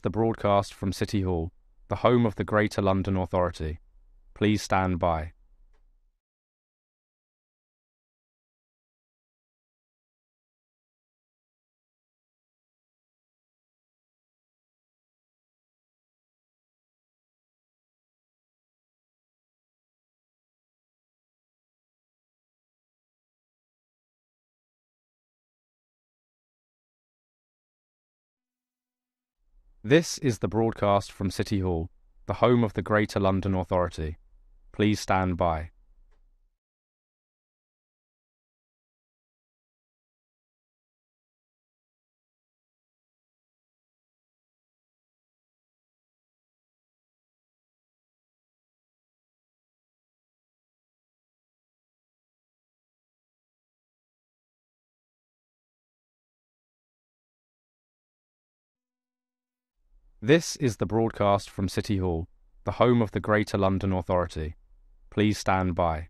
The broadcast from City Hall, the home of the Greater London Authority. Please stand by. This is the broadcast from City Hall, the home of the Greater London Authority. Please stand by. This is the broadcast from City Hall, the home of the Greater London Authority. Please stand by.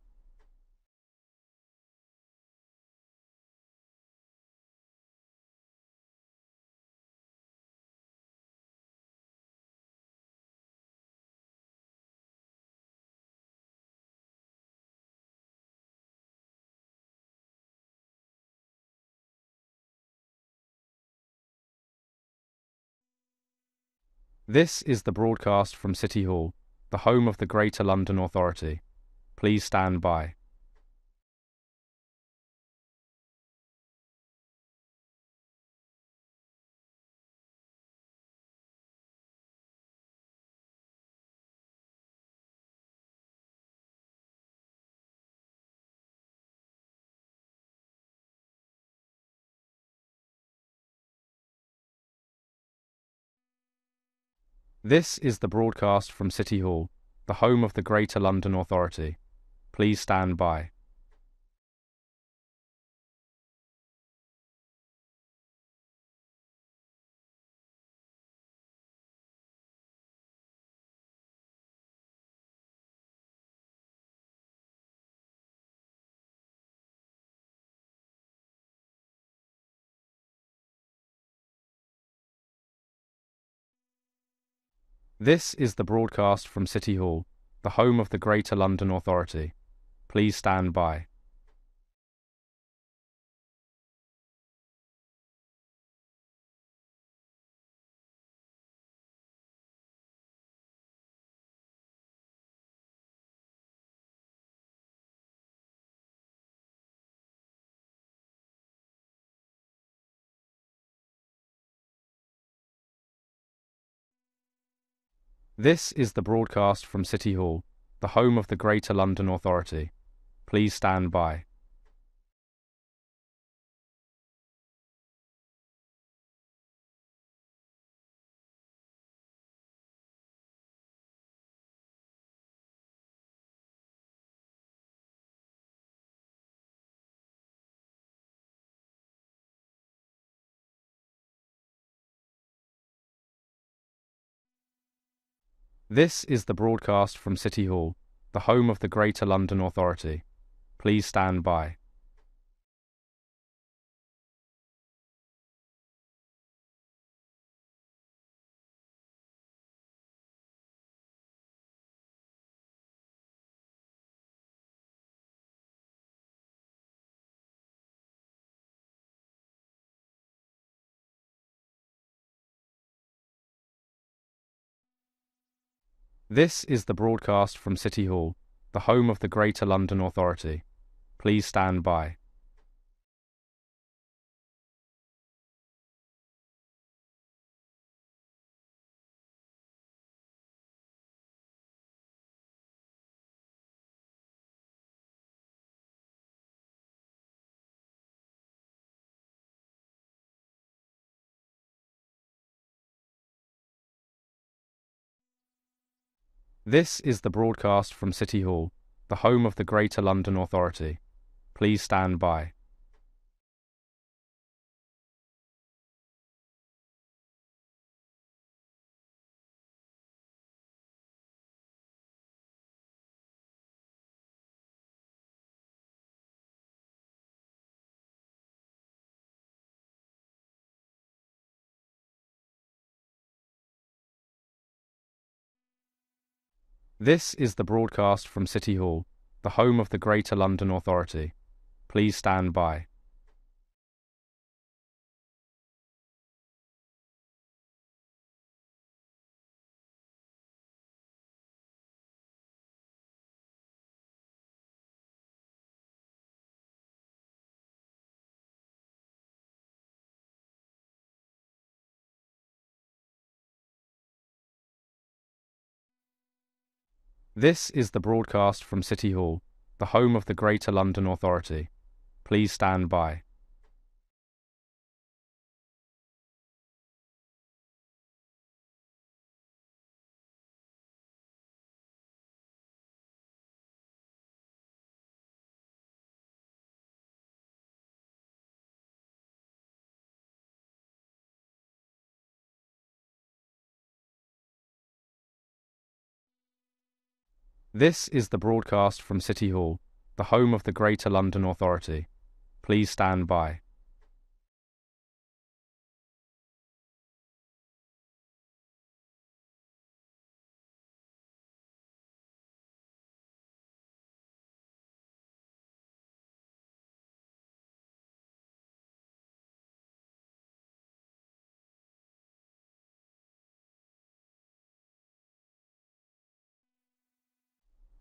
This is the broadcast from City Hall, the home of the Greater London Authority. Please stand by. This is the broadcast from City Hall, the home of the Greater London Authority. Please stand by. This is the broadcast from City Hall, the home of the Greater London Authority. Please stand by. This is the broadcast from City Hall, the home of the Greater London Authority. Please stand by. This is the broadcast from City Hall, the home of the Greater London Authority. Please stand by. This is the broadcast from City Hall, the home of the Greater London Authority. Please stand by. This is the broadcast from City Hall, the home of the Greater London Authority. Please stand by. This is the broadcast from City Hall, the home of the Greater London Authority. Please stand by. This is the broadcast from City Hall, the home of the Greater London Authority. Please stand by. This is the broadcast from City Hall, the home of the Greater London Authority. Please stand by.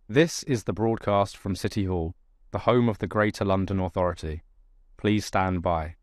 This is the broadcast from City Hall, the home of the Greater London Authority. Please stand by.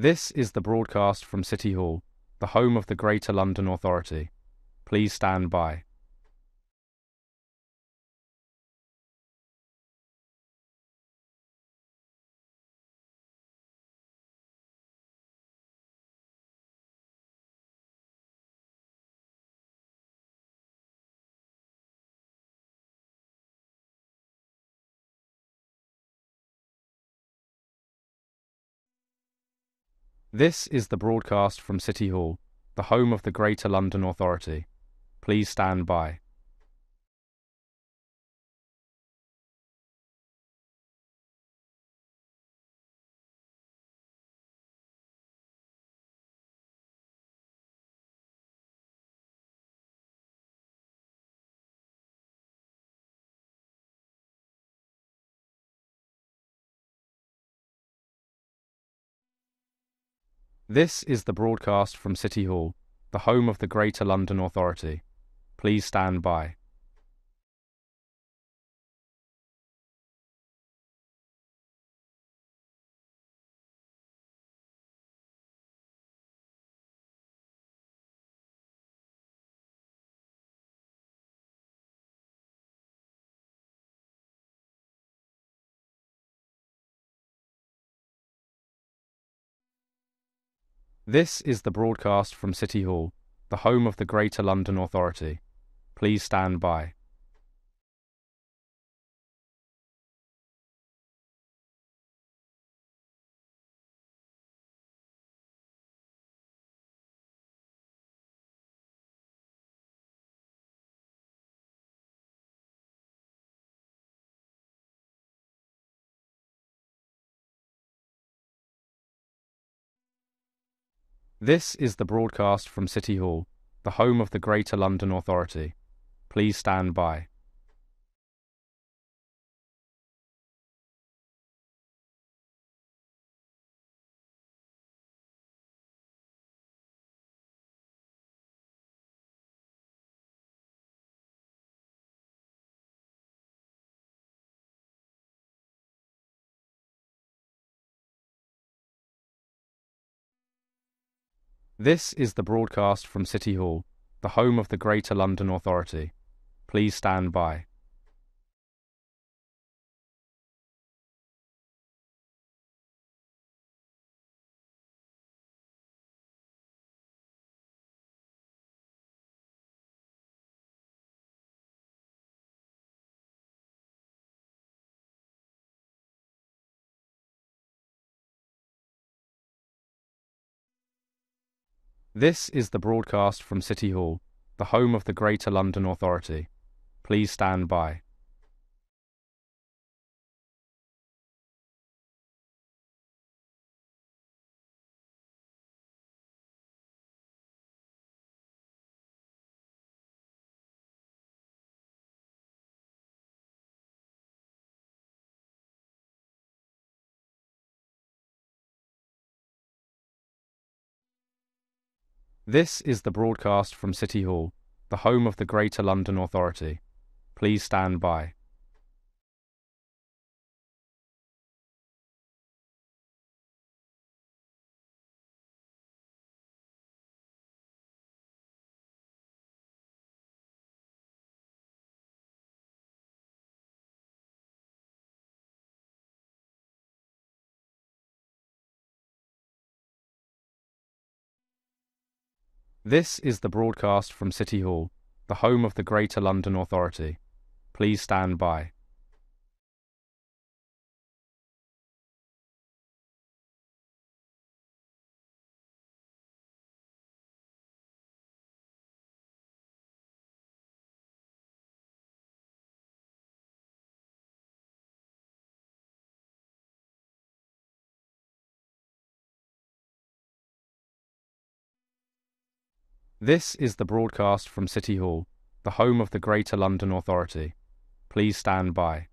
This is the broadcast from City Hall, the home of the Greater London Authority. Please stand by. This is the broadcast from City Hall, the home of the Greater London Authority. Please stand by. This is the broadcast from City Hall, the home of the Greater London Authority. Please stand by. This is the broadcast from City Hall, the home of the Greater London Authority. Please stand by. This is the broadcast from City Hall, the home of the Greater London Authority. Please stand by. This is the broadcast from City Hall, the home of the Greater London Authority. Please stand by. This is the broadcast from City Hall, the home of the Greater London Authority. Please stand by. This is the broadcast from City Hall, the home of the Greater London Authority. Please stand by. This is the broadcast from City Hall, the home of the Greater London Authority. Please stand by. This is the broadcast from City Hall, the home of the Greater London Authority. Please stand by.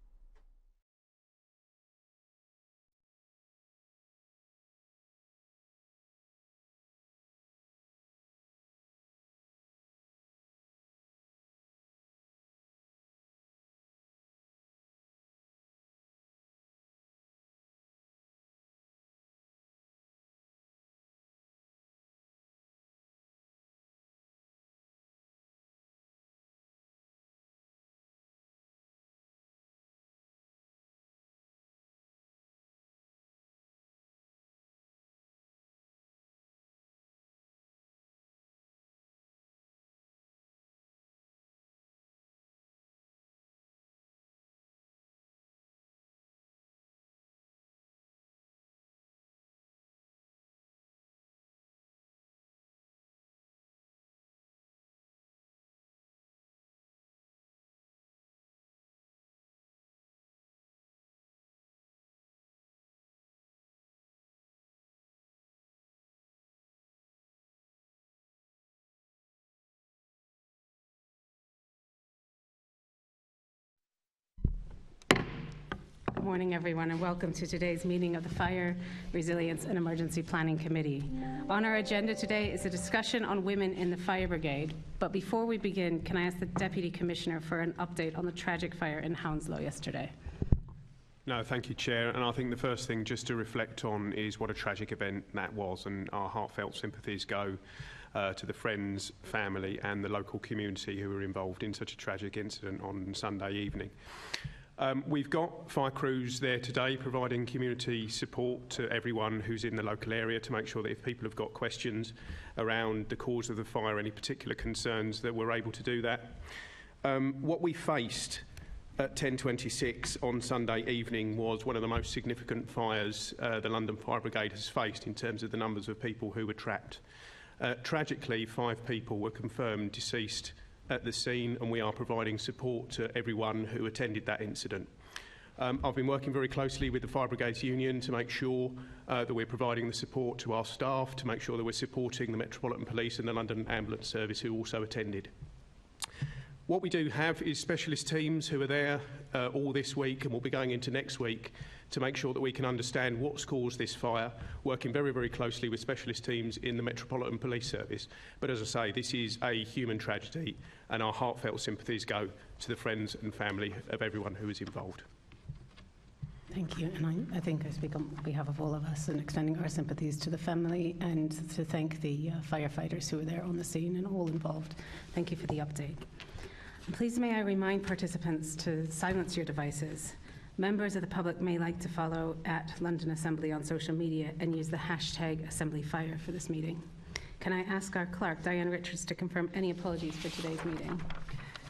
Good morning, everyone, and welcome to today's meeting of the Fire, Resilience and Emergency Planning Committee. On our agenda today is a discussion on women in the Fire Brigade. But before we begin, can I ask the Deputy Commissioner for an update on the tragic fire in Hounslow yesterday? No, thank you, Chair. And I think the first thing just to reflect on is what a tragic event that was, and our heartfelt sympathies go to the friends, family and the local community who were involved in such a tragic incident on Sunday evening. We've got fire crews there today providing community support to everyone who's in the local area to make sure that if people have got questions around the cause of the fire, any particular concerns, that we're able to do that. What we faced at 10:26 on Sunday evening was one of the most significant fires the London Fire Brigade has faced in terms of the numbers of people who were trapped. Tragically, 5 people were confirmed deceased at the scene, and we are providing support to everyone who attended that incident. I've been working very closely with the Fire Brigades Union to make sure that we're providing the support to our staff, to make sure that we're supporting the Metropolitan Police and the London Ambulance Service who also attended. What we do have is specialist teams who are there all this week and will be going into next week to make sure that we can understand what's caused this fire, working very, very closely with specialist teams in the Metropolitan Police Service. But as I say, this is a human tragedy, and our heartfelt sympathies go to the friends and family of everyone who is involved. Thank you, and I think I speak on behalf of all of us in extending our sympathies to the family and to thank the firefighters who were there on the scene and all involved. Thank you for the update. And please may I remind participants to silence your devices. Members of the public may like to follow at London Assembly on social media and use the hashtag #AssemblyFire for this meeting. Can I ask our clerk, Diane Richards, to confirm any apologies for today's meeting?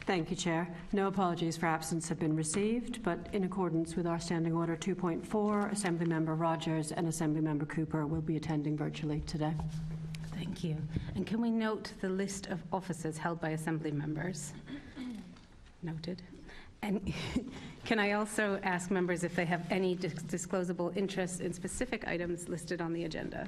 Thank you, Chair. No apologies for absence have been received, but in accordance with our Standing Order 2.4, Assemblymember Rogers and Assemblymember Cooper will be attending virtually today. Thank Thank you. And can we note the list of offices held by Assembly members? Noted. And can I also ask members if they have any disclosable interests in specific items listed on the agenda?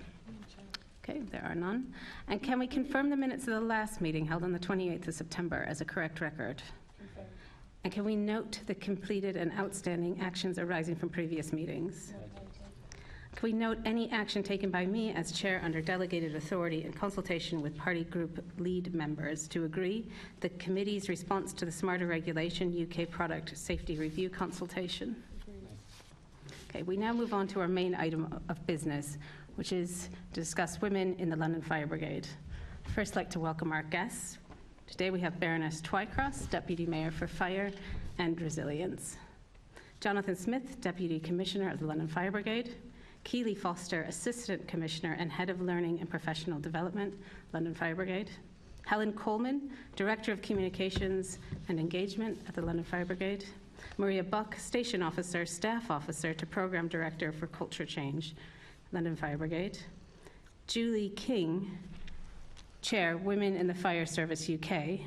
Okay, there are none. And can we confirm the minutes of the last meeting held on the 28th of September as a correct record? Confirm. And can we note the completed and outstanding actions arising from previous meetings? Can we note any action taken by me as chair under delegated authority in consultation with party group lead members to agree the committee's response to the Smarter Regulation UK Product Safety Review consultation? Okay, we now move on to our main item of business, which is to discuss women in the London Fire Brigade. First, I'd like to welcome our guests. Today we have Baroness Twycross, Deputy Mayor for Fire and Resilience. Jonathan Smith, Deputy Commissioner of the London Fire Brigade. Keeley Foster, Assistant Commissioner and Head of Learning and Professional Development, London Fire Brigade. Helen Coleman, Director of Communications and Engagement at the London Fire Brigade. Maria Buck, Station Officer, Staff Officer to Programme Director for Culture Change, London Fire Brigade. Julie King, Chair, Women in the Fire Service UK,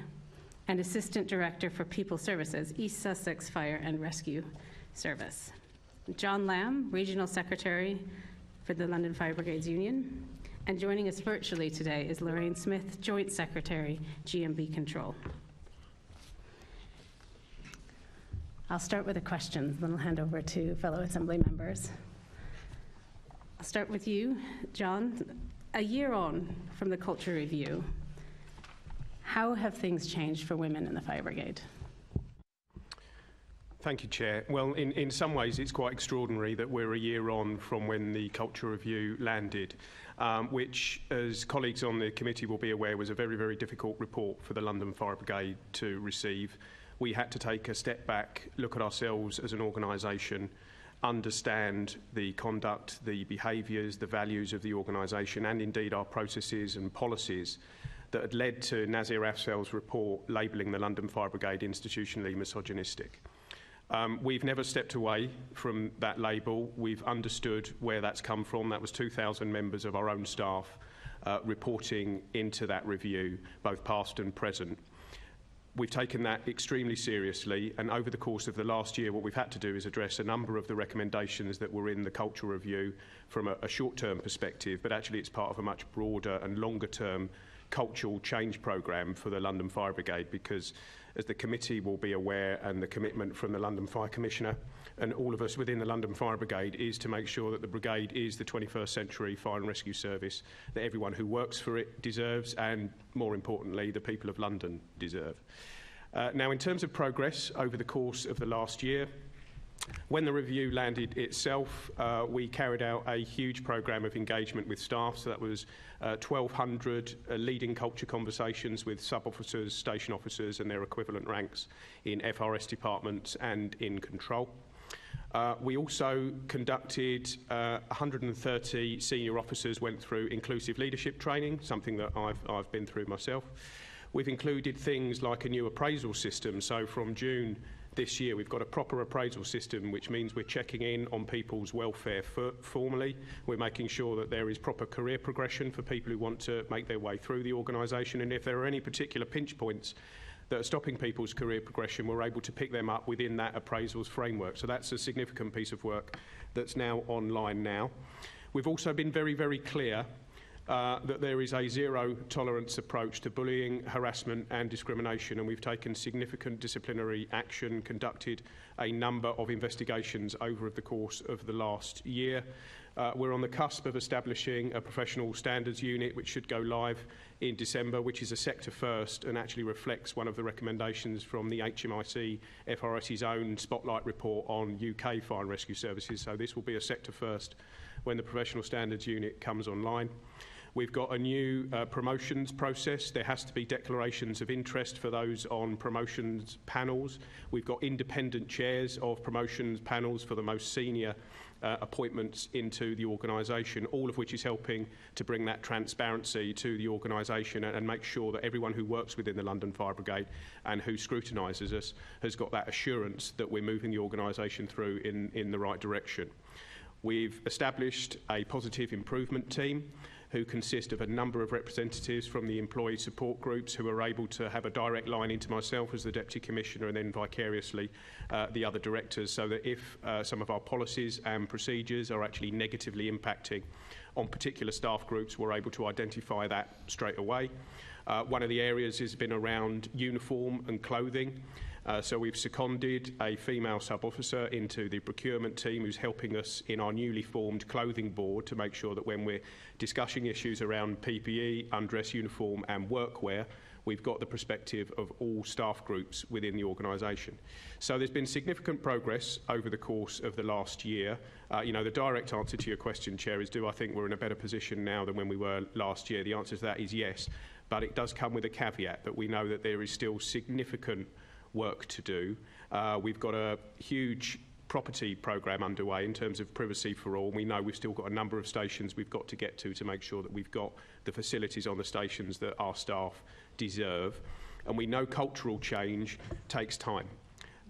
and Assistant Director for People Services, East Sussex Fire and Rescue Service. John Lamb, Regional Secretary for the London Fire Brigades Union. And joining us virtually today is Lorraine Smith, Joint Secretary, GMB Control. I'll start with the questions, then I'll hand over to fellow Assembly members. I'll start with you, John. A year on from the Culture Review, how have things changed for women in the Fire Brigade? Thank you, Chair. Well, in some ways, it's quite extraordinary that we're a year on from when the Culture Review landed, which, as colleagues on the committee will be aware, was a very, very difficult report for the London Fire Brigade to receive. We had to take a step back, look at ourselves as an organisation, understand the conduct, the behaviours, the values of the organisation, and indeed our processes and policies that had led to Nazir Afzal's report labelling the London Fire Brigade institutionally misogynistic. We've never stepped away from that label. We've understood where that's come from. That was 2,000 members of our own staff reporting into that review, both past and present. We've taken that extremely seriously, and over the course of the last year, what we've had to do is address a number of the recommendations that were in the Culture Review from a short-term perspective, but actually it's part of a much broader and longer-term cultural change programme for the London Fire Brigade, because as the committee will be aware, and the commitment from the London Fire Commissioner and all of us within the London Fire Brigade is to make sure that the brigade is the 21st century fire and rescue service that everyone who works for it deserves, and more importantly, the people of London deserve. Now, in terms of progress over the course of the last year, when the review landed itself, we carried out a huge programme of engagement with staff. So that was 1,200 leading culture conversations with sub-officers, station officers and their equivalent ranks in FRS departments and in control. We also conducted 130 senior officers went through inclusive leadership training, something that I've been through myself. We've included things like a new appraisal system. So from June this year, we've got a proper appraisal system, which means we're checking in on people's welfare formally. We're making sure that there is proper career progression for people who want to make their way through the organisation. And if there are any particular pinch points that are stopping people's career progression, we're able to pick them up within that appraisals framework. So that's a significant piece of work that's now online now. We've also been very, very clear that there is a zero tolerance approach to bullying, harassment and discrimination, and we've taken significant disciplinary action, conducted a number of investigations over the course of the last year. We're on the cusp of establishing a professional standards unit which should go live in December, which is a sector first and actually reflects one of the recommendations from the HMIC FRS's own Spotlight report on UK fire and rescue services. So this will be a sector first when the professional standards unit comes online. We've got a new promotions process. There has to be declarations of interest for those on promotions panels. We've got independent chairs of promotions panels for the most senior appointments into the organisation, all of which is helping to bring that transparency to the organisation and make sure that everyone who works within the London Fire Brigade and who scrutinises us has got that assurance that we're moving the organisation through in the right direction. We've established a positive improvement team who consist of a number of representatives from the employee support groups who are able to have a direct line into myself as the Deputy Commissioner and then vicariously the other directors, so that if some of our policies and procedures are actually negatively impacting on particular staff groups, we're able to identify that straight away. One of the areas has been around uniform and clothing. So we've seconded a female sub-officer into the procurement team who's helping us in our newly formed clothing board to make sure that when we're discussing issues around PPE, undress uniform and workwear, we've got the perspective of all staff groups within the organisation. So there's been significant progress over the course of the last year. The direct answer to your question, Chair, is do I think we're in a better position now than when we were last year? The answer to that is yes, but it does come with a caveat that we know that there is still significant work to do. We've got a huge property programme underway in terms of privacy for all. We know we've still got a number of stations we've got to get to make sure that we've got the facilities on the stations that our staff deserve. And we know cultural change takes time.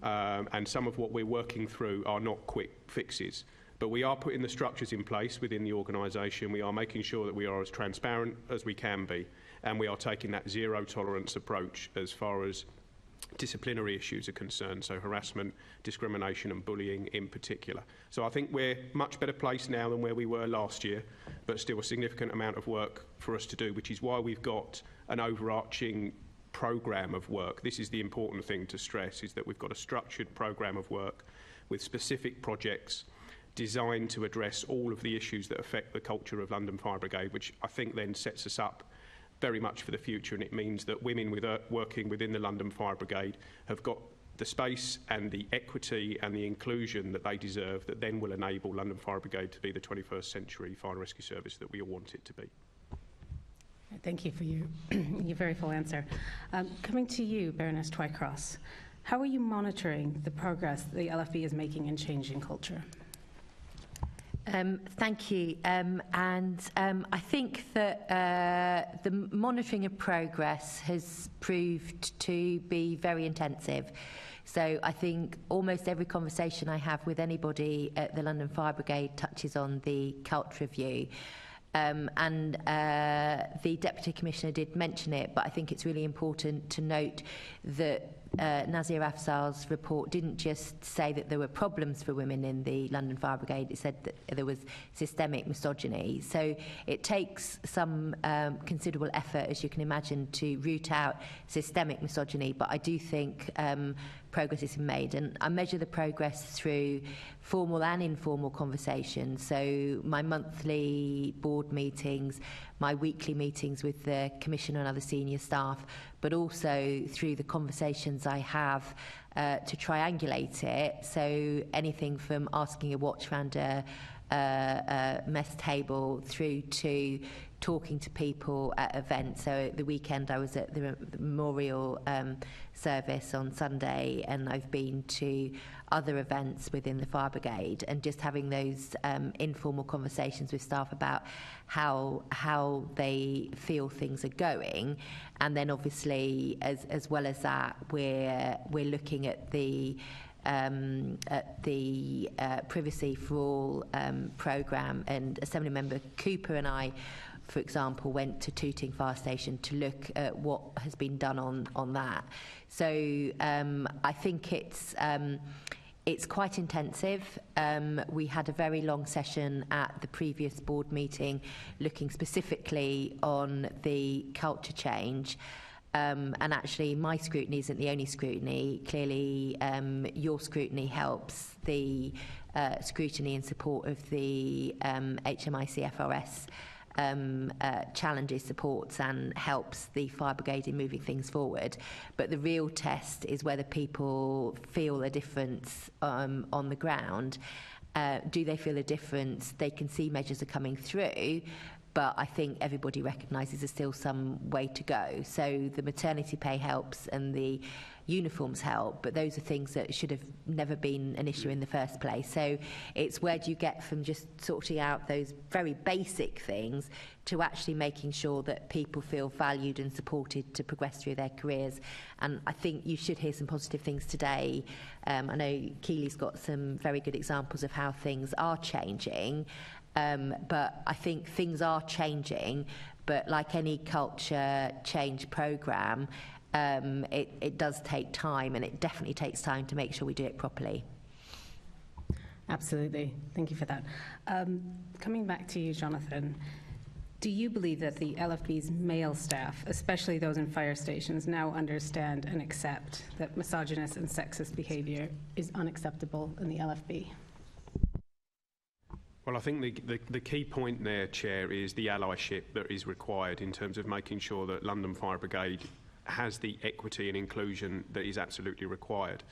And some of what we're working through are not quick fixes. But we are putting the structures in place within the organisation. We are making sure that we are as transparent as we can be. And we are taking that zero tolerance approach as far as disciplinary issues are concerned, so harassment, discrimination and bullying in particular. So I think we're much better placed now than where we were last year, but still a significant amount of work for us to do, which is why we've got an overarching programme of work. This is the important thing to stress, is that we've got a structured programme of work with specific projects designed to address all of the issues that affect the culture of London Fire Brigade, which I think then sets us up very much for the future, and it means that women working within the London Fire Brigade have got the space and the equity and the inclusion that they deserve, that then will enable London Fire Brigade to be the 21st century fire and rescue service that we all want it to be. Thank you for your very full answer. Coming to you, Baroness Twycross, how are you monitoring the progress the LFB is making in changing culture? Thank you. I think that the monitoring of progress has proved to be very intensive. So I think almost every conversation I have with anybody at the London Fire Brigade touches on the culture review. The Deputy Commissioner did mention it, but I think it's really important to note that Nazir Afzal's report didn't just say that there were problems for women in the London Fire Brigade, it said that there was systemic misogyny. So it takes some considerable effort, as you can imagine, to root out systemic misogyny, but I do think progress is made, and I measure the progress through formal and informal conversations. So my monthly board meetings, my weekly meetings with the Commissioner and other senior staff, but also through the conversations I have to triangulate it. So anything from asking a watch round a mess table through to talking to people at events. So at the weekend I was at the memorial service on Sunday, and I've been to other events within the Fire Brigade, and just having those informal conversations with staff about how they feel things are going. And then obviously as well as that, we're looking at the Privacy for All programme, and Assemblymember Cooper and I, for example, went to Tooting Fire Station to look at what has been done on that. So I think it's quite intensive. We had a very long session at the previous board meeting looking specifically on the culture change. And actually, my scrutiny isn't the only scrutiny. Clearly, your scrutiny helps the scrutiny in support of the HMIC FRS challenges, supports, and helps the Fire Brigade in moving things forward. But the real test is whether people feel a difference on the ground. Do they feel a difference? They can see measures are coming through, but I think everybody recognises there's still some way to go. So the maternity pay helps, and the uniforms help, but those are things that should have never been an issue in the first place. So it's where do you get from just sorting out those very basic things to actually making sure that people feel valued and supported to progress through their careers. And I think you should hear some positive things today. I know Keeley's got some very good examples of how things are changing, but I think things are changing, but like any culture change programme, it does take time, and it definitely takes time to make sure we do it properly. Absolutely. Thank you for that. Coming back to you, Jonathan, do you believe that the LFB's male staff, especially those in fire stations, now understand and accept that misogynist and sexist behaviour is unacceptable in the LFB? Well, I think the key point there, Chair, is the allyship that is required in terms of making sure that London Fire Brigade has the equity and inclusion that is absolutely required.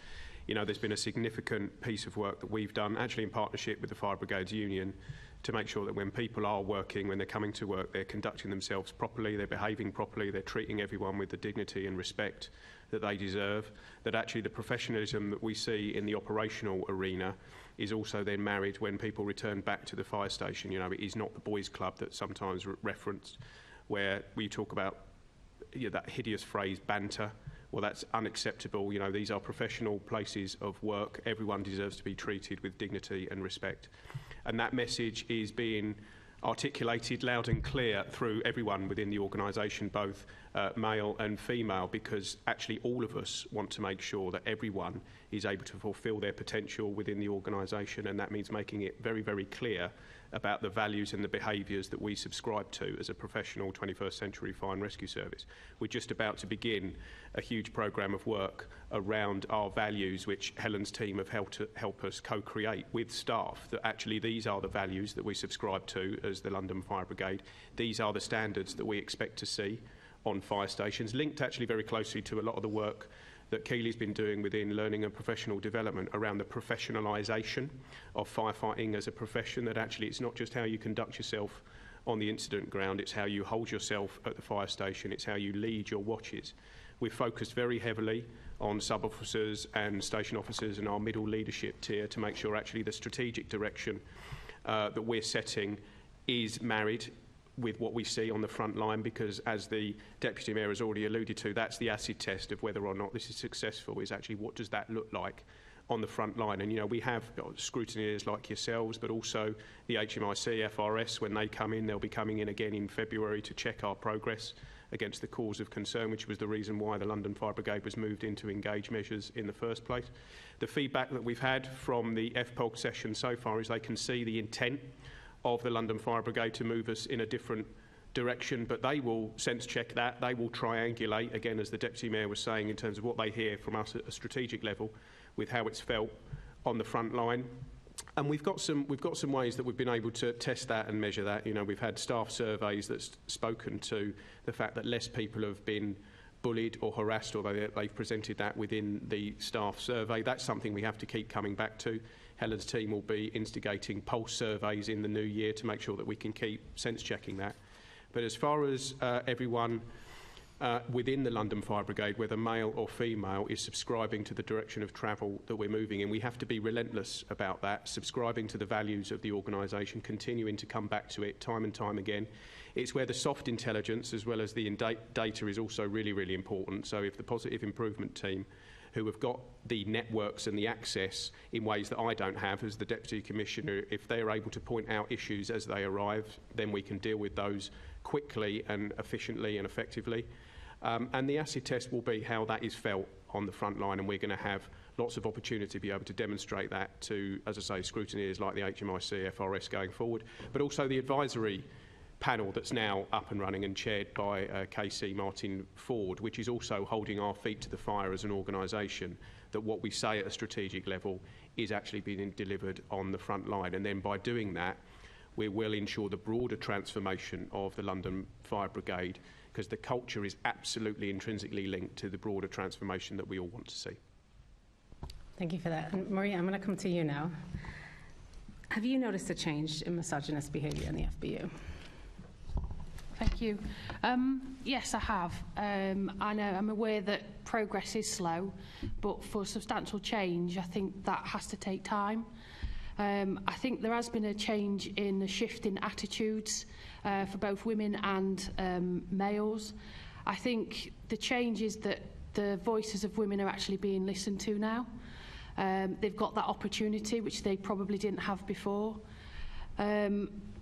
You know, there's been a significant piece of work that we've done, actually in partnership with the Fire Brigades Union, to make sure that when people are working, when they're coming to work, they're conducting themselves properly, they're behaving properly, they're treating everyone with the dignity and respect that they deserve, that actually the professionalism that we see in the operational arena is also then married when people return back to the fire station. You know, it is not the boys' club that's sometimes referenced, where we talk about that hideous phrase, banter. Well, that's unacceptable. You know, these are professional places of work. Everyone deserves to be treated with dignity and respect. And that message is being articulated loud and clear through everyone within the organisation, both male and female, because actually all of us want to make sure that everyone is able to fulfil their potential within the organisation, and that means making it very, very clear about the values and the behaviours that we subscribe to as a professional 21st century fire and rescue service. We're just about to begin a huge programme of work around our values, which Helen's team have helped to help us co-create with staff, that actually these are the values that we subscribe to as the London Fire Brigade. These are the standards that we expect to see on fire stations, linked actually very closely to a lot of the work that Keeley's been doing within learning and professional development around the professionalisation of firefighting as a profession, that actually it's not just how you conduct yourself on the incident ground, it's how you hold yourself at the fire station, it's how you lead your watches. We've focused very heavily on sub-officers and station officers and our middle leadership tier to make sure actually the strategic direction that we're setting is married with what we see on the front line, because as the Deputy Mayor has already alluded to, that's the acid test of whether or not this is successful, is actually what does that look like on the front line. And, you know, we have scrutineers like yourselves, but also the HMIC, FRS, when they come in, they'll be coming in again in February to check our progress against the cause of concern, which was the reason why the London Fire Brigade was moved into engage measures in the first place. The feedback that we've had from the FPOG session so far is they can see the intent of the London Fire Brigade to move us in a different direction, but they will sense check that, they will triangulate, again, as the Deputy Mayor was saying, in terms of what they hear from us at a strategic level with how it's felt on the front line. And we've got some ways that we've been able to test that and measure that. You know, we've had staff surveys that's spoken to the fact that less people have been bullied or harassed, although they've presented that within the staff survey. That's something we have to keep coming back to. Helen's team will be instigating pulse surveys in the new year to make sure that we can keep sense checking that. But as far as everyone within the London Fire Brigade, whether male or female, is subscribing to the direction of travel that we're moving in, we have to be relentless about that, subscribing to the values of the organisation, continuing to come back to it time and time again. It's where the soft intelligence as well as the data is also really, really important. So if the positive improvement team, who have got the networks and the access in ways that I don't have as the Deputy Commissioner, if they're able to point out issues as they arrive, then we can deal with those quickly and efficiently and effectively. And the acid test will be how that is felt on the front line, and we're going to have lots of opportunity to be able to demonstrate that to, as I say, scrutineers like the HMIC, FRS going forward, but also the advisory panel that's now up and running and chaired by KC Martin Ford, which is also holding our feet to the fire as an organisation, that what we say at a strategic level is actually being delivered on the front line. And then by doing that, we will ensure the broader transformation of the London Fire Brigade, because the culture is absolutely intrinsically linked to the broader transformation that we all want to see. Thank you for that. And Maria, I'm going to come to you now. Have you noticed a change in misogynist behaviour in the FBU? Thank you. Yes, I have. I know, I'm aware that progress is slow, but for substantial change, I think that has to take time. I think there has been a change in the shift in attitudes for both women and males. I think the change is that the voices of women are actually being listened to now. They've got that opportunity, which they probably didn't have before.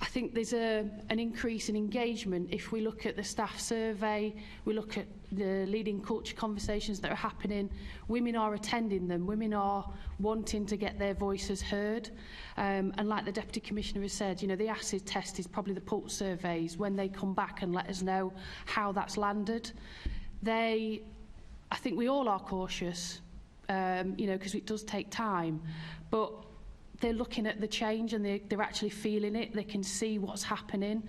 I think there's an increase in engagement. If we look at the staff survey, we look at the leading culture conversations that are happening, women are attending them, women are wanting to get their voices heard. And like the Deputy Commissioner has said, you know, the acid test is probably the pulse surveys when they come back and let us know how that's landed. I think we all are cautious, you know, because it does take time, but they're looking at the change and they're actually feeling it. They can see what's happening,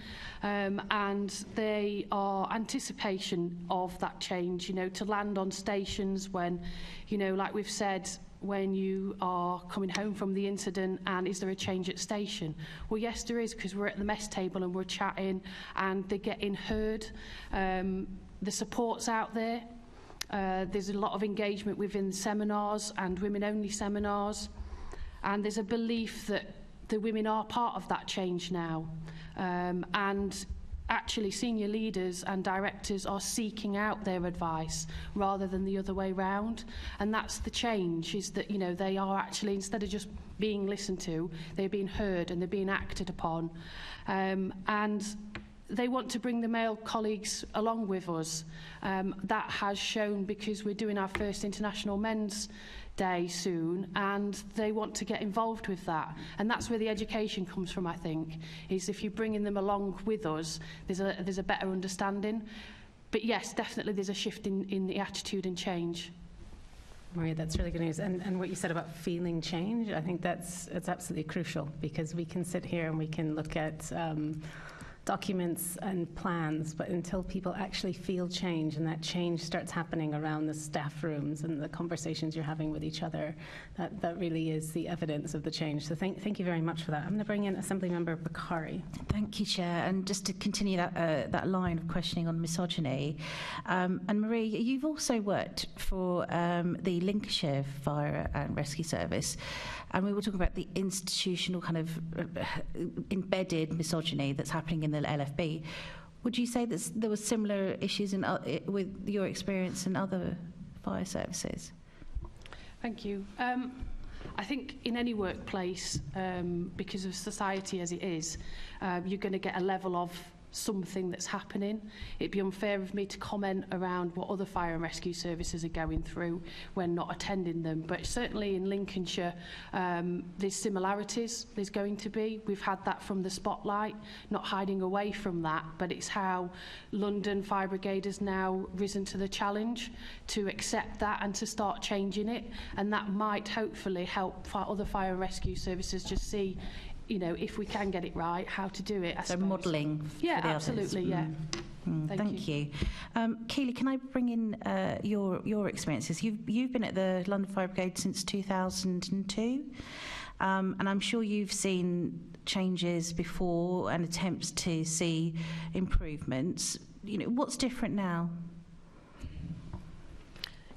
and they are anticipation of that change, you know, to land on stations when, you know, like we've said, when you are coming home from the incident and is there a change at station? Well, yes, there is, because we're at the mess table and we're chatting and they're getting heard. The support's out there. There's a lot of engagement within seminars and women-only seminars. And there's a belief that the women are part of that change now. And actually senior leaders and directors are seeking out their advice rather than the other way round. And that's the change, is that, you know, they are actually, instead of just being listened to, they're being heard and they're being acted upon. And they want to bring the male colleagues along with us. That has shown, because we're doing our first International Men's Day soon, and they want to get involved with that. And that's where the education comes from, I think, is if you're bringing them along with us, there's a better understanding. But yes, definitely there's a shift in the attitude and change. Maria, that's really good news. And what you said about feeling change, I think it's absolutely crucial, because we can sit here and we can look at documents and plans, but until people actually feel change and that change starts happening around the staff rooms and the conversations you're having with each other, that really is the evidence of the change. So thank you very much for that. I'm going to bring in Assemblymember Bakari. Thank you, Chair. And just to continue that line of questioning on misogyny, and Marie, you've also worked for the Lincolnshire Fire and Rescue Service, and we were talking about the institutional kind of embedded misogyny that's happening in the LFB. Would you say that there were similar issues with your experience in other fire services? Thank you. I think in any workplace, because of society as it is, you're going to get a level of something that's happening. It'd be unfair of me to comment around what other fire and rescue services are going through when not attending them, but certainly in Lincolnshire there's similarities. There's going to be. We've had that from the spotlight, not hiding away from that, but it's how London Fire Brigade has now risen to the challenge to accept that and to start changing it, and that might hopefully help other fire and rescue services just see, you know, if we can get it right, how to do it. So modelling. Yeah, absolutely. Yeah. Thank you. Keeley, can I bring in your experiences? You've been at the London Fire Brigade since 2002, and I'm sure you've seen changes before and attempts to see improvements. You know, what's different now?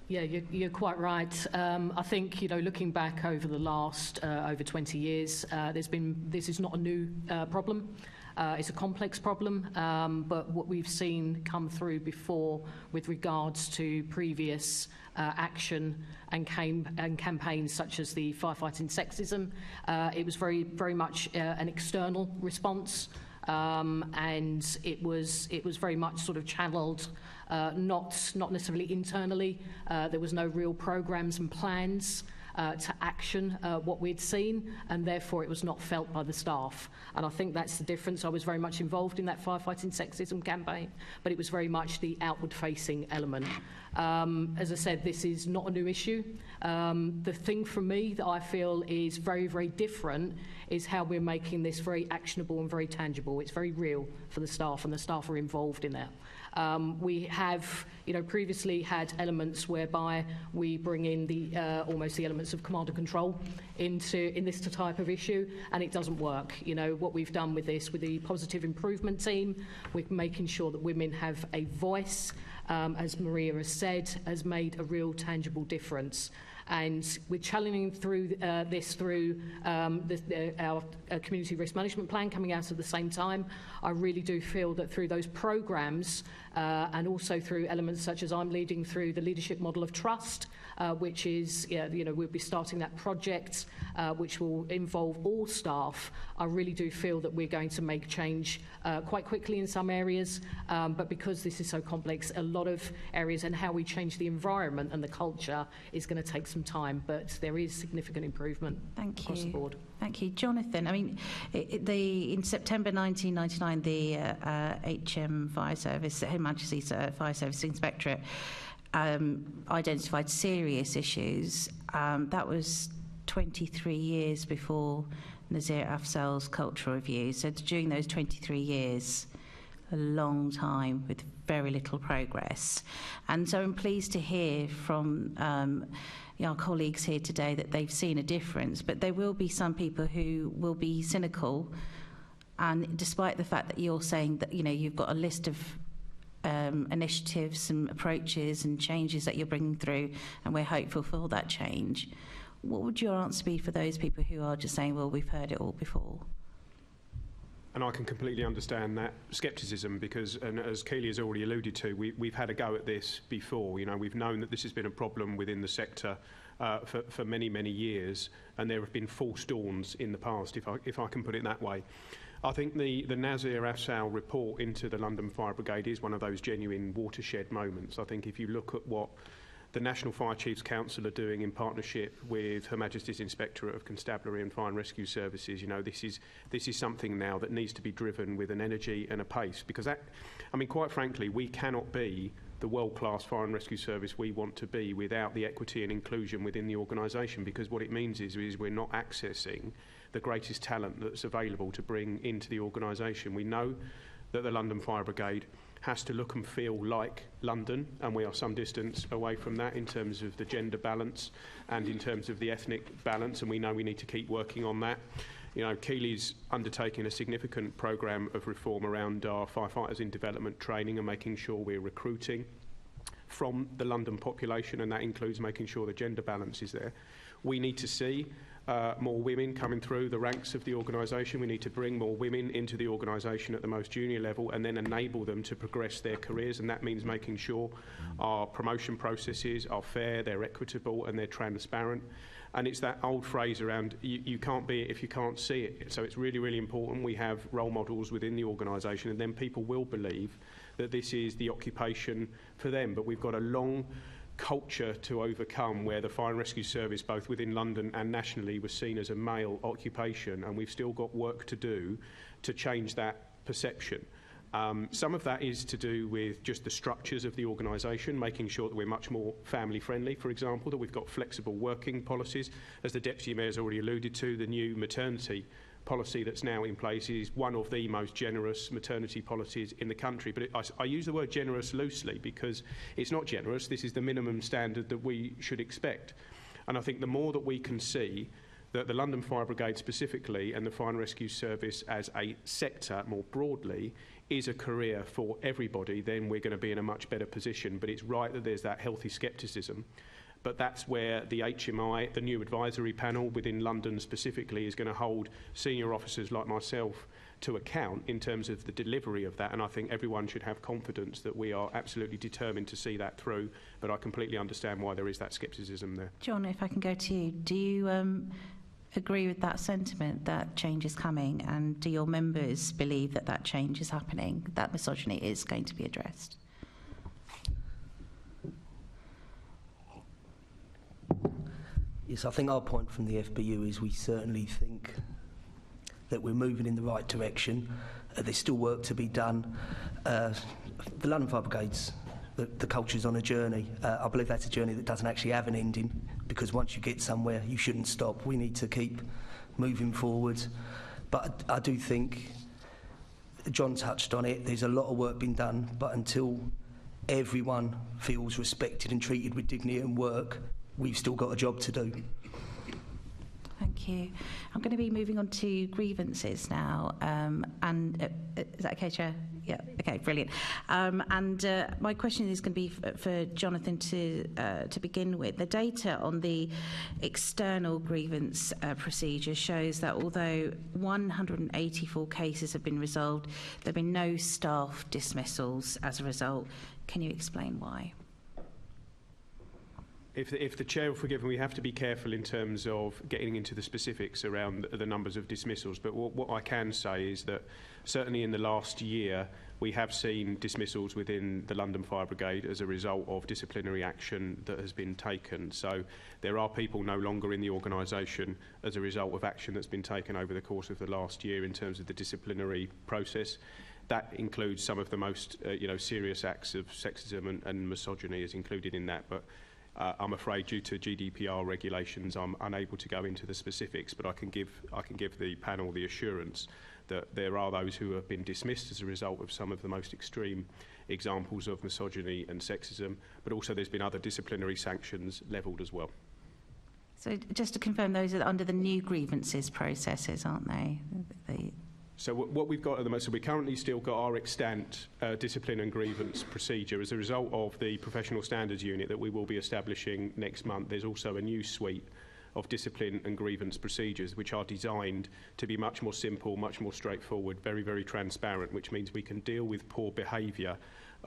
Yeah, you're quite right. I think, you know, looking back over the last over 20 years, this is not a new problem. It's a complex problem, but what we've seen come through before with regards to previous action and campaigns such as the firefighting sexism, it was very much an external response, and it was very much sort of channeled. Not necessarily internally. There was no real programs and plans to action what we'd seen, and therefore it was not felt by the staff. And I think that's the difference. I was very much involved in that firefighting sexism campaign, but it was very much the outward-facing element. As I said, this is not a new issue. The thing for me that I feel is very, very different is how we're making this very actionable and very tangible. It's very real for the staff, and the staff are involved in that. We have, previously had elements whereby we bring in the almost the elements of command and control in this type of issue, and it doesn't work. What we've done with this, with the positive improvement team, we're making sure that women have a voice, as Maria has said, has made a real tangible difference. And we're challenging through this through our community risk management plan coming out at the same time. I really do feel that through those programmes and also through elements such as I'm leading through the leadership model of trust, which is, we'll be starting that project which will involve all staff. I really do feel that we're going to make change quite quickly in some areas, but because this is so complex, a lot of areas and how we change the environment and the culture is going to take some time, but there is significant improvement across the board. Thank you. Jonathan, I mean, in September 1999, the HM Fire Service, Her Majesty's Fire Service Inspectorate, identified serious issues. That was 23 years before Nazir Afzal's cultural review. So during those 23 years, a long time with very little progress. And so I'm pleased to hear from our colleagues here today that they've seen a difference, but there will be some people who will be cynical, and despite the fact that you're saying that you've got a list of initiatives and approaches and changes that you're bringing through, and we're hopeful for that change, what would your answer be for those people who are just saying, well, we've heard it all before? And I can completely understand that scepticism because, and as Keeley has already alluded to, we've had a go at this before. We've known that this has been a problem within the sector for many, many years, and there have been false dawns in the past, if I can put it that way. I think the Nazir Afzal report into the London Fire Brigade is one of those genuine watershed moments. I think if you look at what the National Fire Chiefs Council are doing in partnership with Her Majesty's Inspectorate of Constabulary and Fire and Rescue Services, this is something now that needs to be driven with an energy and a pace, because quite frankly, we cannot be the world-class fire and rescue service we want to be without the equity and inclusion within the organisation, because what it means is we're not accessing the greatest talent that's available to bring into the organisation. We know that the London Fire Brigade has to look and feel like London, and we are some distance away from that in terms of the gender balance and in terms of the ethnic balance, and we know we need to keep working on that. Keeley's undertaking a significant programme of reform around our firefighters in development training and making sure we're recruiting from the London population, and that includes making sure the gender balance is there. We need to see more women coming through the ranks of the organisation. We need to bring more women into the organisation at the most junior level and then enable them to progress their careers, and that means making sure our promotion processes are fair, they're equitable and they're transparent. And it's that old phrase around you can't be it if you can't see it. So it's really, really important we have role models within the organisation, and then people will believe that this is the occupation for them. But we've got a long culture to overcome where the fire and rescue service, both within London and nationally, was seen as a male occupation, and we've still got work to do to change that perception. Some of that is to do with just the structures of the organisation, making sure that we're much more family friendly, for example, that we've got flexible working policies. As the Deputy Mayor's already alluded to, the new maternity policy that's now in place is one of the most generous maternity policies in the country. But I use the word generous loosely because it's not generous. This is the minimum standard that we should expect. And I think the more that we can see that the London Fire Brigade specifically and the Fire and Rescue Service as a sector more broadly is a career for everybody, then we're going to be in a much better position. But it's right that there's that healthy scepticism. But that's where the HMI, the new advisory panel within London specifically, is going to hold senior officers like myself to account in terms of the delivery of that. And I think everyone should have confidence that we are absolutely determined to see that through. But I completely understand why there is that scepticism there. John, if I can go to you, do you agree with that sentiment that change is coming, and do your members believe that that change is happening, that misogyny is going to be addressed? Yes, I think our point from the FBU is we certainly think that we're moving in the right direction. There's still work to be done. The London Fire Brigade's, the culture's on a journey. I believe that's a journey that doesn't actually have an ending, because once you get somewhere, you shouldn't stop. We need to keep moving forward. But I do think, John touched on it, there's a lot of work being done, but until everyone feels respected and treated with dignity and work, we've still got a job to do. Thank you. I'm going to be moving on to grievances now. Is that okay, Chair? Yeah. Okay. Brilliant. My question is going to be for Jonathan to begin with. The data on the external grievance procedure shows that although 184 cases have been resolved, there have been no staff dismissals as a result. Can you explain why? If the Chair will forgive me, we have to be careful in terms of getting into the specifics around the numbers of dismissals. But what I can say is that certainly in the last year, we have seen dismissals within the London Fire Brigade as a result of disciplinary action that has been taken. So there are people no longer in the organisation as a result of action that's been taken over the course of the last year in terms of the disciplinary process. That includes some of the most serious acts of sexism and misogyny is included in that. But I'm afraid, due to GDPR regulations, I'm unable to go into the specifics, but I can give the panel the assurance that there are those who have been dismissed as a result of some of the most extreme examples of misogyny and sexism, but also there's been other disciplinary sanctions levelled as well. So just to confirm, those are under the new grievances processes, aren't they? So what we've got at the moment, so we currently still got our extant discipline and grievance procedure as a result of the professional standards unit that we will be establishing next month. There's also a new suite of discipline and grievance procedures which are designed to be much more simple, much more straightforward, very, very transparent, which means we can deal with poor behaviour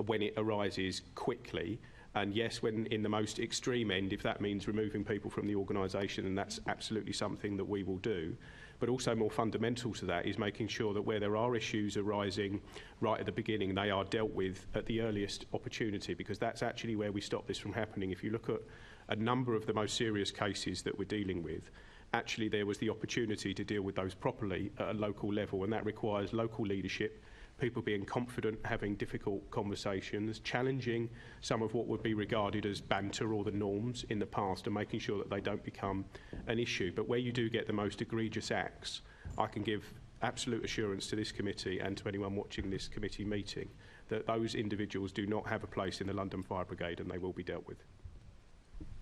when it arises quickly. And yes, when in the most extreme end, if that means removing people from the organisation, then that's absolutely something that we will do. But also more fundamental to that is making sure that where there are issues arising right at the beginning, they are dealt with at the earliest opportunity, because that's actually where we stop this from happening. If you look at a number of the most serious cases that we're dealing with, actually there was the opportunity to deal with those properly at a local level, and that requires local leadership, people being confident, having difficult conversations, challenging some of what would be regarded as banter or the norms in the past, and making sure that they don't become an issue. But where you do get the most egregious acts, I can give absolute assurance to this committee and to anyone watching this committee meeting that those individuals do not have a place in the London Fire Brigade, and they will be dealt with.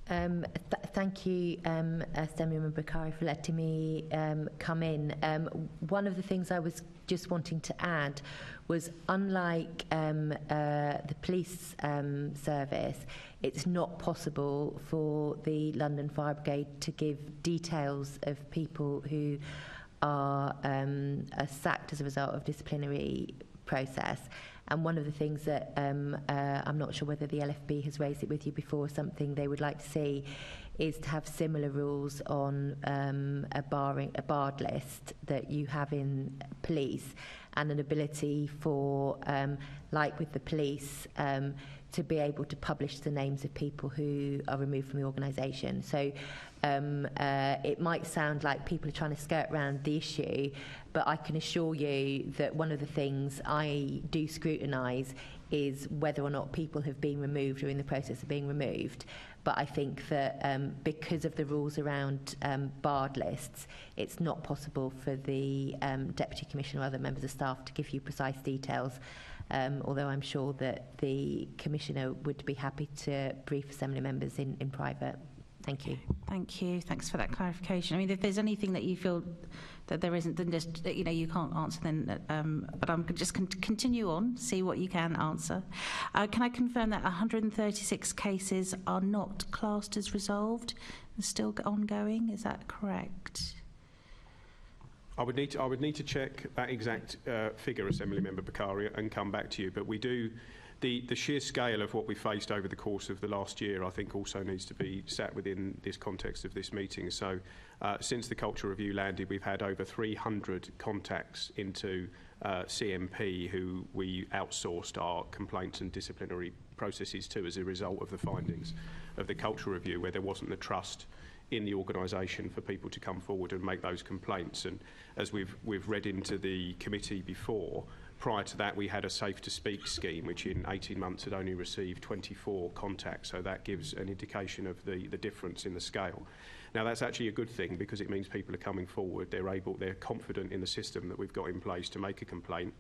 Thank you, Assembly Member Bakari, for letting me come in. One of the things I was just wanting to add was, unlike the police service, it's not possible for the London Fire Brigade to give details of people who are sacked as a result of disciplinary process. And one of the things that I'm not sure whether the LFB has raised it with you before, something they would like to see is to have similar rules on a barred list that you have in police, and an ability for, like with the police, to be able to publish the names of people who are removed from the organisation. So it might sound like people are trying to skirt around the issue, but I can assure you that one of the things I do scrutinise is whether or not people have been removed or in the process of being removed. But I think that because of the rules around barred lists, it's not possible for the Deputy Commissioner or other members of staff to give you precise details, although I'm sure that the Commissioner would be happy to brief Assembly members in private. Thank you. Thank you. Thanks for that clarification. I mean, if there's anything that you feel that there isn't, then just, you can't answer, then, but I'm just continue on, see what you can answer. Can I confirm that 136 cases are not classed as resolved and still ongoing? Is that correct? I would need to check that exact figure, Assembly Member Bakari, and come back to you. But we do. The sheer scale of what we faced over the course of the last year, I think, also needs to be sat within this context of this meeting. So since the Culture Review landed, we've had over 300 contacts into CMP, who we outsourced our complaints and disciplinary processes to as a result of the findings of the Culture Review, where there wasn't the trust in the organisation for people to come forward and make those complaints. And as we've read into the committee before, prior to that we had a Safe to Speak scheme, which in 18 months had only received 24 contacts, so that gives an indication of the difference in the scale. Now, that's actually a good thing because it means people are coming forward, they're confident in the system that we've got in place to make a complaint.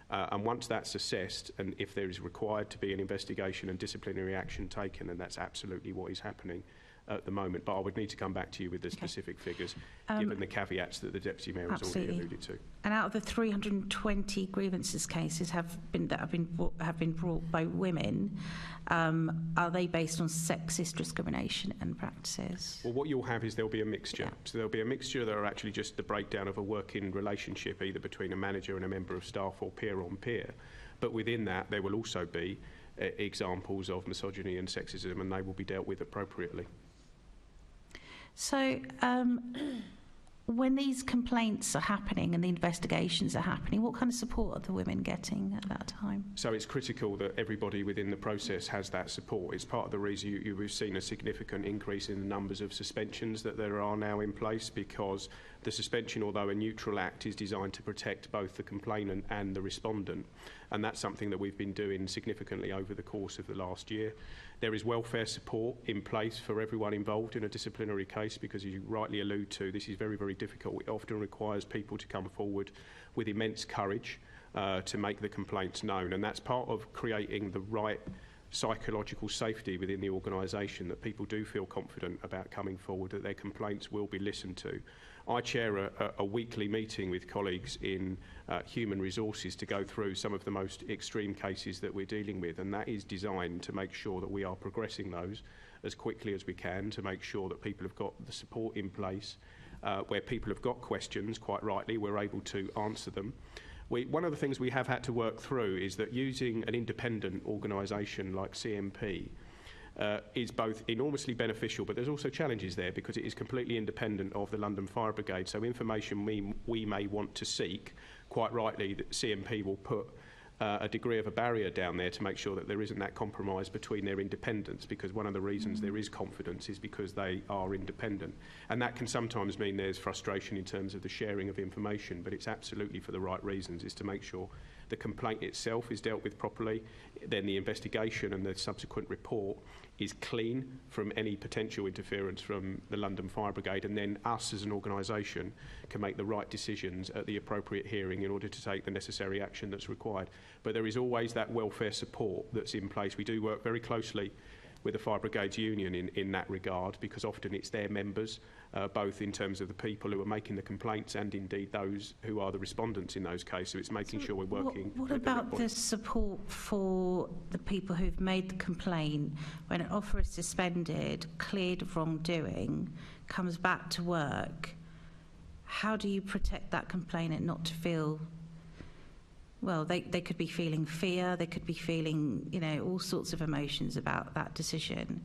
And once that's assessed, and if there is required to be an investigation and disciplinary action taken, and that's absolutely what is happening at the moment. But I would need to come back to you with the specific figures, given the caveats that the Deputy Mayor has already alluded to. And out of the 320 grievances cases have been brought by women, are they based on sexist discrimination and practices? Well, what you'll have is there'll be a mixture. So there'll be a mixture that are actually just the breakdown of a working relationship, either between a manager and a member of staff or peer on peer. But within that, there will also be examples of misogyny and sexism, and they will be dealt with appropriately. So, when these complaints are happening and the investigations are happening, what kind of support are the women getting at that time? So it's critical that everybody within the process has that support. It's part of the reason we've seen a significant increase in the numbers of suspensions that there are now in place, because the suspension, although a neutral act, is designed to protect both the complainant and the respondent. And that's something that we've been doing significantly over the course of the last year. There is welfare support in place for everyone involved in a disciplinary case, because as you rightly allude to, this is very, very difficult. It often requires people to come forward with immense courage to make the complaints known, and that's part of creating the right psychological safety within the organisation, that people do feel confident about coming forward, that their complaints will be listened to. I chair a weekly meeting with colleagues in human resources to go through some of the most extreme cases that we're dealing with, and that is designed to make sure that we are progressing those as quickly as we can, to make sure that people have got the support in place. Where people have got questions, quite rightly, we're able to answer them. One of the things we have had to work through is that using an independent organisation like CMP is both enormously beneficial, but there's also challenges there, because it is completely independent of the London Fire Brigade. So information we may want to seek, quite rightly, that CMP will put a degree of a barrier down there to make sure that there isn't that compromise between their independence, because one of the reasons there is confidence is because they are independent. And that can sometimes mean there's frustration in terms of the sharing of information, but it's absolutely for the right reasons, is to make sure the complaint itself is dealt with properly, then the investigation and the subsequent report is clean from any potential interference from the London Fire Brigade, and then us as an organisation can make the right decisions at the appropriate hearing in order to take the necessary action that's required. But there is always that welfare support that's in place. We do work very closely with the Fire Brigades Union in that regard, because often it's their members, both in terms of the people who are making the complaints and indeed those who are the respondents in those cases. So it's making sure we're working. What about the support for the people who've made the complaint when an offer is suspended, cleared of wrongdoing, comes back to work? How do you protect that complainant not to feel... Well, they could be feeling fear, they could be feeling, all sorts of emotions about that decision.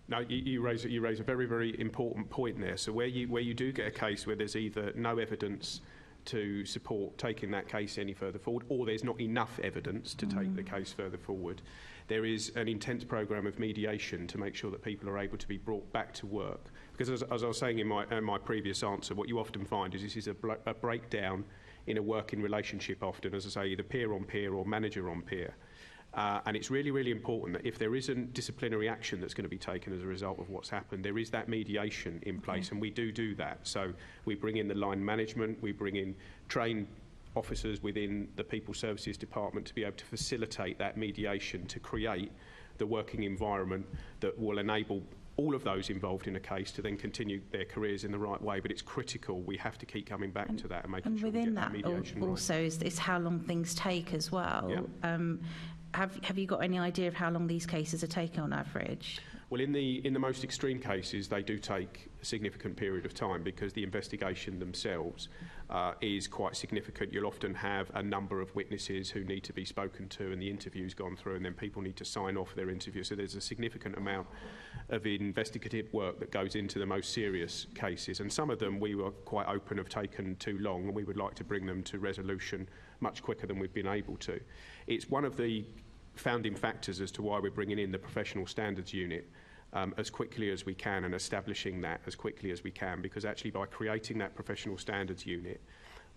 No, you raise a very, very important point there. So where you do get a case where there's either no evidence to support taking that case any further forward, or there's not enough evidence to take the case further forward, there is an intense programme of mediation to make sure that people are able to be brought back to work. Because as I was saying in my previous answer, what you often find is this is a breakdown in a working relationship, often, as I say, either peer on peer or manager on peer. And it's really, really important that if there isn't disciplinary action that's going to be taken as a result of what's happened, there is that mediation in place, and we do that. So we bring in the line management, we bring in trained officers within the People Services Department to be able to facilitate that mediation, to create the working environment that will enable all of those involved in a case to then continue their careers in the right way. But it's critical. We have to keep coming back to that and making sure we get that mediation right. Also is how long things take as well. Yeah. Have you got any idea of how long these cases are taking on average? Well, in the most extreme cases, they do take a significant period of time, because the investigation themselves is quite significant. You'll often have a number of witnesses who need to be spoken to, and the interview's gone through, and then people need to sign off their interview. So there's a significant amount of investigative work that goes into the most serious cases, and some of them, we were quite open, have taken too long, and we would like to bring them to resolution much quicker than we've been able to. It's one of the founding factors as to why we're bringing in the Professional Standards Unit as quickly as we can, and establishing that as quickly as we can, because actually by creating that Professional Standards Unit,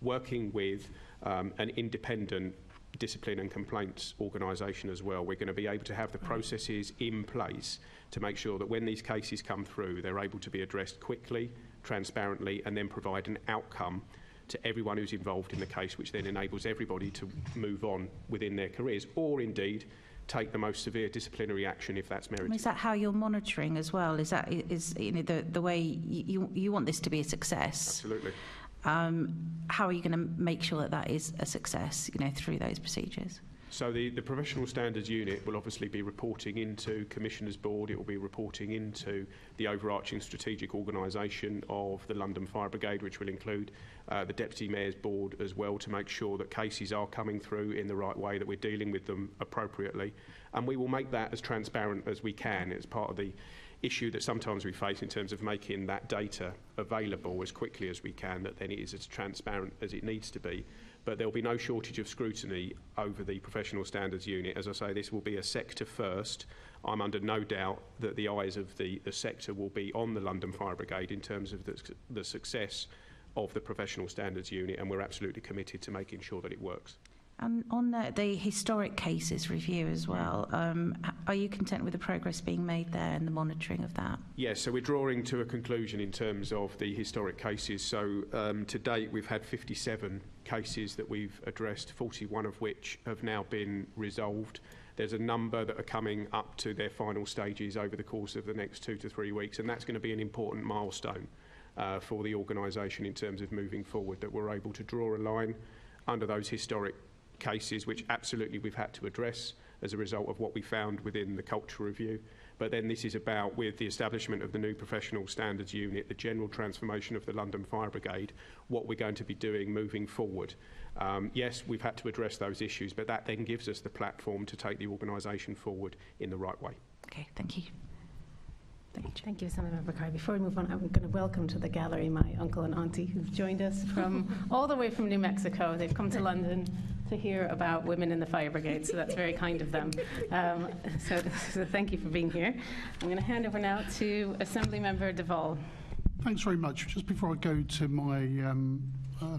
working with an independent discipline and complaints organisation as well. We're going to be able to have the processes in place to make sure that when these cases come through, they're able to be addressed quickly, transparently, and then provide an outcome to everyone who's involved in the case, which then enables everybody to move on within their careers, or indeed take the most severe disciplinary action if that's merited. Is that how you're monitoring as well? Is that the way you want this to be a success? Absolutely. How are you going to make sure that that is a success, through those procedures? So the Professional Standards Unit will obviously be reporting into Commissioners Board. It will be reporting into the overarching strategic organisation of the London Fire Brigade, which will include the Deputy Mayor's Board as well, to make sure that cases are coming through in the right way, that we're dealing with them appropriately. And we will make that as transparent as we can. It's part of the issue that sometimes we face in terms of making that data available as quickly as we can, that then it is as transparent as it needs to be. But there will be no shortage of scrutiny over the Professional Standards Unit. As I say, this will be a sector first. I'm under no doubt that the eyes of the sector will be on the London Fire Brigade in terms of the success of the Professional Standards Unit, and we're absolutely committed to making sure that it works. And on the historic cases review as well, are you content with the progress being made there and the monitoring of that? Yes, so we're drawing to a conclusion in terms of the historic cases. So to date, we've had 57 cases that we've addressed, 41 of which have now been resolved. There's a number that are coming up to their final stages over the course of the next 2 to 3 weeks, and that's going to be an important milestone for the organisation in terms of moving forward, that we're able to draw a line under those historic cases, which absolutely we've had to address as a result of what we found within the culture review. But then this is about, with the establishment of the new Professional Standards Unit, the general transformation of the London Fire Brigade, what we're going to be doing moving forward. Yes, we've had to address those issues, but that then gives us the platform to take the organisation forward in the right way. Okay, thank you. Thank you, Assemblymember Carr. Before we move on, I'm going to welcome to the gallery my uncle and auntie who've joined us from all the way from New Mexico. They've come to London to hear about women in the fire brigade, so that's very kind of them. So thank you for being here. I'm going to hand over now to Assemblymember Duvall. Thanks very much. Just before I go to my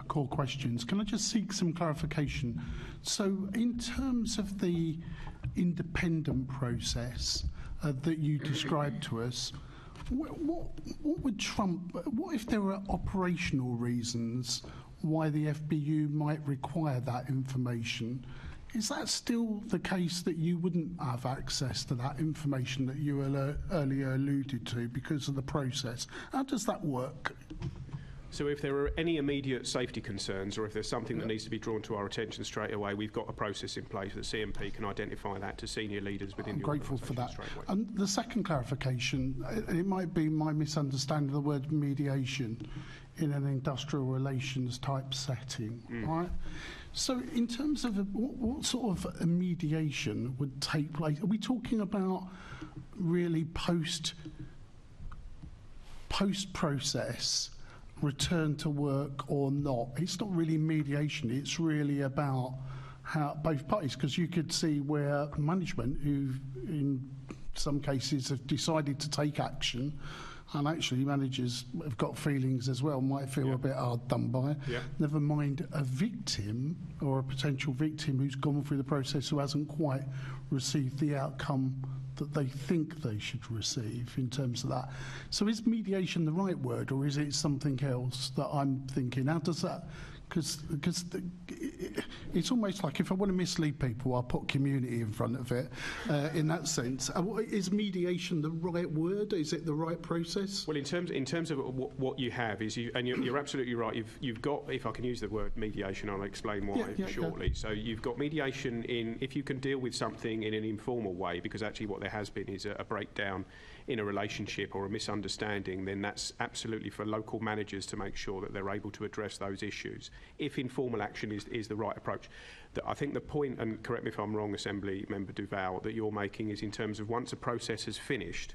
core questions, can I just seek some clarification? So in terms of the independent process that you described to us, what would trump, what if there were operational reasons why the FBU might require that information? Is that still the case, that you wouldn't have access to that information that you earlier alluded to because of the process? How does that work? So if there are any immediate safety concerns, or if there's something that needs to be drawn to our attention straight away, we've got a process in place that CMP can identify that to senior leaders within the organisation. I'm grateful for that. And the second clarification, it might be my misunderstanding of the word mediation in an industrial relations type setting, right? So in terms of what sort of a mediation would take place, are we talking about really post-process, return to work or not? It's not really mediation, it's really about how both parties, because you could see where management, who in some cases have decided to take action, and actually managers have got feelings as well, might feel a bit hard done by. Never mind a victim or a potential victim who's gone through the process, who hasn't quite received the outcome that they think they should receive in terms of that. So is mediation the right word, or is it something else that I'm thinking? How does that, because it's almost like if I want to mislead people, I'll put community in front of it in that sense. Is mediation the right word? Is it the right process? Well, in terms of what you have is, you're absolutely right, you've got, if I can use the word mediation, I'll explain why shortly. So you've got mediation in, if you can deal with something in an informal way, because actually what there has been is a breakdown in a relationship or a misunderstanding, then that's absolutely for local managers to make sure that they're able to address those issues. If informal action is the right approach. I think the point, and correct me if I'm wrong, Assembly Member Duval, that you're making is in terms of once a process has finished,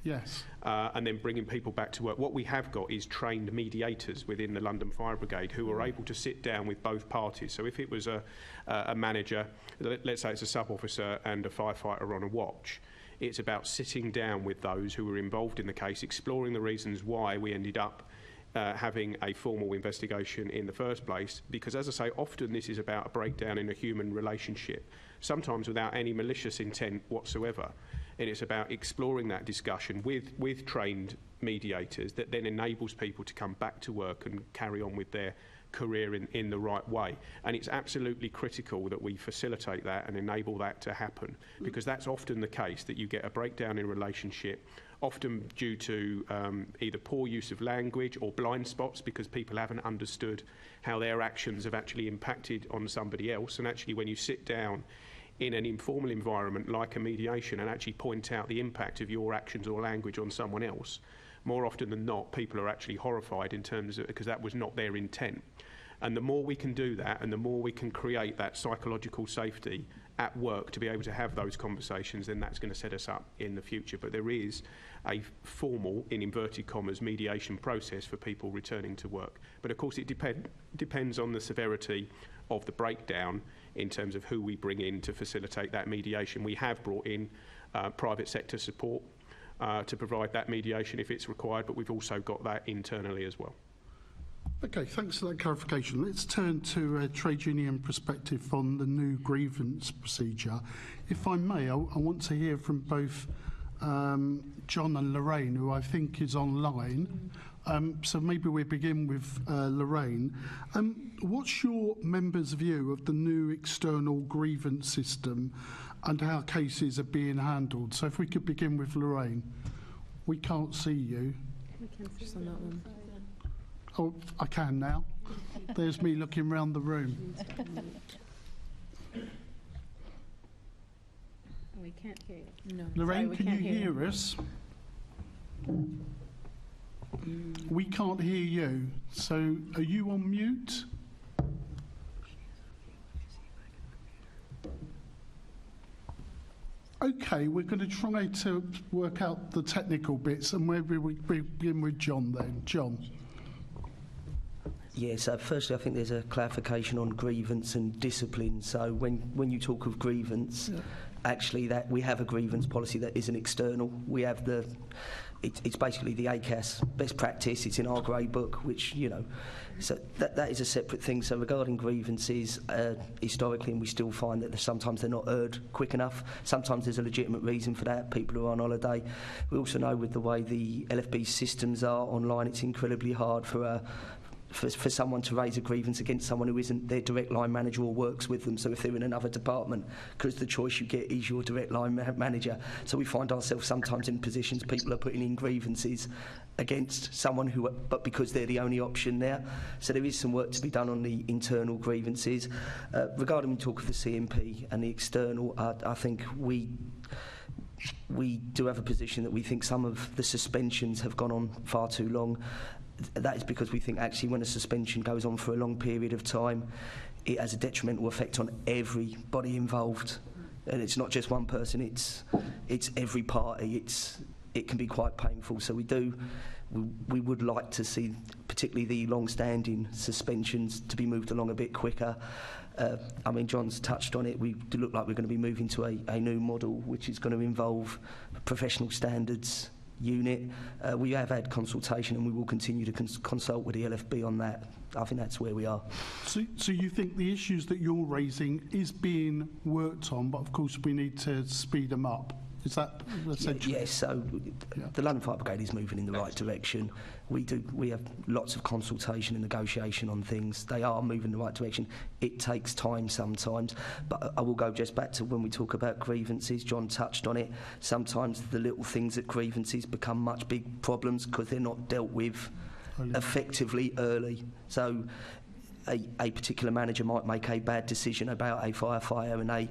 and then bringing people back to work. What we have got is trained mediators within the London Fire Brigade who are able to sit down with both parties. So if it was a manager, let's say it's a sub-officer and a firefighter on a watch, it's about sitting down with those who were involved in the case, exploring the reasons why we ended up having a formal investigation in the first place, because, as I say, often this is about a breakdown in a human relationship, sometimes without any malicious intent whatsoever. And it's about exploring that discussion with trained mediators that then enables people to come back to work and carry on with their career in the right way. And it's absolutely critical that we facilitate that and enable that to happen, because that's often the case, that you get a breakdown in relationship, often due to either poor use of language or blind spots, because people haven't understood how their actions have actually impacted on somebody else. And actually, when you sit down in an informal environment like a mediation and actually point out the impact of your actions or language on someone else, more often than not, people are actually horrified in terms of, because that was not their intent. And the more we can do that, and the more we can create that psychological safety at work to be able to have those conversations, then that's going to set us up in the future. But there is a formal, in inverted commas, mediation process for people returning to work. But of course it depends on the severity of the breakdown in terms of who we bring in to facilitate that mediation. We have brought in private sector support to provide that mediation if it's required, but we've also got that internally as well. Okay, thanks for that clarification. Let's turn to a trade union perspective on the new grievance procedure. If I may, I want to hear from both John and Lorraine, who I think is online. So maybe we begin with Lorraine. What's your members' view of the new external grievance system and how cases are being handled? So if we could begin with Lorraine. We can't see you. We can see on that one. Oh, I can now. There's me looking round the room. We can't hear you. No. Lorraine, Sorry, can you hear us? We can't hear you. So are you on mute? Okay, we're going to try to work out the technical bits, and maybe we begin with John then. John. Yeah, so firstly I think there's a clarification on grievance and discipline. So when you talk of grievance, actually that we have a grievance policy that is an external. We have it's basically the ACAS best practice. It's in our grey book, which, you know, so that is a separate thing. So regarding grievances, historically, and we still find that sometimes they're not heard quick enough. Sometimes there's a legitimate reason for that. People are on holiday. We also know with the way the LFB systems are online, it's incredibly hard for someone to raise a grievance against someone who isn't their direct line manager or works with them. So if they're in another department, because the choice you get is your direct line manager. So we find ourselves sometimes in positions people are putting in grievances against someone but because they're the only option there. So there is some work to be done on the internal grievances. Regarding we talk of the CMP and the external, I think we do have a position that we think some of the suspensions have gone on far too long. That is because we think actually when a suspension goes on for a long period of time, it has a detrimental effect on everybody involved. And it's not just one person, it's every party. It can be quite painful. So we would like to see particularly the long-standing suspensions to be moved along a bit quicker. I mean, John's touched on it. We do look like we're going to be moving to a new model, which is going to involve professional standards unit. We have had consultation and we will continue to consult with the LFB on that. I think that's where we are. So you think the issues that you're raising is being worked on, but of course we need to speed them up? Is that essentially? Yes, so the London Fire Brigade is moving in the right direction. We have lots of consultation and negotiation on things. They are moving in the right direction. It takes time sometimes, but I will go just back to when we talk about grievances. John touched on it. Sometimes the little things at grievances become much big problems because they're not dealt with effectively early. So a particular manager might make a bad decision about a firefighter and they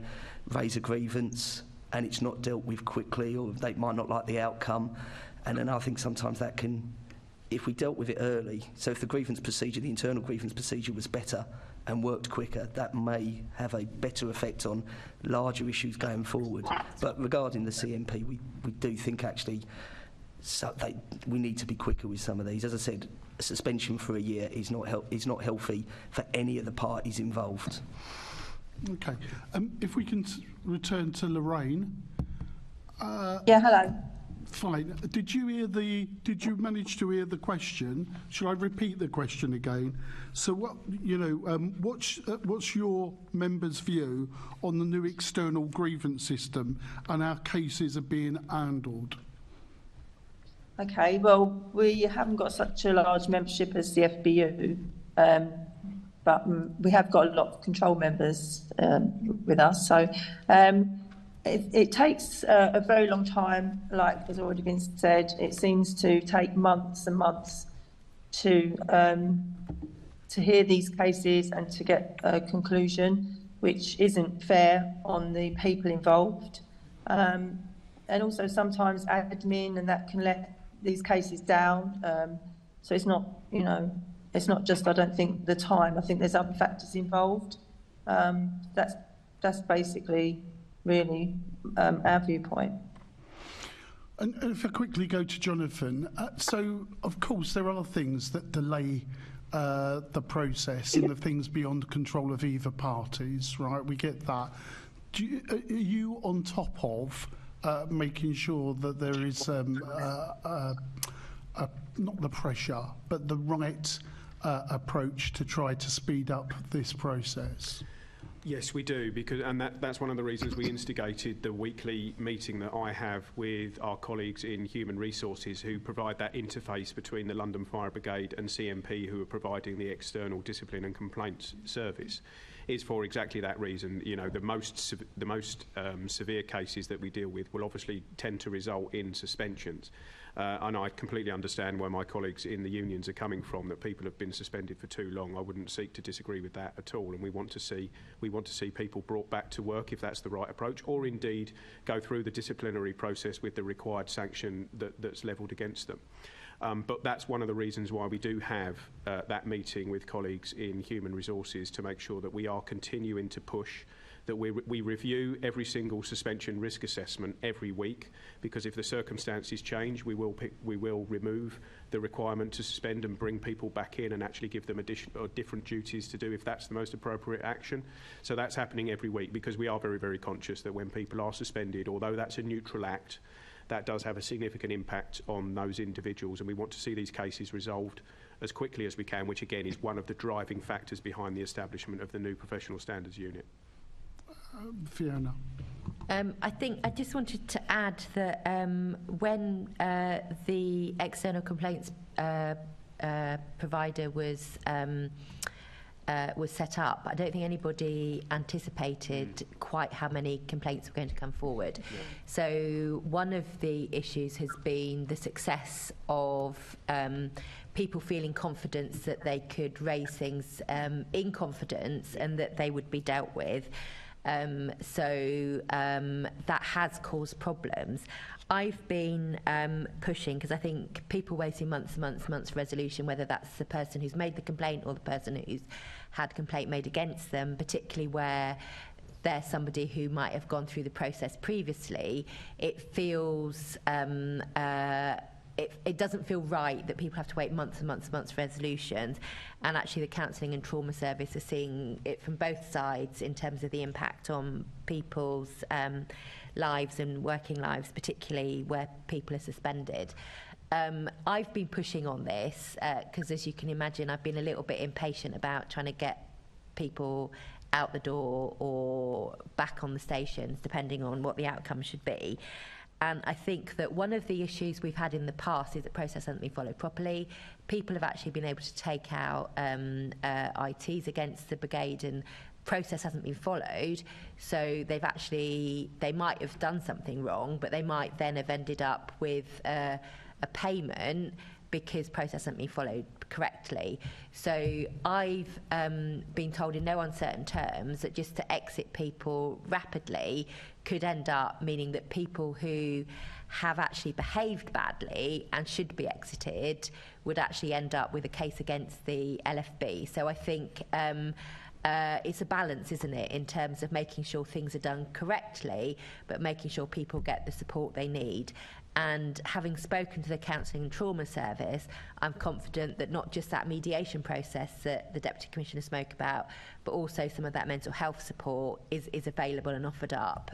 raise a grievance and it's not dealt with quickly, or they might not like the outcome. And then I think sometimes that can, if we dealt with it early, so if the grievance procedure, the internal grievance procedure was better and worked quicker, that may have a better effect on larger issues going forward. But regarding the CMP, we do think actually we need to be quicker with some of these. As I said, a suspension for a year is not healthy for any of the parties involved. Okay. If we can return to Lorraine. Yeah, hello. Fine. Did you manage to hear the question? Shall I repeat the question again? So what's your members' view on the new external grievance system and how cases are being handled? Okay, well, we haven't got such a large membership as the FBU, but we have got a lot of control members with us. So it takes a very long time, like has already been said. It seems to take months and months to hear these cases and to get a conclusion, which isn't fair on the people involved. And also sometimes admin and that can let these cases down. So it's not, it's not just, I don't think, the time. I think there's other factors involved. That's basically really our viewpoint. And if I quickly go to Jonathan, so of course there are things that delay the process and the things beyond control of either parties, right? We get that. Are you on top of making sure that there is not the pressure, but the right approach to try to speed up this process? Yes, we do, and that's one of the reasons we instigated the weekly meeting that I have with our colleagues in Human Resources who provide that interface between the London Fire Brigade and CMP, who are providing the external discipline and complaints service. Is for exactly that reason. The most severe cases that we deal with will obviously tend to result in suspensions. And I completely understand where my colleagues in the unions are coming from, that people have been suspended for too long. I wouldn't seek to disagree with that at all, and we want to see people brought back to work if that's the right approach, or indeed go through the disciplinary process with the required sanction that's levelled against them. But that's one of the reasons why we do have that meeting with colleagues in Human Resources, to make sure that we are continuing to push, that we review every single suspension risk assessment every week, because if the circumstances change, we will remove the requirement to suspend and bring people back in and actually give them different duties to do if that's the most appropriate action. So that's happening every week, because we are very, very conscious that when people are suspended, although that's a neutral act, that does have a significant impact on those individuals, and we want to see these cases resolved as quickly as we can, which again is one of the driving factors behind the establishment of the new professional standards unit. Fiona. I think I just wanted to add that when the external complaints provider was set up, I don't think anybody anticipated quite how many complaints were going to come forward. Yeah. So one of the issues has been the success of people feeling confidence that they could raise things in confidence and that they would be dealt with. So that has caused problems. I've been pushing, because I think people waiting months for resolution, whether that's the person who's made the complaint or the person who's had complaint made against them, particularly where they're somebody who might have gone through the process previously, it feels it doesn't feel right that people have to wait months and months for resolutions. And actually the counselling and trauma service are seeing it from both sides in terms of the impact on people's lives and working lives, particularly where people are suspended. I've been pushing on this because, as you can imagine, I've been a little bit impatient about trying to get people out the door or back on the stations, depending on what the outcome should be. And I think that one of the issues we've had in the past is that process hasn't been followed properly. People have actually been able to take out ITs against the brigade, and process hasn't been followed. So they might have done something wrong, but they might then have ended up with a payment because process hasn't been followed correctly. So I've been told in no uncertain terms that just to exit people rapidly could end up meaning that people who have actually behaved badly and should be exited would actually end up with a case against the LFB. So I think it's a balance, isn't it, in terms of making sure things are done correctly, but making sure people get the support they need. And having spoken to the Counselling and Trauma Service, I'm confident that not just that mediation process that the Deputy Commissioner spoke about, but also some of that mental health support is available and offered up.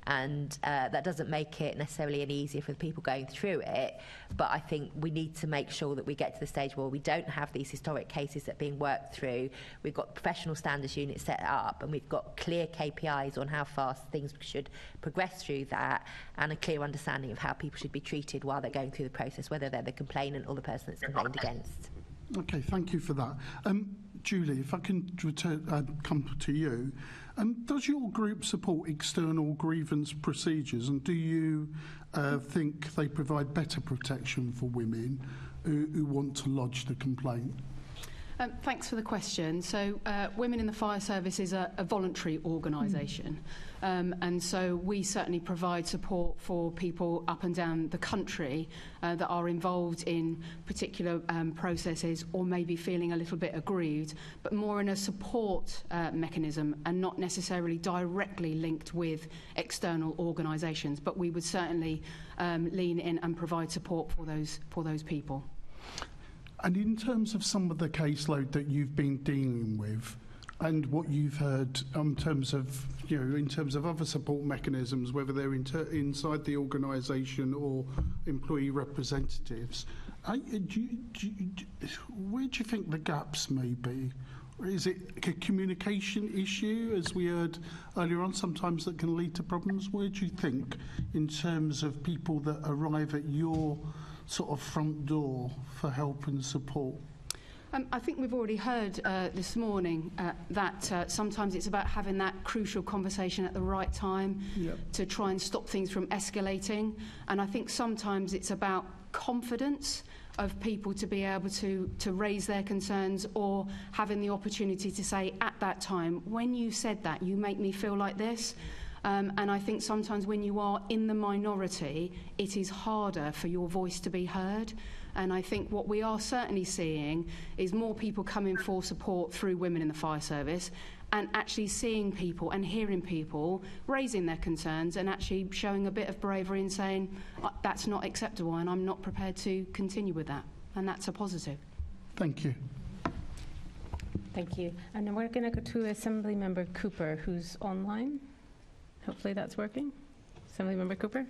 That doesn't make it necessarily any easier for the people going through it, but I think we need to make sure that we get to the stage where we don't have these historic cases that are being worked through. We've got professional standards units set up, and we've got clear KPIs on how fast things should progress through that, and a clear understanding of how people should be treated while they're going through the process, whether they're the complainant or the person that's complained against. Okay, thank you for that. Julie, if I can come to you, does your group support external grievance procedures, and do you think they provide better protection for women who want to lodge the complaint? Thanks for the question. So Women in the Fire Service is a voluntary organisation, and so we certainly provide support for people up and down the country that are involved in particular processes or maybe feeling a little bit aggrieved, but more in a support mechanism and not necessarily directly linked with external organisations. But we would certainly lean in and provide support for those people. And in terms of some of the caseload that you've been dealing with, and what you've heard in terms of other support mechanisms, whether they're inside the organisation or employee representatives, where do you think the gaps may be? Is it a communication issue, as we heard earlier on, sometimes that can lead to problems? Where do you think, in terms of people that arrive at your sort of front door for help and support? I think we've already heard this morning that sometimes it's about having that crucial conversation at the right time to try and stop things from escalating. And I think sometimes it's about confidence of people to be able to raise their concerns, or having the opportunity to say at that time, when you said that, you make me feel like this. And I think sometimes when you are in the minority, it is harder for your voice to be heard. And I think what we are certainly seeing is more people coming for support through Women in the Fire Service, and actually seeing people and hearing people raising their concerns and actually showing a bit of bravery and saying, that's not acceptable and I'm not prepared to continue with that. And that's a positive. Thank you. Thank you. And then we're going to go to Assemblymember Cooper, who's online. Hopefully that's working. Assemblymember Cooper.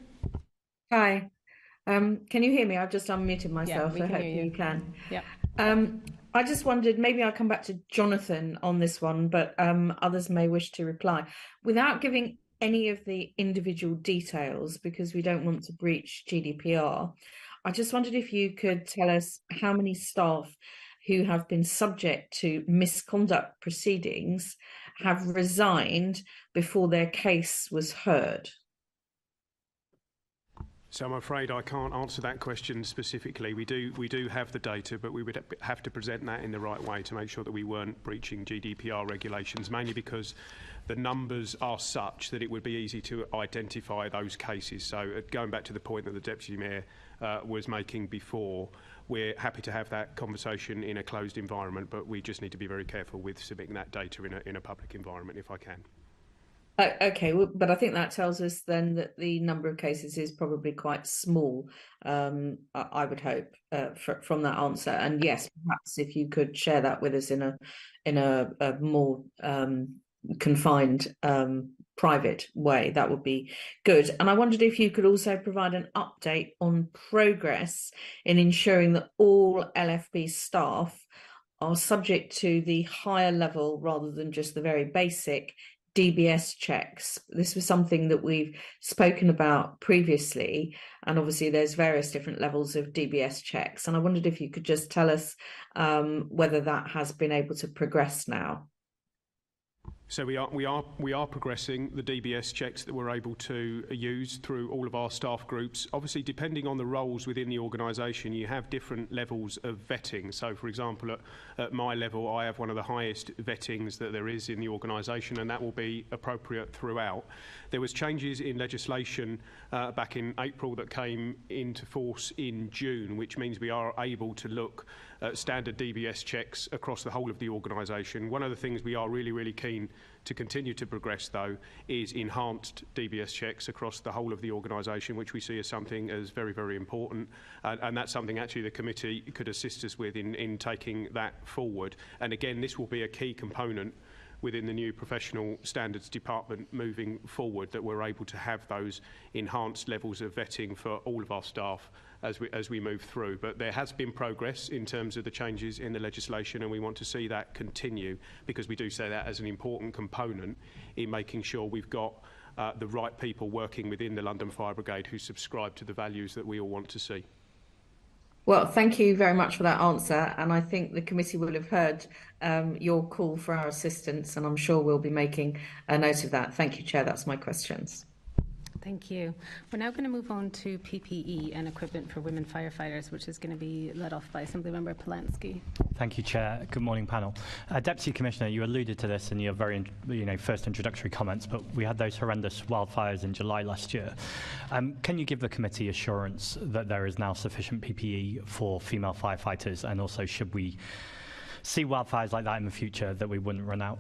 Hi. Can you hear me? I've just unmuted myself. Yeah, we can hear you. You can. Yeah. I just wondered, maybe I'll come back to Jonathan on this one, but others may wish to reply. Without giving any of the individual details, because we don't want to breach GDPR, I just wondered if you could tell us how many staff who have been subject to misconduct proceedings have resigned before their case was heard. So I'm afraid I can't answer that question specifically. We do have the data, but we would have to present that in the right way to make sure that we weren't breaching GDPR regulations, mainly because the numbers are such that it would be easy to identify those cases. So going back to the point that the Deputy Mayor was making before, we're happy to have that conversation in a closed environment, but we just need to be very careful with submitting that data in a public environment, if I can. Okay, well, but I think that tells us then that the number of cases is probably quite small, I would hope, from that answer. And yes, perhaps if you could share that with us in a more confined, private way, that would be good. And I wondered if you could also provide an update on progress in ensuring that all LFB staff are subject to the higher level rather than just the very basic DBS checks. This was something that we've spoken about previously, and obviously there's various different levels of DBS checks, and I wondered if you could just tell us whether that has been able to progress now. So we are progressing the DBS checks that we're able to use through all of our staff groups. Obviously, depending on the roles within the organisation, you have different levels of vetting. So, for example, at my level, I have one of the highest vettings that there is in the organisation, and that will be appropriate throughout. There was changes in legislation back in April that came into force in June, which means we are able to look at standard DBS checks across the whole of the organisation. One of the things we are really keen to continue to progress, though, is enhanced DBS checks across the whole of the organisation, which we see as something as very, very important. And that's something actually the committee could assist us with in taking that forward. And again, this will be a key component within the new professional standards department moving forward, that we're able to have those enhanced levels of vetting for all of our staff as we move through. But there has been progress in terms of the changes in the legislation, and we want to see that continue, because we do see that as an important component in making sure we've got the right people working within the London Fire Brigade who subscribe to the values that we all want to see. Well, thank you very much for that answer, and I think the committee will have heard your call for our assistance, and I'm sure we'll be making a note of that. Thank you, Chair. That's my questions. Thank you. We're now going to move on to PPE and equipment for women firefighters, which is going to be led off by Assemblymember Polanski. Thank you, Chair. Good morning, panel. Deputy Commissioner, you alluded to this in your very, first introductory comments, but we had those horrendous wildfires in July last year. Can you give the committee assurance that there is now sufficient PPE for female firefighters, and also, should we see wildfires like that in the future, that we wouldn't run out?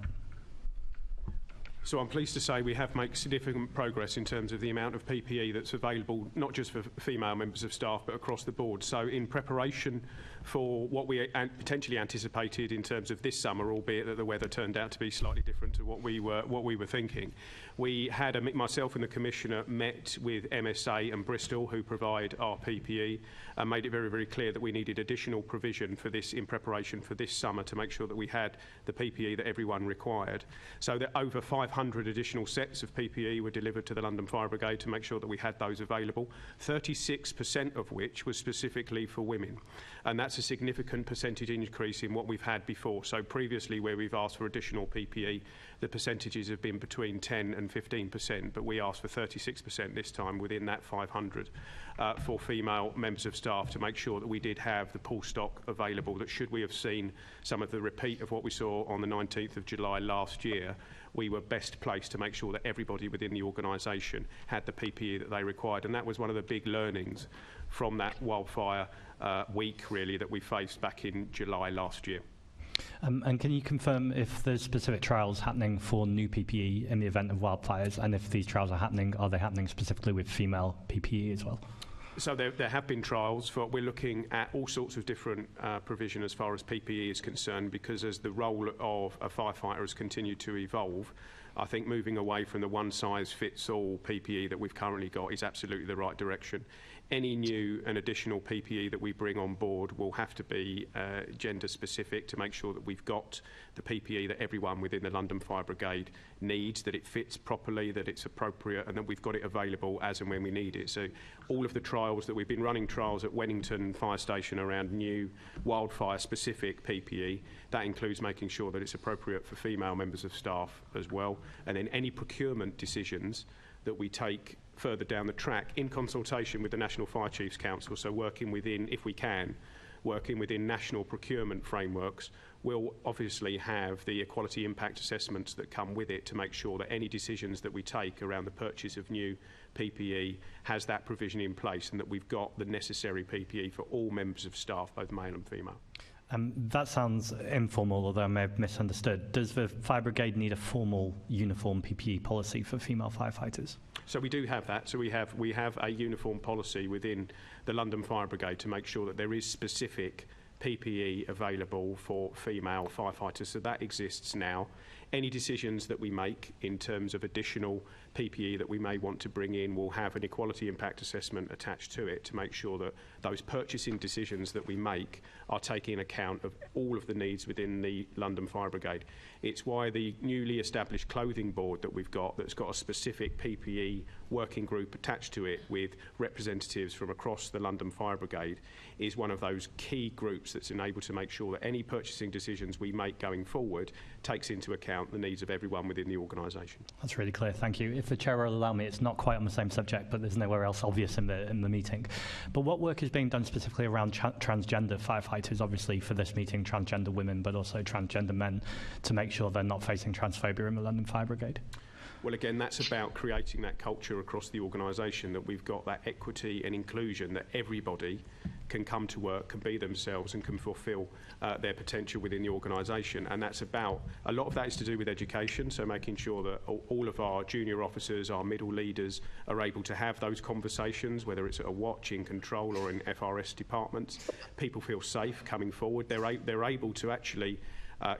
So I'm pleased to say we have made significant progress in terms of the amount of PPE that's available, not just for female members of staff, but across the board. So in preparation for what we potentially anticipated in terms of this summer, albeit that the weather turned out to be slightly different to what we were thinking, we had myself and the Commissioner met with MSA and Bristol, who provide our PPE, and made it very, very clear that we needed additional provision for this in preparation for this summer to make sure that we had the PPE that everyone required. So that over 500 additional sets of PPE were delivered to the London Fire Brigade to make sure that we had those available, 36% of which was specifically for women. And that's a significant percentage increase in what we've had before. So previously, where we've asked for additional PPE, the percentages have been between 10 and 15%, but we asked for 36% this time within that 500 for female members of staff, to make sure that we did have the pull stock available, that should we have seen some of the repeat of what we saw on the 19th of July last year, we were best placed to make sure that everybody within the organisation had the PPE that they required. And that was one of the big learnings from that wildfire week, really, that we faced back in July last year. And can you confirm if there's specific trials happening for new PPE in the event of wildfires, and if these trials are they happening specifically with female PPE as well? So there have been trials. We're looking at all sorts of different provision as far as PPE is concerned, because as the role of a firefighter has continued to evolve, I think moving away from the one-size-fits-all PPE that we've currently got is absolutely the right direction. Any new and additional PPE that we bring on board will have to be gender-specific, to make sure that we've got the PPE that everyone within the London Fire Brigade needs, that it fits properly, that it's appropriate, and that we've got it available as and when we need it. So all of the trials that we've been running, trials at Wennington Fire Station around new wildfire-specific PPE, that includes making sure that it's appropriate for female members of staff as well. And then any procurement decisions that we take further down the track in consultation with the National Fire Chiefs Council, so working within, if we can, working within national procurement frameworks, we'll obviously have the equality impact assessments that come with it to make sure that any decisions that we take around the purchase of new PPE has that provision in place, and that we've got the necessary PPE for all members of staff, both male and female. That sounds informal, although I may have misunderstood. Does the Fire Brigade need a formal uniform PPE policy for female firefighters? So we do have that. So we have a uniform policy within the London Fire Brigade to make sure that there is specific PPE available for female firefighters. So that exists now. Any decisions that we make in terms of additional PPE that we may want to bring in will have an equality impact assessment attached to it, to make sure that those purchasing decisions that we make are taking account of all of the needs within the London Fire Brigade. It's why the newly established clothing board that we've got, that's got a specific PPE working group attached to it with representatives from across the London Fire Brigade, is one of those key groups that's enabled to make sure that any purchasing decisions we make going forward takes into account the needs of everyone within the organisation. That's really clear, thank you. If the Chair will allow me, it's not quite on the same subject, but there's nowhere else obvious in the meeting. But what work is being done specifically around transgender firefighters, obviously for this meeting, transgender women, but also transgender men, to make sure they're not facing transphobia in the London Fire Brigade? Well, again, that's about creating that culture across the organisation, that we've got that equity and inclusion, that everybody can come to work, can be themselves and can fulfil their potential within the organisation. And that's about, a lot of that is to do with education, so making sure that all of our junior officers, our middle leaders are able to have those conversations, whether it's at a watch, in control or in FRS departments. People feel safe coming forward. They're able to actually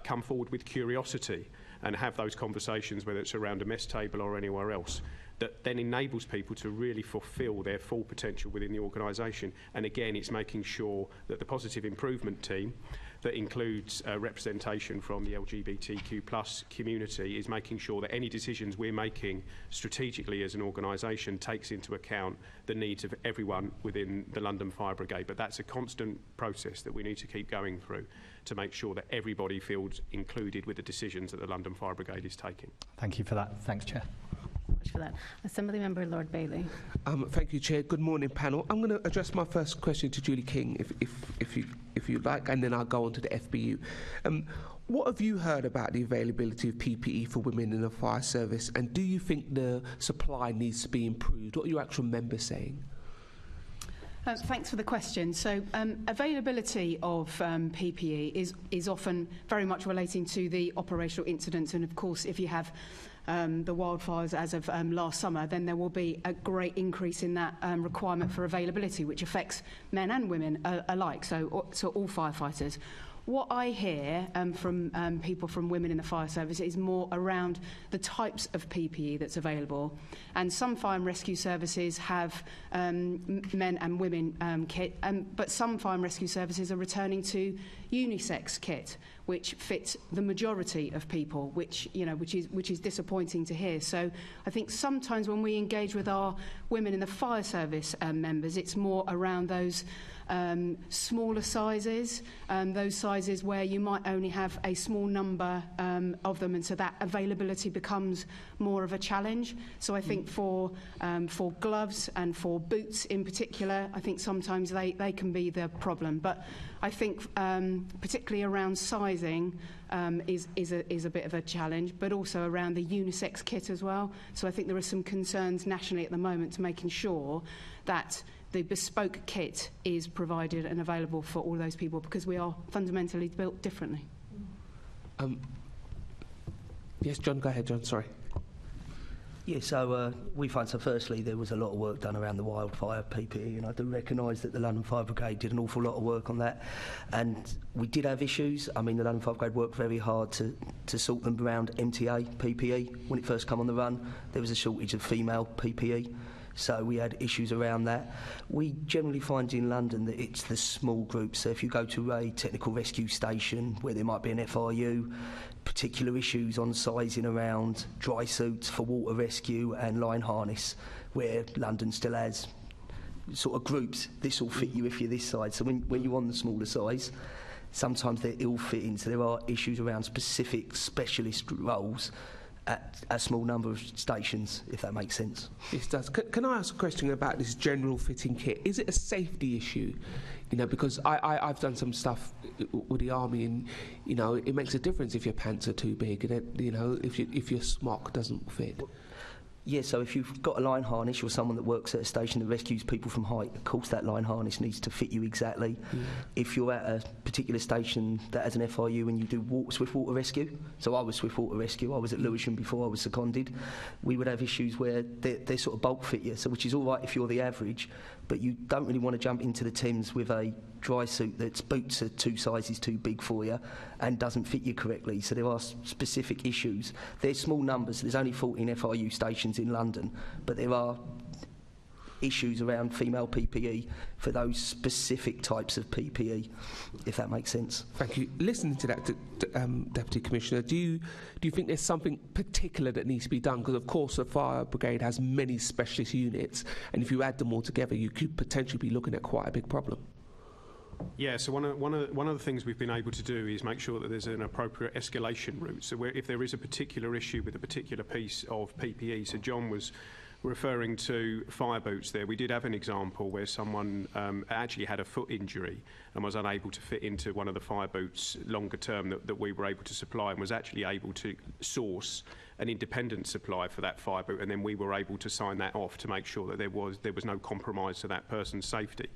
come forward with curiosity and have those conversations, whether it's around a mess table or anywhere else, that then enables people to really fulfil their full potential within the organisation. And again, it's making sure that the positive improvement team, that includes representation from the LGBTQ+ community, is making sure that any decisions we're making strategically as an organisation takes into account the needs of everyone within the London Fire Brigade. But that's a constant process that we need to keep going through to make sure that everybody feels included with the decisions that the London Fire Brigade is taking. Thank you for that. Thanks, Chair. Much for that. Assembly Member Lord Bailey. Thank you, Chair. Good morning, panel. I'm going to address my first question to Julie King, if you'd like, and then I'll go on to the FBU. What have you heard about the availability of PPE for women in the fire service, and do you think the supply needs to be improved? What are your actual members saying? Thanks for the question. So availability of PPE is often very much relating to the operational incidents, and of course if you have the wildfires as of last summer, then there will be a great increase in that requirement for availability, which affects men and women alike, so all firefighters. What I hear from people from women in the fire service is more around the types of PPE that's available. And some fire and rescue services have men and women kit, but some fire and rescue services are returning to unisex kit, which fits the majority of people, which is disappointing to hear. So I think sometimes when we engage with our women in the fire service members, it's more around those smaller sizes, those sizes where you might only have a small number of them, and so that availability becomes more of a challenge. So I think for gloves and for boots in particular, I think sometimes they can be the problem. But I think particularly around sizing is a bit of a challenge, but also around the unisex kit as well. So I think there are some concerns nationally at the moment to making sure that the bespoke kit is provided and available for all those people, because we are fundamentally built differently. Yes, John, go ahead, John, sorry. Yeah, so we find, so firstly, there was a lot of work done around the wildfire PPE, and I do recognise that the London Fire Brigade did an awful lot of work on that, and we did have issues. I mean, the London Fire Brigade worked very hard to sort them around MTA PPE. When it first came on the run, there was a shortage of female PPE. So we had issues around that. We generally find in London that it's the small groups. So if you go to a technical rescue station where there might be an FRU, particular issues on sizing around dry suits for water rescue and line harness, where London still has sort of groups. This will fit you if you're this size. So when you're on the smaller size, sometimes they're ill-fitting. So there are issues around specific specialist roles at a small number of stations, if that makes sense. Yes, it does. Can I ask a question about this general fitting kit? Is it a safety issue? You know, because I've done some stuff with the army, and you know, it makes a difference if your pants are too big, and it, you know, if your smock doesn't fit. Yeah, so if you've got a line harness, or someone that works at a station that rescues people from height, of course that line harness needs to fit you exactly. Yeah. If you're at a particular station that has an FRU and you do swift water rescue, so I was swift water rescue, I was at Lewisham before I was seconded, we would have issues where they sort of bulk fit you, so which is all right if you're the average, but you don't really want to jump into the Thames with a dry suit that's boots are 2 sizes too big for you and doesn't fit you correctly. So there are specific issues. There's small numbers. There's only 14 FRU stations in London, but there are issues around female PPE for those specific types of PPE, if that makes sense. Thank you. Listening to that, Deputy Commissioner, do you think there's something particular that needs to be done? Because of course the Fire Brigade has many specialist units, and if you add them all together, you could potentially be looking at quite a big problem. Yeah, so one of the things we've been able to do is make sure that there's an appropriate escalation route. So if there is a particular issue with a particular piece of PPE, so John was referring to fire boots there. We did have an example where someone actually had a foot injury and was unable to fit into one of the fire boots longer term that we were able to supply, and was actually able to source an independent supply for that fire boot, and then we were able to sign that off to make sure that there was no compromise to that person's safety.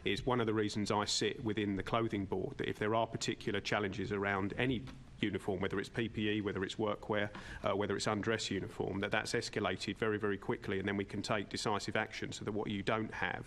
Is one of the reasons I sit within the clothing board, that if there are particular challenges around any uniform, whether it's PPE, whether it's workwear, whether it's undress uniform, that's escalated very, very quickly, and then we can take decisive action, so that what you don't have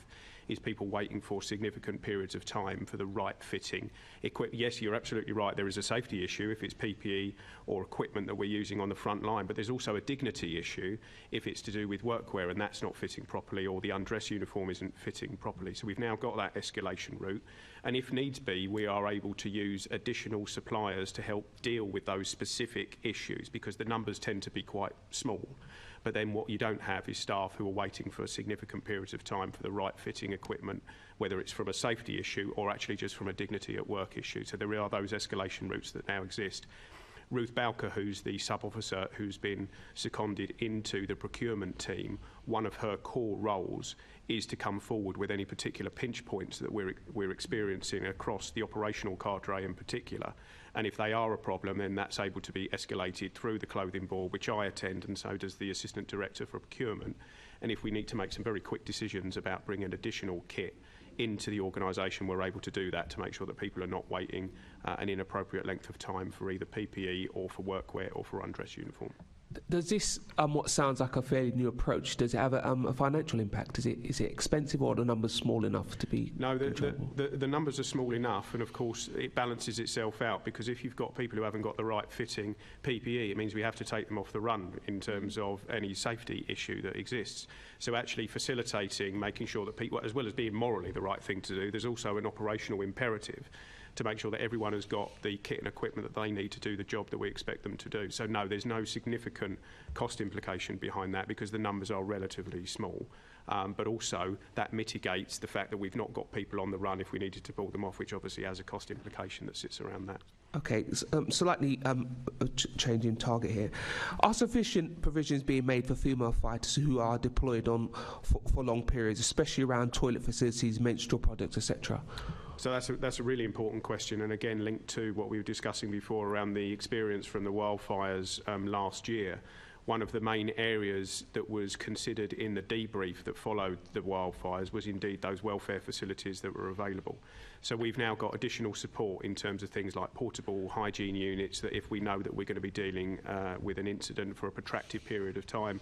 is people waiting for significant periods of time for the right fitting equipment. Yes, you're absolutely right, there is a safety issue if it's PPE or equipment that we're using on the front line, but there's also a dignity issue if it's to do with workwear and that's not fitting properly, or the undress uniform isn't fitting properly. So we've now got that escalation route, and if needs be, we are able to use additional suppliers to help deal with those specific issues, because the numbers tend to be quite small. But then what you don't have is staff who are waiting for significant periods of time for the right fitting equipment, whether it's from a safety issue or actually just from a dignity at work issue. So there are those escalation routes that now exist. Ruth Bowker, who's the sub-officer who's been seconded into the procurement team, one of her core roles is to come forward with any particular pinch points that we're experiencing across the operational cadre in particular. And if they are a problem, then that's able to be escalated through the clothing board, which I attend, and so does the Assistant Director for Procurement. And if we need to make some very quick decisions about bringing additional kit into the organisation, we're able to do that to make sure that people are not waiting an inappropriate length of time for either PPE or for workwear or for undress uniform. Does this, what sounds like a fairly new approach, does it have a financial impact? Is it expensive, or are the numbers small enough to be No, the numbers are small enough, and of course it balances itself out, because if you've got people who haven't got the right fitting PPE, it means we have to take them off the run in terms of any safety issue that exists. So actually facilitating, making sure that people, as well as being morally the right thing to do, there's also an operational imperative to make sure that everyone has got the kit and equipment that they need to do the job that we expect them to do. So no, there's no significant cost implication behind that, because the numbers are relatively small. But also that mitigates the fact that we've not got people on the run if we needed to pull them off, which obviously has a cost implication that sits around that. Okay, slightly changing target here. Are sufficient provisions being made for female fighters who are deployed for long periods, especially around toilet facilities, menstrual products, etc.? So that's a really important question, and again linked to what we were discussing before around the experience from the wildfires last year. One of the main areas that was considered in the debrief that followed the wildfires was indeed those welfare facilities that were available. So we've now got additional support in terms of things like portable hygiene units, that if we know that we're going to be dealing with an incident for a protracted period of time,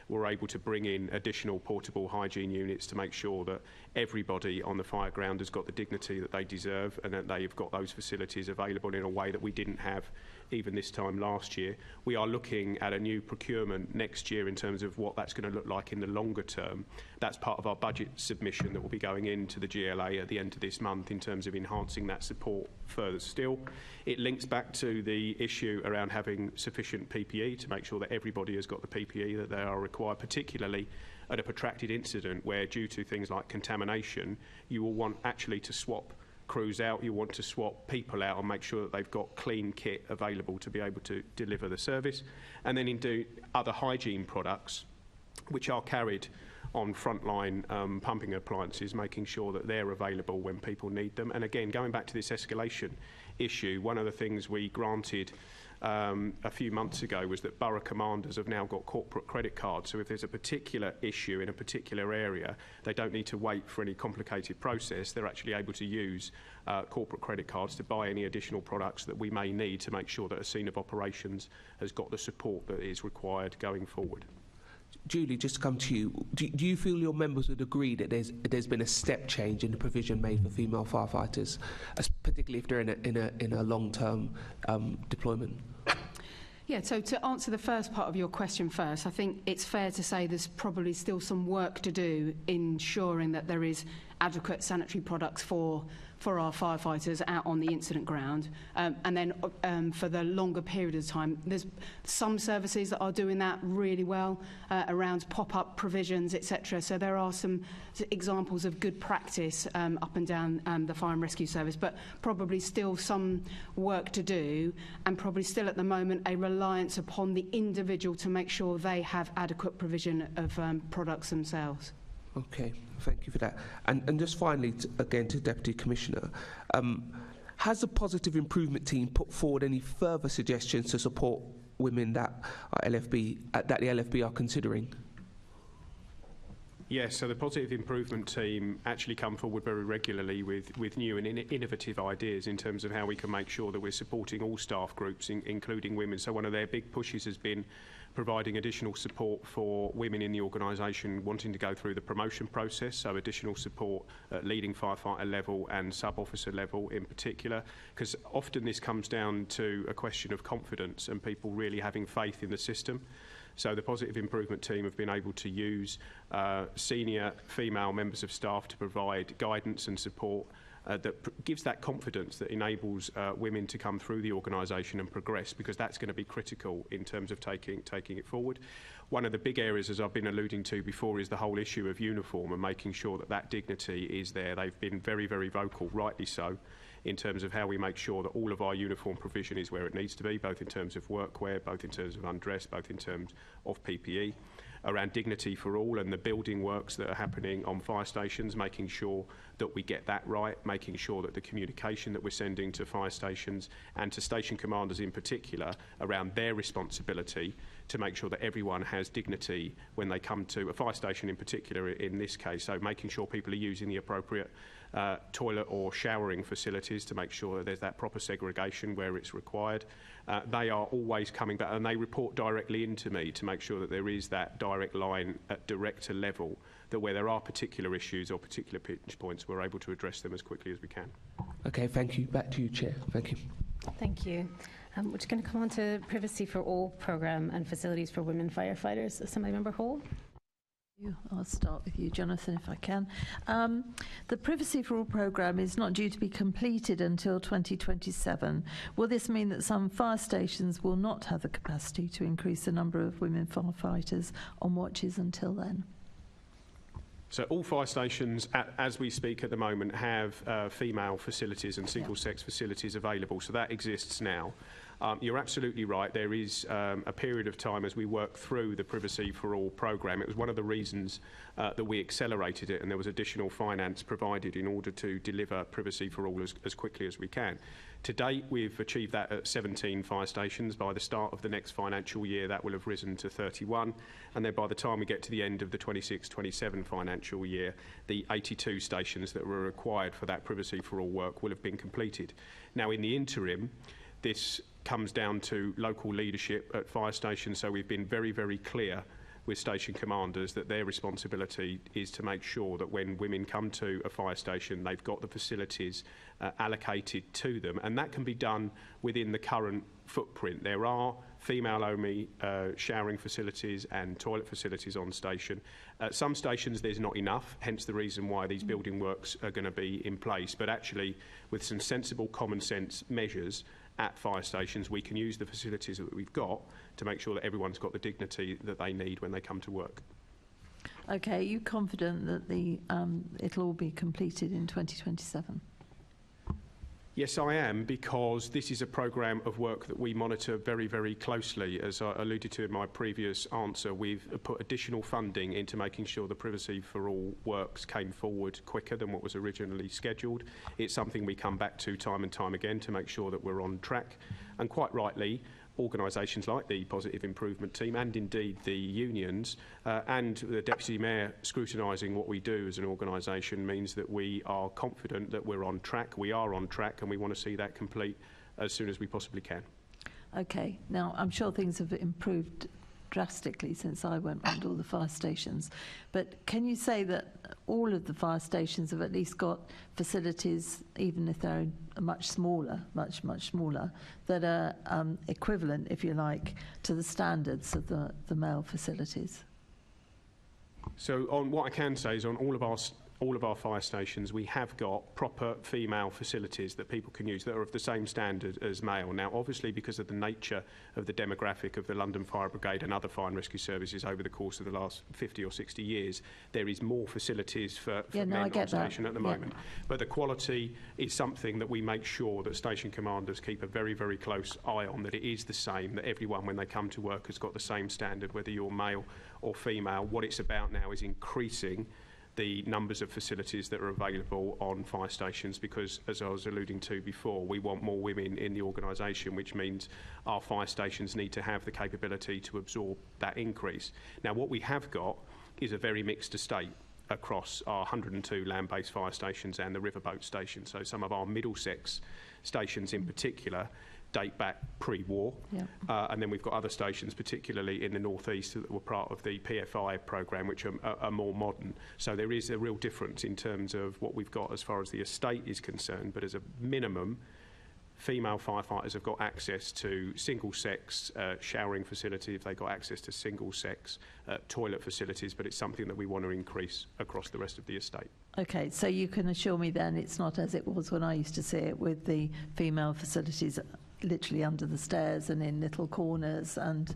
we're able to bring in additional portable hygiene units to make sure that everybody on the fire ground has got the dignity that they deserve, and that they've got those facilities available in a way that we didn't have even this time last year. We are looking at a new procurement next year in terms of what that's going to look like in the longer term. That's part of our budget submission that will be going into the GLA at the end of this month in terms of enhancing that support further still. It links back to the issue around having sufficient PPE to make sure that everybody has got the PPE that they are required, particularly at a protracted incident where, due to things like contamination, you will want actually to swap crews out, you want to swap people out and make sure that they've got clean kit available to be able to deliver the service. And then indeed other hygiene products which are carried on frontline pumping appliances, making sure that they're available when people need them. And again, going back to this escalation issue, one of the things we granted a few months ago was that borough commanders have now got corporate credit cards. So if there's a particular issue in a particular area, they don't need to wait for any complicated process. They're actually able to use corporate credit cards to buy any additional products that we may need to make sure that a scene of operations has got the support that is required going forward. Julie, just to come to you, do you feel your members would agree that there's been a step change in the provision made for female firefighters, particularly if they're in a long-term deployment? Yeah, so to answer the first part of your question first, I think it's fair to say there's probably still some work to do in ensuring that there is adequate sanitary products for our firefighters out on the incident ground. And then for the longer period of time, there's some services that are doing that really well around pop-up provisions, etc. So there are some examples of good practice up and down the fire and rescue service, but probably still some work to do, and probably still at the moment a reliance upon the individual to make sure they have adequate provision of products themselves. Okay, thank you for that. And just finally, again to Deputy Commissioner, has the Positive Improvement team put forward any further suggestions to support women that are LFB that the LFB are considering? Yes, so the Positive Improvement team actually come forward very regularly with new and innovative ideas in terms of how we can make sure that we're supporting all staff groups, including women. So one of their big pushes has been providing additional support for women in the organisation wanting to go through the promotion process, so additional support at leading firefighter level and sub-officer level in particular, because often this comes down to a question of confidence and people really having faith in the system. So the Positive Improvement team have been able to use senior female members of staff to provide guidance and support that gives that confidence that enables women to come through the organisation and progress, because that's going to be critical in terms of taking it forward. One of the big areas, as I've been alluding to before, is the whole issue of uniform and making sure that that dignity is there. They've been very, very vocal, rightly so, in terms of how we make sure that all of our uniform provision is where it needs to be, both in terms of workwear, both in terms of undress, both in terms of PPE, around dignity for all and the building works that are happening on fire stations, making sure that we get that right, making sure that the communication that we're sending to fire stations and to station commanders in particular around their responsibility to make sure that everyone has dignity when they come to a fire station in particular in this case. So making sure people are using the appropriate toilet or showering facilities to make sure that there's that proper segregation where it's required. They are always coming back and they report directly into me to make sure that there is that direct line at director level, that where there are particular issues or particular pinch points, we're able to address them as quickly as we can. Okay, thank you. Back to you, Chair. Thank you. Thank you. We're just going to come on to Privacy for All programme and facilities for women firefighters. Assemblymember Hall. I'll start with you, Jonathan, if I can. The Privacy for All programme is not due to be completed until 2027. Will this mean that some fire stations will not have the capacity to increase the number of women firefighters on watches until then? So all fire stations, as we speak at the moment, have female facilities and single-sex facilities available, so that exists now. You're absolutely right. There is a period of time as we work through the Privacy for All programme. It was one of the reasons that we accelerated it, and there was additional finance provided in order to deliver Privacy for All as quickly as we can. To date, we've achieved that at 17 fire stations. By the start of the next financial year, that will have risen to 31. And then by the time we get to the end of the 26-27 financial year, the 82 stations that were required for that Privacy for All work will have been completed. Now, in the interim, this comes down to local leadership at fire stations, so we've been very, very clear with station commanders that their responsibility is to make sure that when women come to a fire station, they've got the facilities allocated to them, and that can be done within the current footprint. There are female-only showering facilities and toilet facilities on station. At some stations there's not enough, hence the reason why these building works are going to be in place, but actually with some sensible common sense measures at fire stations, we can use the facilities that we've got to make sure that everyone's got the dignity that they need when they come to work. Okay, are you confident that it'll all be completed in 2027? Yes, I am, because this is a programme of work that we monitor very, very closely. As I alluded to in my previous answer, we've put additional funding into making sure the Privacy for All works came forward quicker than what was originally scheduled. It's something we come back to time and time again to make sure that we're on track. And quite rightly, organisations like the Positive Improvement team and indeed the unions and the Deputy Mayor scrutinising what we do as an organisation means that we are confident that we're on track. We are on track and we want to see that complete as soon as we possibly can. Okay, now I'm sure things have improved drastically since I went round all the fire stations, but can you say that all of the fire stations have at least got facilities, even if they're much smaller, much smaller, that are equivalent, if you like, to the standards of the male facilities? So on what I can say is on all of our fire stations, we have got proper female facilities that people can use that are of the same standard as male. Now, obviously, because of the nature of the demographic of the London Fire Brigade and other fire and rescue services over the course of the last 50 or 60 years, there is more facilities for men on station at the moment. But the quality is something that we make sure that station commanders keep a very, very close eye on, that it is the same, that everyone, when they come to work, has got the same standard, whether you're male or female. What it's about now is increasing the numbers of facilities that are available on fire stations, because, as I was alluding to before, we want more women in the organisation, which means our fire stations need to have the capability to absorb that increase. Now, what we have got is a very mixed estate across our 102 land-based fire stations and the riverboat stations. So some of our Middlesex stations in particular date back pre-war, and then we've got other stations, particularly in the northeast, that were part of the PFI programme, which are more modern. So there is a real difference in terms of what we've got as far as the estate is concerned, but as a minimum, female firefighters have got access to single-sex showering facilities, if they've got access to single-sex toilet facilities, but it's something that we want to increase across the rest of the estate. Okay, so you can assure me then it's not as it was when I used to see it, with the female facilities literally under the stairs and in little corners and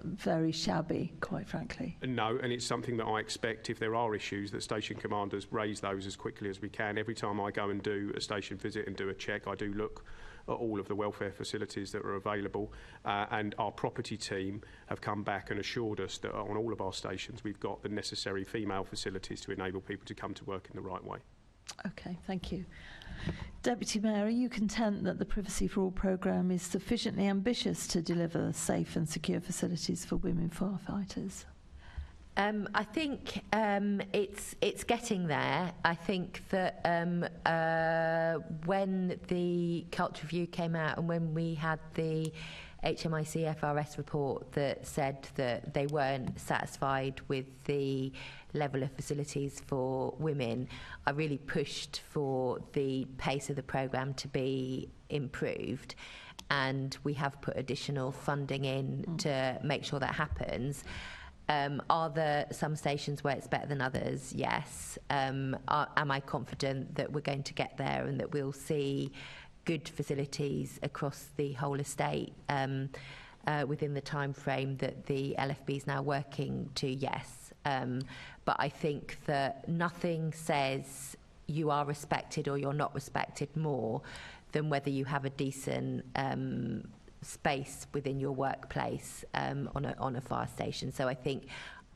very shabby, quite frankly. No, and it's something that I expect, if there are issues, that station commanders raise those as quickly as we can. Every time I go and do a station visit and do a check, I do look at all of the welfare facilities that are available, and our property team have come back and assured us that on all of our stations we've got the necessary female facilities to enable people to come to work in the right way. Okay, thank you. Deputy Mayor, are you content that the Privacy for All programme is sufficiently ambitious to deliver safe and secure facilities for women firefighters? I think it's getting there. I think that when the Culture Review came out and when we had the HMIC FRS report that said that they weren't satisfied with the level of facilities for women, I really pushed for the pace of the programme to be improved, and we have put additional funding in to make sure that happens. Are there some stations where it's better than others? Yes. Am I confident that we're going to get there and that we'll see good facilities across the whole estate within the time frame that the LFB is now working to? Yes. But I think that nothing says you are respected or you're not respected more than whether you have a decent space within your workplace on a fire station. So I think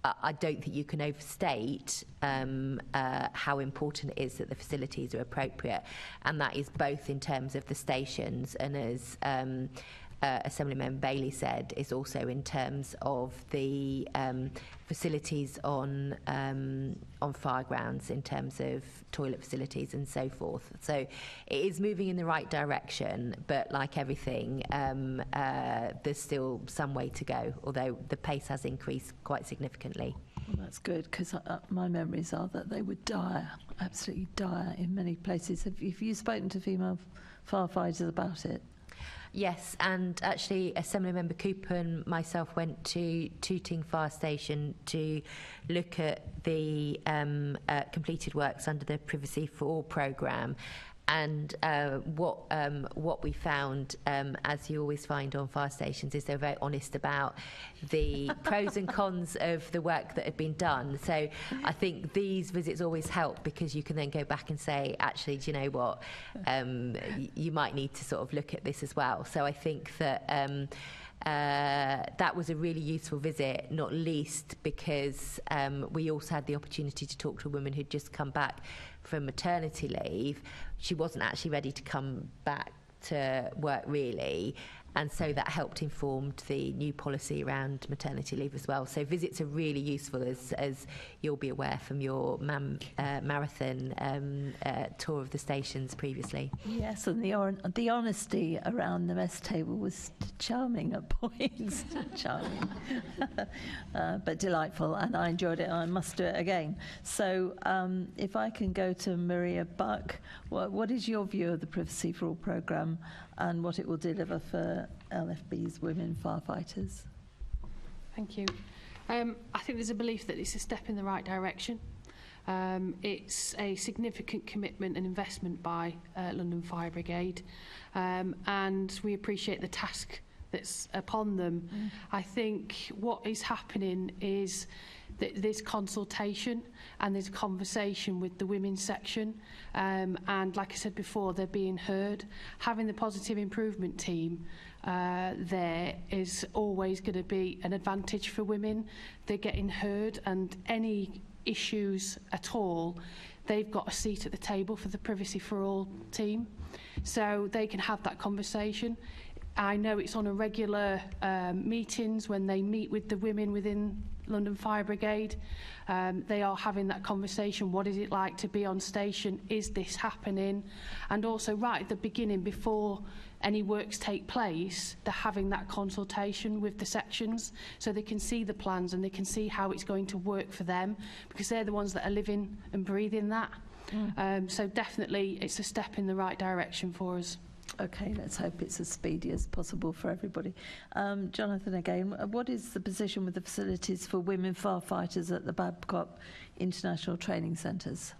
I don't think you can overstate how important it is that the facilities are appropriate, and that is both in terms of the stations and, as Assemblymember Bailey said, is also in terms of the facilities on fire grounds, in terms of toilet facilities and so forth. So it is moving in the right direction, but like everything, there's still some way to go, although the pace has increased quite significantly. Well, that's good, because my memories are that they were dire, absolutely dire in many places. Have you spoken to female firefighters about it? Yes, and actually Assemblymember Cooper and myself went to Tooting Fire Station to look at the completed works under the Privacy for All programme. And what we found, as you always find on fire stations, is they're very honest about the pros and cons of the work that had been done. So I think these visits always help, because you can then go back and say, actually, do you know what, you might need to sort of look at this as well. So I think that that was a really useful visit, not least because we also had the opportunity to talk to a woman who'd just come back from maternity leave. She wasn't actually ready to come back to work, really, and so that helped inform the new policy around maternity leave as well. So visits are really useful, as you'll be aware from your marathon tour of the stations previously. Yes, and the honesty around the mess table was charming at points. Charming. But delightful, and I enjoyed it, and I must do it again. So if I can go to Maria Buck, what is your view of the Privacy for All programme and what it will deliver for LFB's women firefighters? Thank you. I think there's a belief that it's a step in the right direction. It's a significant commitment and investment by London Fire Brigade, and we appreciate the task that's upon them. I think what is happening is that there's consultation and there's conversation with the women's section, and like I said before, they're being heard. Having the positive improvement team there is always going to be an advantage for women. They're getting heard, and any issues at all, they've got a seat at the table for the Privacy for All team, so they can have that conversation. I know it's on a regular meetings when they meet with the women within London Fire Brigade. They are having that conversation. What is it like to be on station? Is this happening? And also right at the beginning, before any works take place, they're having that consultation with the sections so they can see the plans and they can see how it's going to work for them, because they're the ones that are living and breathing that. So definitely it's a step in the right direction for us. Okay, let's hope it's as speedy as possible for everybody. Jonathan, again, what is the position with the facilities for women firefighters at the Babcock International Training Centres?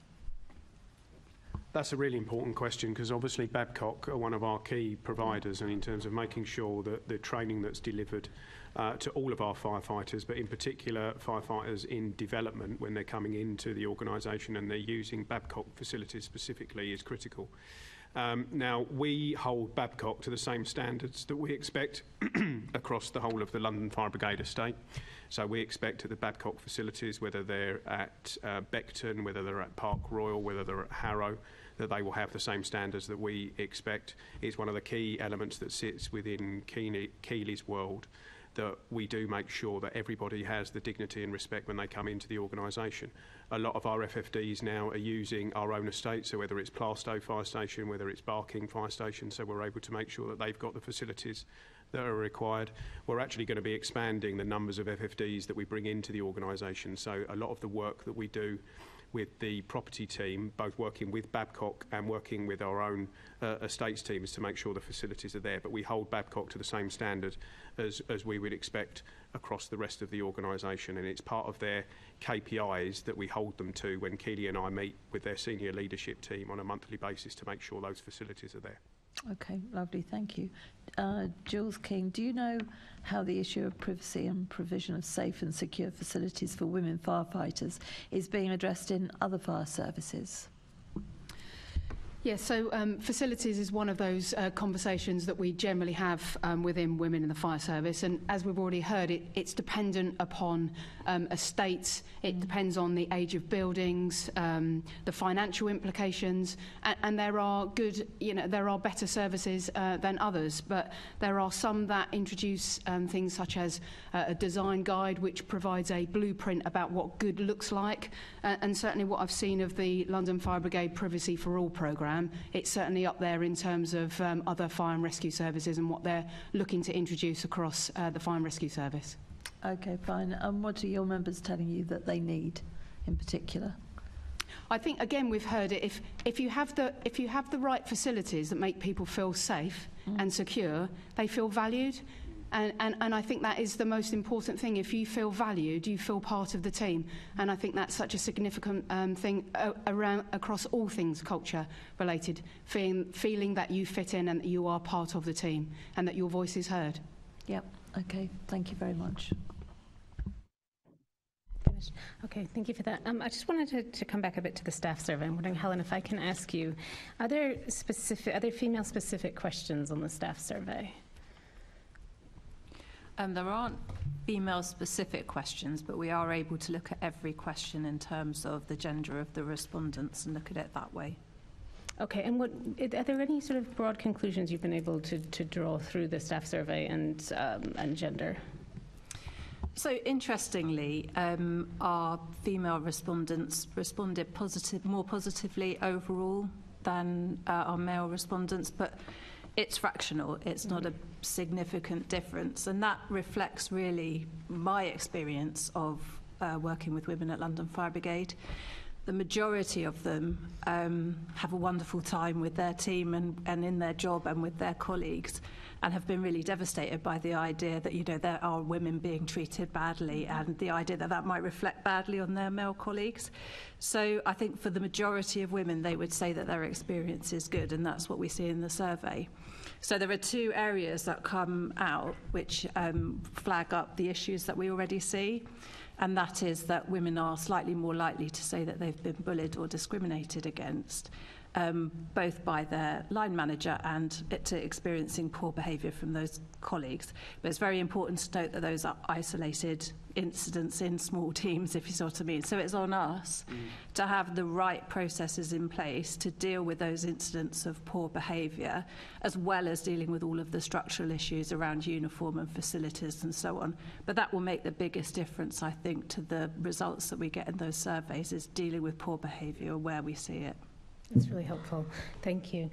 That's a really important question, because obviously Babcock are one of our key providers, and in terms of making sure that the training that's delivered to all of our firefighters, but in particular firefighters in development when they're coming into the organisation and they're using Babcock facilities specifically, is critical. Now, we hold Babcock to the same standards that we expect across the whole of the London Fire Brigade estate. So we expect at the Babcock facilities, whether they're at Beckton, whether they're at Park Royal, whether they're at Harrow, that they will have the same standards that we expect. It's one of the key elements that sits within Keeley's world, that we do make sure that everybody has the dignity and respect when they come into the organisation. A lot of our FFDs now are using our own estate, so whether it's Plaistow Fire Station, whether it's Barking Fire Station, so we're able to make sure that they've got the facilities that are required. We're actually going to be expanding the numbers of FFDs that we bring into the organisation, so a lot of the work that we do with the property team, both working with Babcock and working with our own estates team, is to make sure the facilities are there. But we hold Babcock to the same standard as we would expect across the rest of the organisation, and it's part of their KPIs that we hold them to when Keeley and I meet with their senior leadership team on a monthly basis to make sure those facilities are there. Okay, lovely, thank you. Jules King, do you know how the issue of privacy and provision of safe and secure facilities for women firefighters is being addressed in other fire services? Yes, so facilities is one of those conversations that we generally have within women in the fire service, and as we've already heard, it's dependent upon estates, it depends on the age of buildings, the financial implications, and there are good, there are better services than others, but there are some that introduce things such as a design guide which provides a blueprint about what good looks like, and certainly what I've seen of the London Fire Brigade Privacy for All programme, it's certainly up there in terms of other fire and rescue services and what they're looking to introduce across the fire and rescue service. Okay, fine. And what are your members telling you that they need in particular? I think again we've heard it. If you have the right facilities that make people feel safe and secure, they feel valued. And I think that is the most important thing. If you feel valued, you feel part of the team. And I think that's such a significant thing across all things culture related, feeling that you fit in and that you are part of the team and that your voice is heard. Yep, okay, thank you very much. Okay, thank you for that. I just wanted to come back a bit to the staff survey. I'm wondering, Helen, if I can ask you, are there female-specific questions on the staff survey? There aren't female-specific questions, but we are able to look at every question in terms of the gender of the respondents and look at it that way. Okay, and are there any sort of broad conclusions you've been able to draw through the staff survey and gender? So interestingly, our female respondents responded more positively overall than our male respondents, but it's fractional, it's not a significant difference, and that reflects really my experience of working with women at London Fire Brigade. The majority of them have a wonderful time with their team and in their job and with their colleagues, and have been really devastated by the idea that there are women being treated badly, and the idea that that might reflect badly on their male colleagues. So I think for the majority of women, they would say that their experience is good, and that's what we see in the survey. So there are two areas that come out which flag up the issues that we already see, and that is that women are slightly more likely to say that they've been bullied or discriminated against, both by their line manager and experiencing poor behaviour from those colleagues. But it's very important to note that those are isolated incidents in small teams, if you see what I mean. So it's on us to have the right processes in place to deal with those incidents of poor behaviour, as well as dealing with all of the structural issues around uniform and facilities and so on. But that will make the biggest difference, I think, to the results that we get in those surveys, is dealing with poor behaviour where we see it. That's really helpful. Thank you.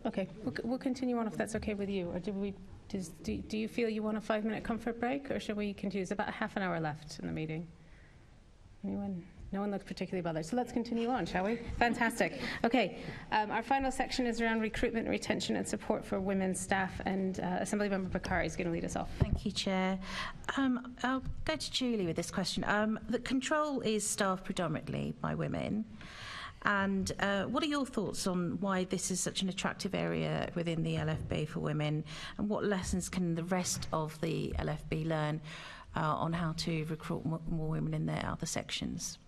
Okay, we'll continue on if that's okay with you. Or do you feel you want a 5-minute comfort break, or should we continue? There's about half an hour left in the meeting. Anyone? No one looks particularly bothered. So let's continue on, shall we? Fantastic. Okay, our final section is around recruitment, retention and support for women staff, and Assemblymember Bakari is going to lead us off. Thank you, Chair. I'll go to Julie with this question. The control is staffed predominantly by women. And what are your thoughts on why this is such an attractive area within the LFB for women, and what lessons can the rest of the LFB learn on how to recruit more women in their other sections?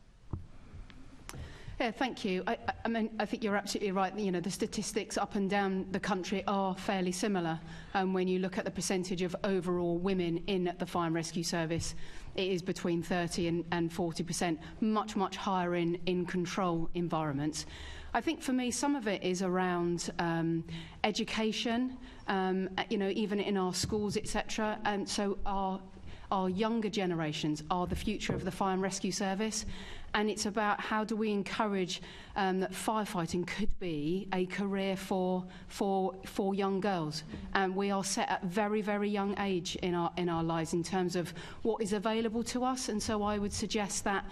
Yeah, thank you. I mean, I think you're absolutely right. You know, the statistics up and down the country are fairly similar. When you look at the percentage of overall women in the Fire and Rescue Service, it is between 30 and 40%, much, much higher in control environments. I think for me, some of it is around education, you know, even in our schools, etc. And so our younger generations are the future of the Fire and Rescue Service. And it's about how do we encourage that firefighting could be a career for young girls. And we are set at very, very young age in our lives in terms of what is available to us. And so I would suggest that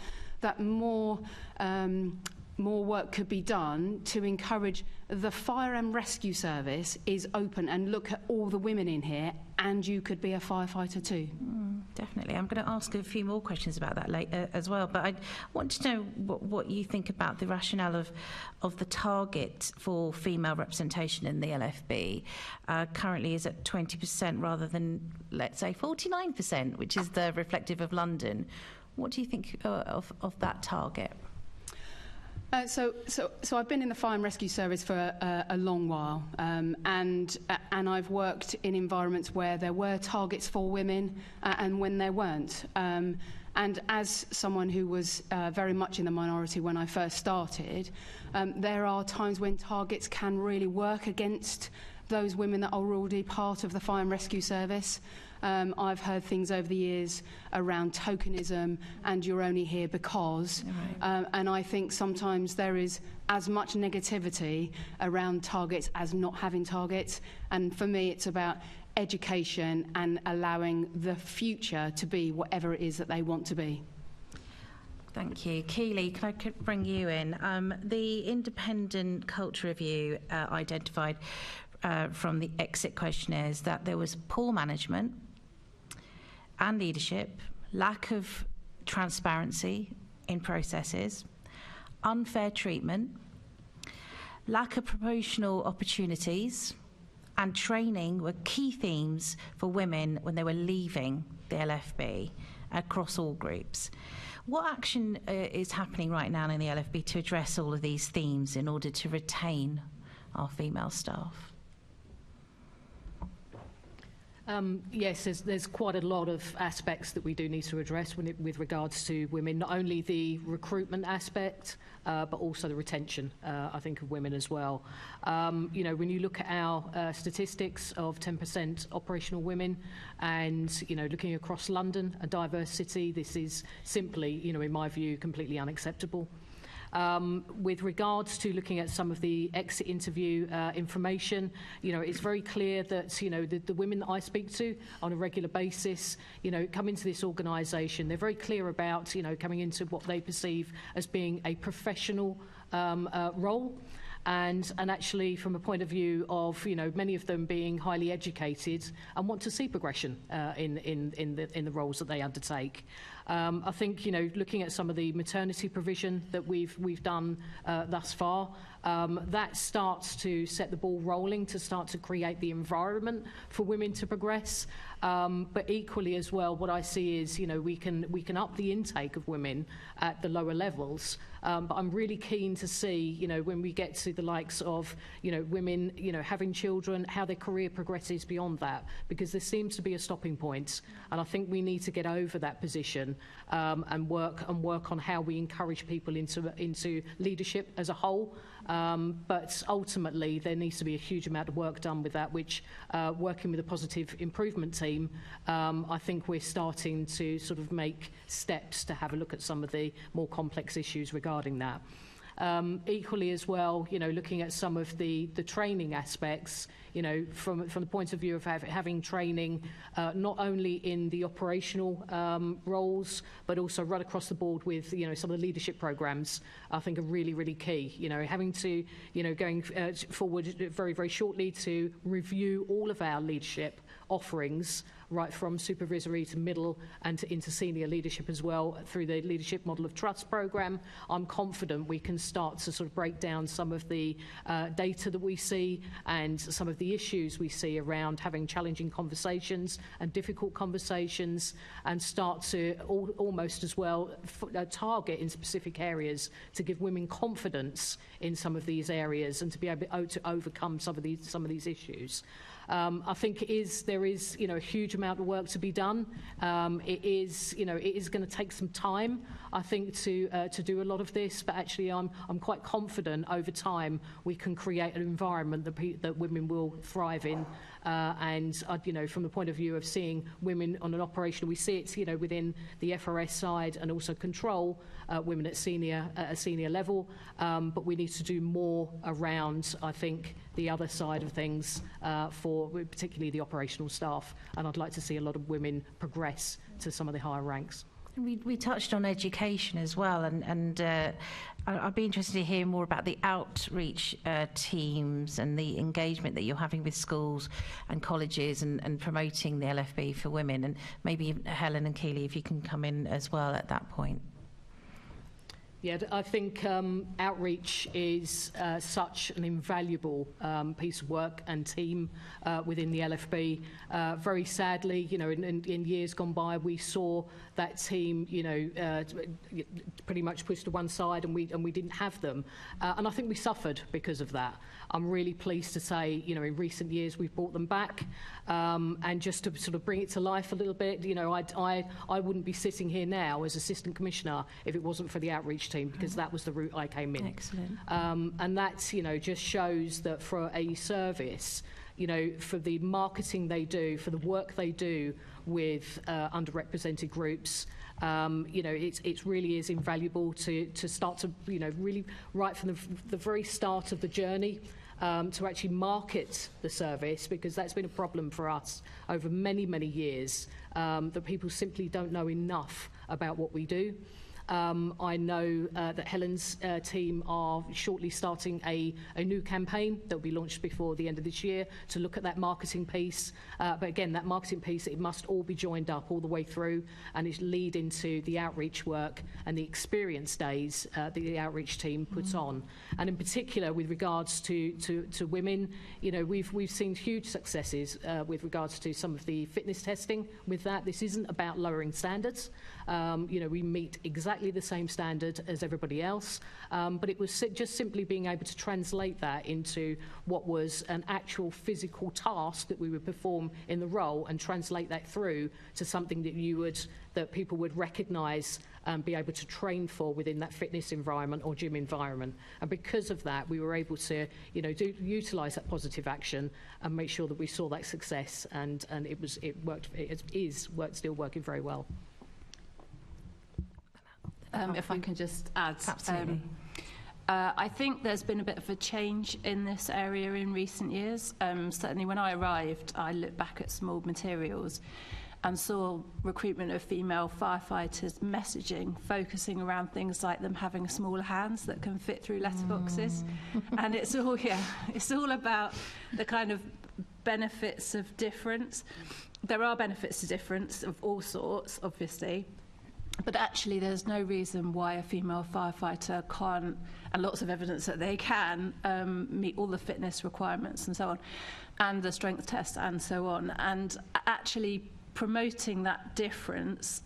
more work could be done to encourage the Fire and Rescue Service is open and look at all the women in here, and you could be a firefighter too. Definitely. I'm going to ask a few more questions about that later as well, but I want to know what you think about the rationale of the target for female representation in the LFB. Currently is at 20% rather than, let's say, 49%, which is the reflective of London. What do you think of that target? So I've been in the Fire and Rescue Service for a long while, and I've worked in environments where there were targets for women and when there weren't. And as someone who was very much in the minority when I first started, there are times when targets can really work against those women that are already part of the Fire and Rescue Service. I've heard things over the years around tokenism and you're only here because, and I think sometimes there is as much negativity around targets as not having targets, and for me it's about education and allowing the future to be whatever it is that they want to be. Thank you. Keeley, can I bring you in? The independent culture review identified from the exit questionnaires that there was poor management and leadership, lack of transparency in processes, unfair treatment, lack of promotional opportunities, and training were key themes for women when they were leaving the LFB across all groups. What action is happening right now in the LFB to address all of these themes in order to retain our female staff? Yes, there's quite a lot of aspects that we do need to address with regards to women, not only the recruitment aspect, but also the retention, I think, of women as well. You know, when you look at our statistics of 10% operational women and, you know, looking across London, a diverse city, this is simply, you know, in my view, completely unacceptable. With regards to looking at some of the exit interview information, you know, it's very clear that, you know, the women that I speak to on a regular basis, you know, come into this organisation, they're very clear about, you know, coming into what they perceive as being a professional role. And actually, from a point of view of, you know, many of them being highly educated and want to see progression in the roles that they undertake. I think, looking at some of the maternity provision that we've done thus far, that starts to set the ball rolling to start to create the environment for women to progress. But equally as well, what I see is, we can up the intake of women at the lower levels. But I'm really keen to see, when we get to the likes of, women, having children, how their career progresses beyond that, because there seems to be a stopping point. And I think we need to get over that position and work on how we encourage people into leadership as a whole. But ultimately, there needs to be a huge amount of work done with that, which, working with a positive improvement team, I think we're starting to sort of make steps to have a look at some of the more complex issues regarding that. Equally as well, looking at some of the training aspects, from the point of view of having training not only in the operational roles, but also right across the board with, some of the leadership programs, I think are really, really key. Having to, going forward very, very shortly to review all of our leadership offerings, right from supervisory to middle and into senior leadership as well, through the Leadership Model of Trust programme. I'm confident we can start to sort of break down some of the data that we see and some of the issues we see around having challenging conversations and difficult conversations, and start to almost as well target in specific areas to give women confidence in some of these areas and to be able to overcome some of these issues. I think there is a huge amount of work to be done. It is going to take some time, I think, to do a lot of this. But actually, I'm quite confident over time we can create an environment that women will thrive in. And from the point of view of seeing women on an operation, we see it within the FRS side and also control women at a senior level. But we need to do more around, I think, the other side of things for particularly the operational staff, and I'd like to see a lot of women progress to some of the higher ranks. We touched on education as well, and I'd be interested to hear more about the outreach teams and the engagement that you're having with schools and colleges and promoting the LFB for women, and maybe Helen and Keeley, if you can come in as well at that point. Yeah, I think outreach is such an invaluable piece of work and team within the LFB. Very sadly, in years gone by, we saw that team, pretty much pushed to one side, and we didn't have them, and I think we suffered because of that. I'm really pleased to say, in recent years we've brought them back, and just to sort of bring it to life a little bit, I wouldn't be sitting here now as Assistant Commissioner if it wasn't for the outreach team, because that was the route I came in. Excellent. And that's, just shows that for a service, for the marketing they do, for the work they do with underrepresented groups, it really is invaluable to start to, really right from the very start of the journey, to actually market the service, because that's been a problem for us over many, many years, that people simply don't know enough about what we do. I know that Helen's team are shortly starting a new campaign that will be launched before the end of this year to look at that marketing piece. But again, that marketing piece, it must all be joined up all the way through, and it lead into the outreach work and the experience days that the outreach team puts on. And in particular, with regards to women, we've seen huge successes with regards to some of the fitness testing with that. This isn't about lowering standards. We meet exactly the same standard as everybody else, but it was just simply being able to translate that into what was an actual physical task that we would perform in the role, and translate that through to something that people would recognise and be able to train for within that fitness environment or gym environment. And because of that, we were able to, utilise that positive action and make sure that we saw that success, and it worked. It is still working very well. If I can just add. Absolutely. I think there's been a bit of a change in this area in recent years. Certainly when I arrived, I looked back at small materials and saw recruitment of female firefighters messaging, focusing around things like them having smaller hands that can fit through letterboxes. And it's all about the kind of benefits of difference. There are benefits to difference of all sorts, obviously. But actually, there's no reason why a female firefighter can't, and lots of evidence that they can, meet all the fitness requirements and so on, and the strength test and so on. And actually promoting that difference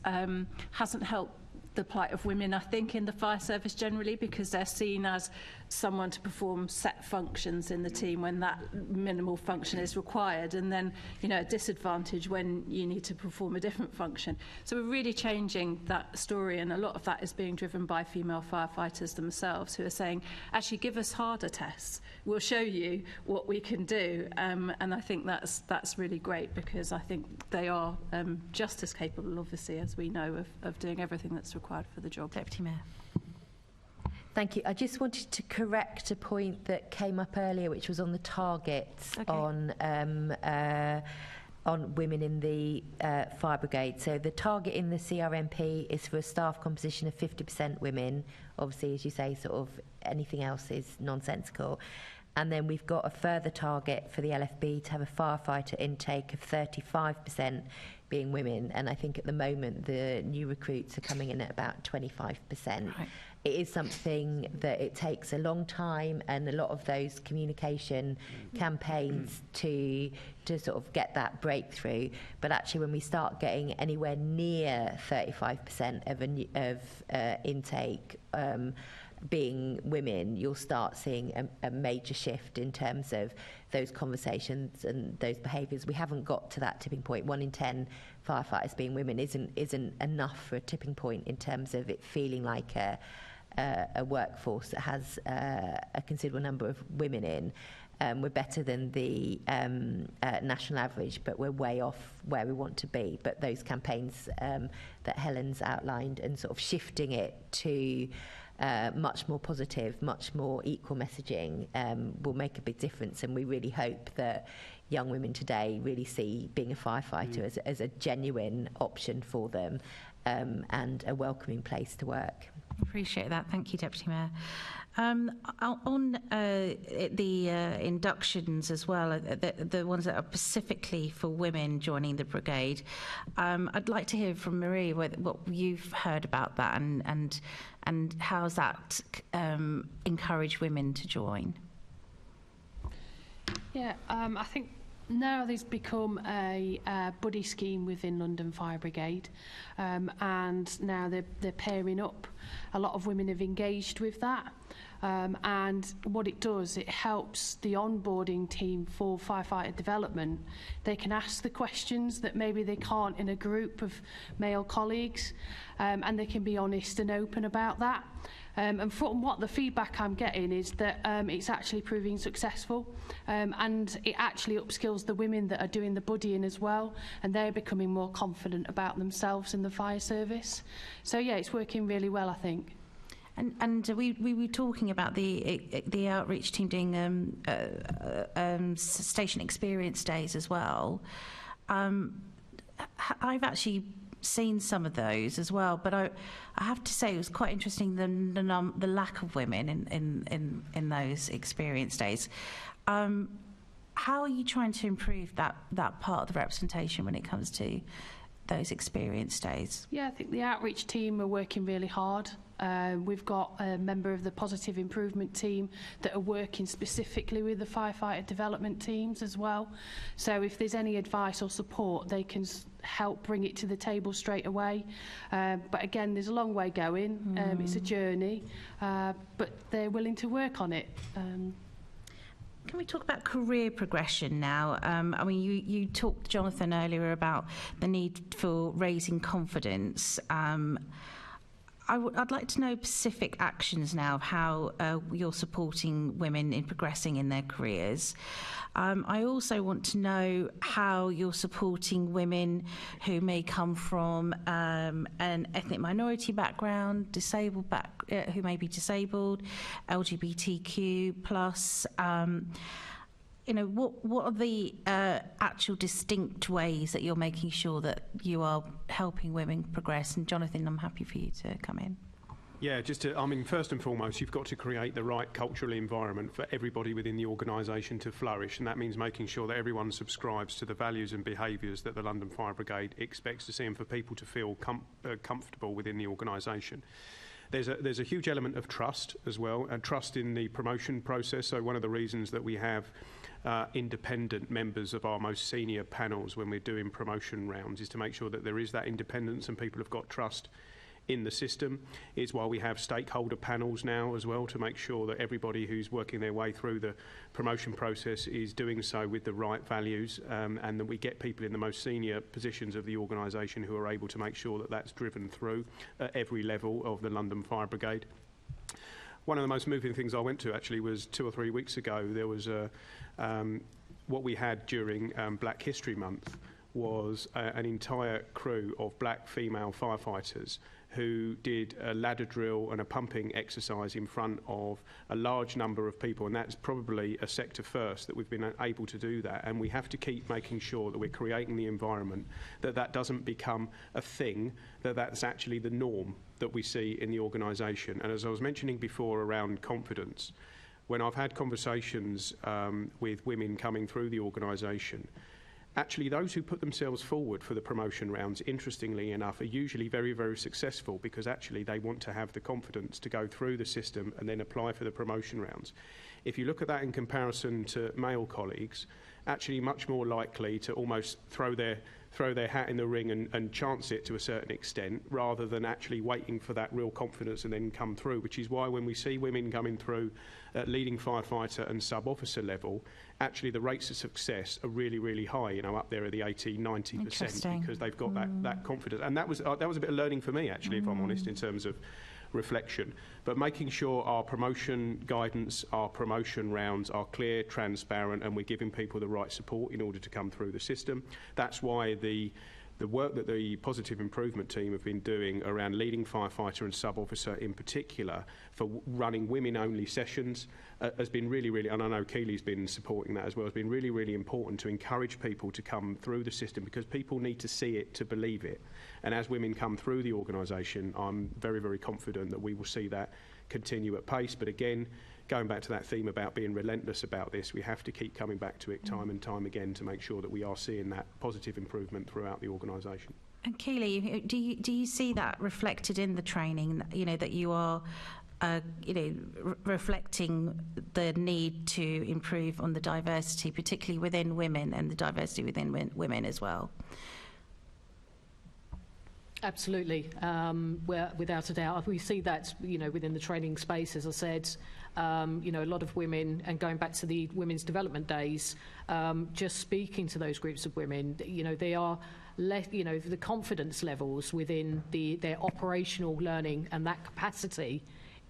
hasn't helped the plight of women, I think, in the fire service generally, because they're seen as someone to perform set functions in the team when that minimal function is required, and then, you know, a disadvantage when you need to perform a different function. So we're really changing that story, and a lot of that is being driven by female firefighters themselves, who are saying, actually, give us harder tests, we'll show you what we can do. And I think that's really great, because I think they are just as capable, obviously, as we know, of doing everything that's required for the job. Deputy Mayor. Thank you. I just wanted to correct a point that came up earlier, which was on the targets on women in the fire brigade. So the target in the CRMP is for a staff composition of 50% women. Obviously, as you say, sort of anything else is nonsensical. And then we've got a further target for the LFB to have a firefighter intake of 35% being women. And I think at the moment the new recruits are coming in at about 25%. Right. It is something that it takes a long time, and a lot of those communication campaigns to sort of get that breakthrough. But actually, when we start getting anywhere near 35% of intake being women, you'll start seeing a major shift in terms of those conversations and those behaviours. We haven't got to that tipping point. 1 in 10 firefighters being women isn't enough for a tipping point in terms of it feeling like a workforce that has a considerable number of women in. We're better than the national average, but we're way off where we want to be. But those campaigns that Helen's outlined, and sort of shifting it to much more positive, much more equal messaging will make a big difference. And we really hope that young women today really see being a firefighter as a genuine option for them, and a welcoming place to work. Appreciate that. Thank you, Deputy Mayor. On the inductions as well, the ones that are specifically for women joining the brigade, I'd like to hear from Marie what you've heard about that, and how's that encourage women to join? Yeah, I think now there's become a buddy scheme within London Fire Brigade, and now they're pairing up. A lot of women have engaged with that, and what it does, it helps the onboarding team for firefighter development. They can ask the questions that maybe they can't in a group of male colleagues, and they can be honest and open about that. And from what the feedback I'm getting is that it's actually proving successful, and it actually upskills the women that are doing the buddying as well, and they're becoming more confident about themselves in the fire service. So yeah, it's working really well, I think. And we were talking about the outreach team doing station experience days as well. I've actually seen some of those as well, but I have to say it was quite interesting the lack of women in those experience days. How are you trying to improve that part of the representation when it comes to those experience days? Yeah, I think the outreach team are working really hard. We've got a member of the positive improvement team that are working specifically with the firefighter development teams as well. So if there's any advice or support, they can help bring it to the table straight away. But again, there's a long way going. It's a journey, but they're willing to work on it. Can we talk about career progression now? I mean, you talked, Jonathan, earlier about the need for raising confidence. I'd like to know specific actions now of how you're supporting women in progressing in their careers. I also want to know how you're supporting women who may come from an ethnic minority background, who may be disabled, LGBTQ plus. You know, what are the actual distinct ways that you're making sure that you are helping women progress? And Jonathan, I'm happy for you to come in. Yeah, first and foremost, you've got to create the right cultural environment for everybody within the organisation to flourish, and that means making sure that everyone subscribes to the values and behaviours that the London Fire Brigade expects to see, and for people to feel comfortable within the organisation. There's a huge element of trust as well, and trust in the promotion process. So one of the reasons that we have independent members of our most senior panels when we're doing promotion rounds is to make sure that there is that independence and people have got trust in the system. Is why we have stakeholder panels now as well, to make sure that everybody who's working their way through the promotion process is doing so with the right values, and that we get people in the most senior positions of the organisation who are able to make sure that that's driven through at every level of the London Fire Brigade. One of the most moving things I went to actually was 2 or 3 weeks ago. There was what we had during Black History Month was an entire crew of black female firefighters who did a ladder drill and a pumping exercise in front of a large number of people, and that's probably a sector first that we've been able to do that. And we have to keep making sure that we're creating the environment that doesn't become a thing, that's actually the norm that we see in the organisation. And as I was mentioning before around confidence, when I've had conversations with women coming through the organisation, actually those who put themselves forward for the promotion rounds, interestingly enough, are usually very, very successful, because actually they want to have the confidence to go through the system and then apply for the promotion rounds. If you look at that in comparison to male colleagues, actually much more likely to almost throw their hat in the ring and chance it to a certain extent, rather than actually waiting for that real confidence and then come through, which is why when we see women coming through at leading firefighter and sub-officer level, actually the rates of success are really, really high, up there at the 80-90%, because they've got that confidence. And that was a bit of learning for me, actually, if I'm honest, in terms of reflection. But making sure our promotion guidance, our promotion rounds are clear, transparent, and we're giving people the right support in order to come through the system. That's why the work that the positive improvement team have been doing around leading firefighter and sub-officer in particular for running women-only sessions has been really, really, and I know Keeley's been supporting that as well, has been really, really important to encourage people to come through the system, because people need to see it to believe it. And as women come through the organisation, I'm very, very confident that we will see that continue at pace. But again, going back to that theme about being relentless about this, we have to keep coming back to it time and time again to make sure that we are seeing that positive improvement throughout the organisation. And Keeley, do you see that reflected in the training, that you are reflecting the need to improve on the diversity, particularly within women, and the diversity within women as well? Absolutely, without a doubt. We see that, within the training space, as I said, a lot of women, and going back to the Women's Development Days, just speaking to those groups of women, they are the confidence levels within their operational learning and that capacity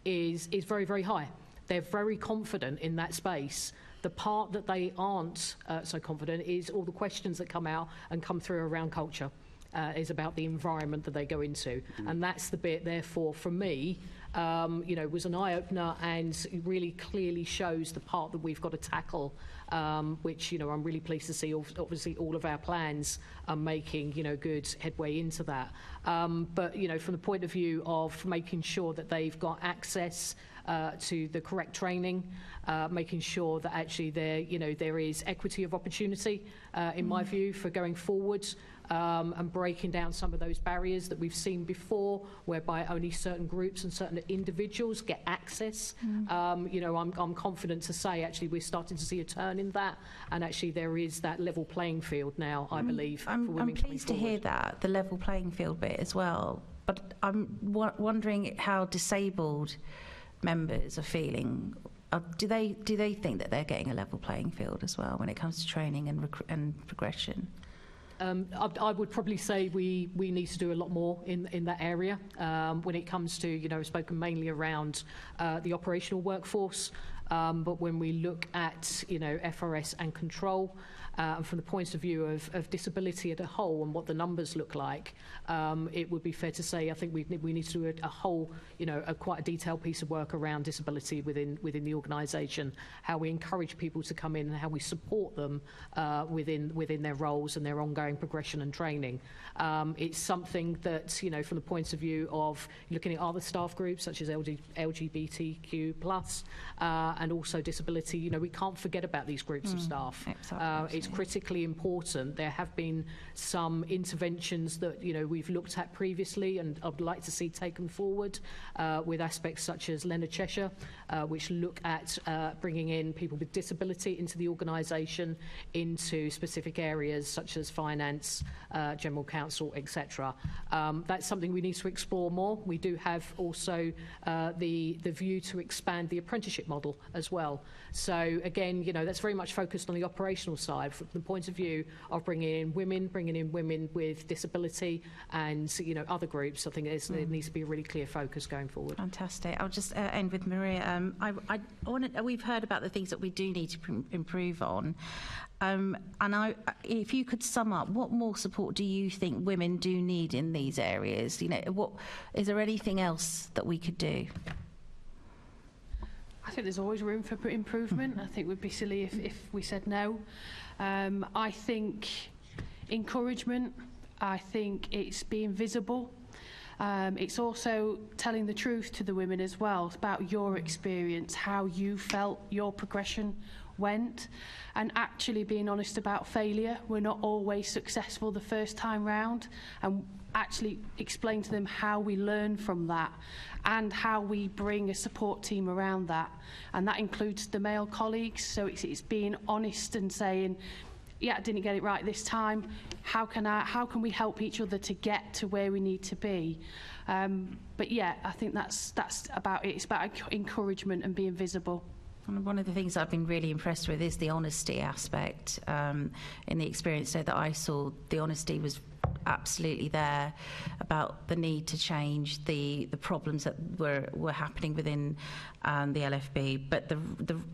is very, very high. They're very confident in that space. The part that they aren't so confident is all the questions that come out and come through around culture. Is about the environment that they go into. And that's the bit, therefore, for me, was an eye-opener, and really clearly shows the part that we've got to tackle, which, I'm really pleased to see. Obviously, all of our plans are making, good headway into that. But, from the point of view of making sure that they've got access to the correct training, making sure that actually there is equity of opportunity, in my view, for going forward. And breaking down some of those barriers that we've seen before, whereby only certain groups and certain individuals get access. I'm confident to say actually we're starting to see a turn in that, and actually there is that level playing field now, I believe, for women. I'm pleased to hear that, the level playing field bit as well. But I'm wondering how disabled members are feeling. Do they think that they're getting a level playing field as well when it comes to training and progression? I would probably say we need to do a lot more in that area when it comes to, I've spoken mainly around the operational workforce. But when we look at, you know, FRS and control, and from the point of view of disability as a whole and what the numbers look like, it would be fair to say I think we need to do a whole, you know, quite a detailed piece of work around disability within the organisation, how we encourage people to come in and how we support them within their roles and their ongoing progression and training. It's something that, you know, from the point of view of looking at other staff groups such as LGBTQ+, and also disability, you know, we can't forget about these groups of staff. It's critically important. There have been some interventions that, you know, we've looked at previously and I'd like to see taken forward with aspects such as Leonard Cheshire, which look at bringing in people with disability into the organisation, into specific areas such as finance, general counsel, etc. That's something we need to explore more. We do have also the view to expand the apprenticeship model as well. So again, you know, that's very much focused on the operational side from the point of view of bringing in women with disability and, you know, other groups. I think there needs to be a really clear focus going forward. Fantastic. I'll just end with Maria. We've heard about the things that we do need to improve on. If you could sum up, what more support do you think women do need in these areas? You know, is there anything else that we could do? I think there's always room for improvement. I think we'd be silly if we said no. I think encouragement. I think it's being visible. It's also telling the truth to the women as well about your experience, how you felt your progression went, and actually being honest about failure. We're not always successful the first time round, and actually explain to them how we learn from that and how we bring a support team around that, and that includes the male colleagues. So it's being honest and saying, yeah, I didn't get it right this time. How can we help each other to get to where we need to be? But yeah, I think that's about it. It's about encouragement and being visible. And one of the things I've been really impressed with is the honesty aspect. In the experience that I saw, the honesty was absolutely there about the need to change the problems that were happening within the LFB. But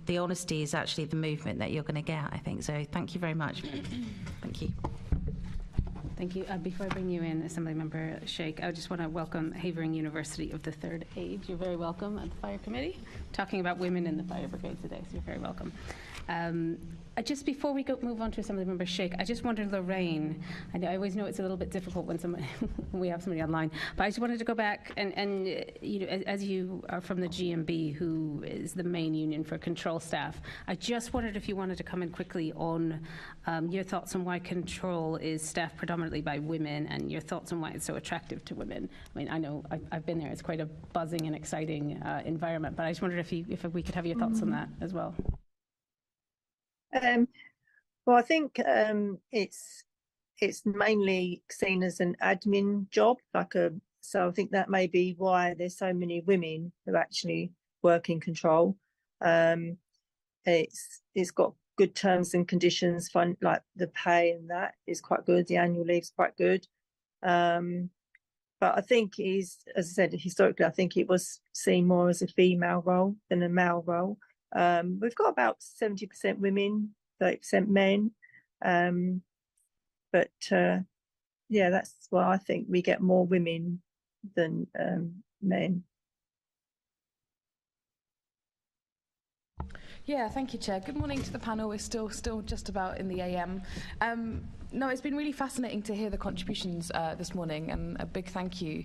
the honesty is actually the movement that you're going to get, I think. So thank you very much. Thank you. Thank you. Before I bring you in, Assemblymember Sheikh, I just want to welcome Havering University of the Third Age. You're very welcome at the Fire Committee. Talking about women in the Fire Brigade today, so you're very welcome. Just before we move on to Assemblymember Sheikh, I just wondered, Lorraine, I always know it's a little bit difficult when we have somebody online, but I just wanted to go back and you know, as you are from the GMB, who is the main union for control staff, I just wondered if you wanted to come in quickly on your thoughts on why control is staffed predominantly by women, and your thoughts on why it's so attractive to women. I mean, I know I've been there; it's quite a buzzing and exciting environment. But I just wondered if we could have your thoughts on that as well. Well, I think it's mainly seen as an admin job, so I think that may be why there's so many women who actually work in control. It's got good terms and conditions, like the pay and that is quite good. The annual leave's quite good. But I think as I said, historically, I think it was seen more as a female role than a male role. We've got about 70% women, 30% men. But yeah, that's why I think we get more women than men. Yeah, thank you, Chair. Good morning to the panel. We're still just about in the AM. No, it's been really fascinating to hear the contributions this morning, and a big thank you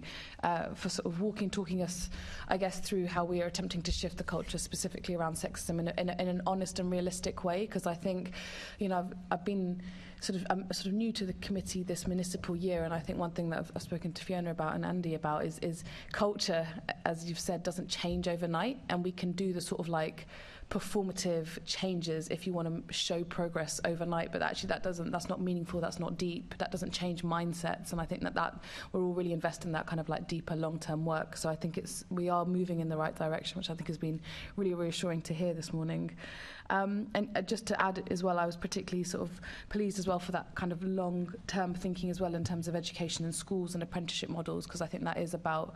for sort of talking us, I guess, through how we are attempting to shift the culture specifically around sexism in an honest and realistic way. Because I think, you know, I'm sort of new to the committee this municipal year, and I think one thing that I've spoken to Fiona about and Andy about is culture, as you've said, doesn't change overnight, and we can do the sort of like performative changes if you want to show progress overnight, but actually that's not meaningful, that's not deep, that doesn't change mindsets. And I think that we're all really investing in that kind of like deeper long-term work. So I think we are moving in the right direction, which I think has been really reassuring to hear this morning. And just to add as well, I was particularly sort of pleased as well for that kind of long-term thinking as well in terms of education in schools and apprenticeship models, because I think that is about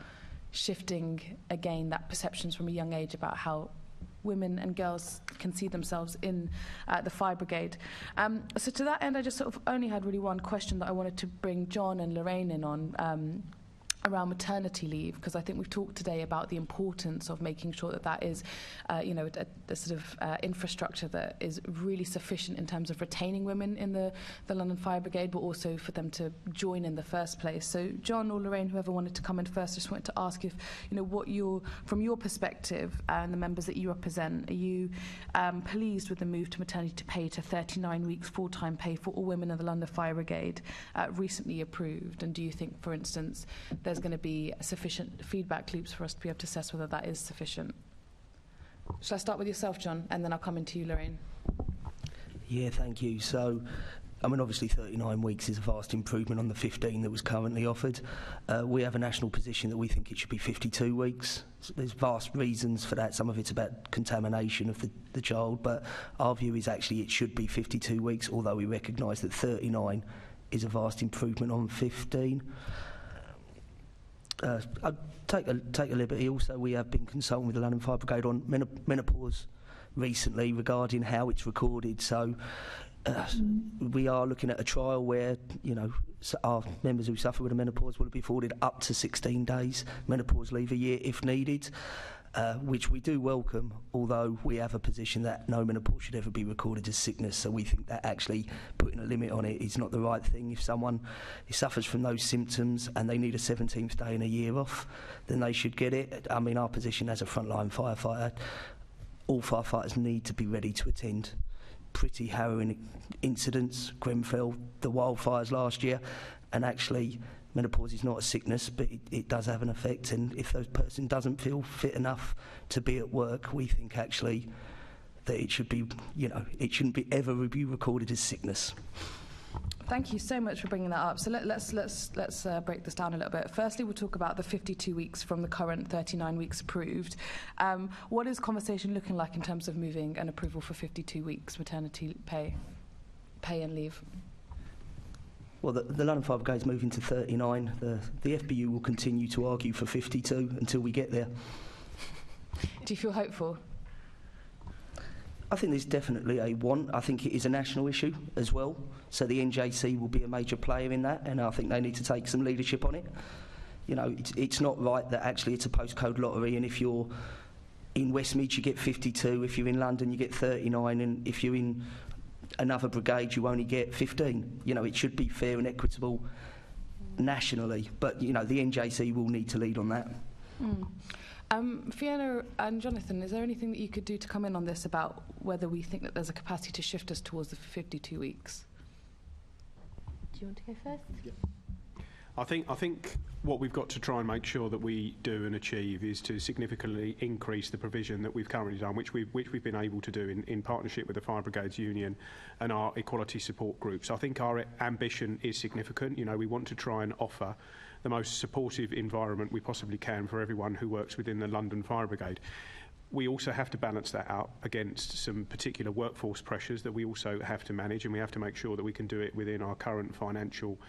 shifting again that perceptions from a young age about how women and girls can see themselves in the fire brigade. So to that end, I just sort of only had really one question that I wanted to bring John and Lorraine in on, around maternity leave, because I think we've talked today about the importance of making sure that that is, a sort of infrastructure that is really sufficient in terms of retaining women in the London Fire Brigade, but also for them to join in the first place. So John or Lorraine, whoever wanted to come in first, just wanted to ask if, what from your perspective and the members that you represent, are you pleased with the move to maternity pay to 39 weeks full-time pay for all women in the London Fire Brigade recently approved? And do you think, for instance, there's going to be sufficient feedback loops for us to be able to assess whether that is sufficient? Shall I start with yourself, John, and then I'll come into you, Lorraine? Yeah, thank you. So, obviously 39 weeks is a vast improvement on the 15 that was currently offered. We have a national position that we think it should be 52 weeks. So there's vast reasons for that. Some of it's about contamination of the child, but our view is actually it should be 52 weeks, although we recognise that 39 is a vast improvement on 15. I'll take a liberty. Also, we have been consulting with the London Fire Brigade on menopause recently regarding how it's recorded. So we are looking at a trial where, our members who suffer with a menopause will be afforded up to 16 days menopause leave a year if needed, which we do welcome, although we have a position that no menopause should ever be recorded as sickness. So we think that actually putting a limit on it is not the right thing. If someone suffers from those symptoms and they need a 17th day in a year off, then they should get it. Our position as a frontline firefighter, all firefighters need to be ready to attend pretty harrowing incidents, Grenfell, the wildfires last year, and actually menopause is not a sickness, but it does have an effect, and if the person doesn't feel fit enough to be at work, we think actually that it should be, it shouldn't be ever be recorded as sickness. Thank you so much for bringing that up. So let's break this down a little bit. Firstly, we'll talk about the 52 weeks from the current 39 weeks approved. What is conversation looking like in terms of moving an approval for 52 weeks maternity pay and leave? Well, the London Fire Brigade is moving to 39. The FBU will continue to argue for 52 until we get there. Do you feel hopeful? I think there's definitely a want. I think it is a national issue as well. So the NJC will be a major player in that, and I think they need to take some leadership on it. It's not right that actually it's a postcode lottery, and if you're in Westmead you get 52, if you're in London you get 39, and if you're in another brigade you only get 15. It should be fair and equitable nationally, but the NJC will need to lead on that. Fiona and Jonathan, is there anything that you could do to come in on this about whether we think that there's a capacity to shift us towards the 52 weeks? Do you want to go first? Yeah. I think what we've got to try and make sure that we do and achieve is to significantly increase the provision that we've currently done, which we've been able to do in partnership with the Fire Brigades Union and our equality support groups. I think our ambition is significant. We want to try and offer the most supportive environment we possibly can for everyone who works within the London Fire Brigade. We also have to balance that out against some particular workforce pressures that we also have to manage, and we have to make sure that we can do it within our current financial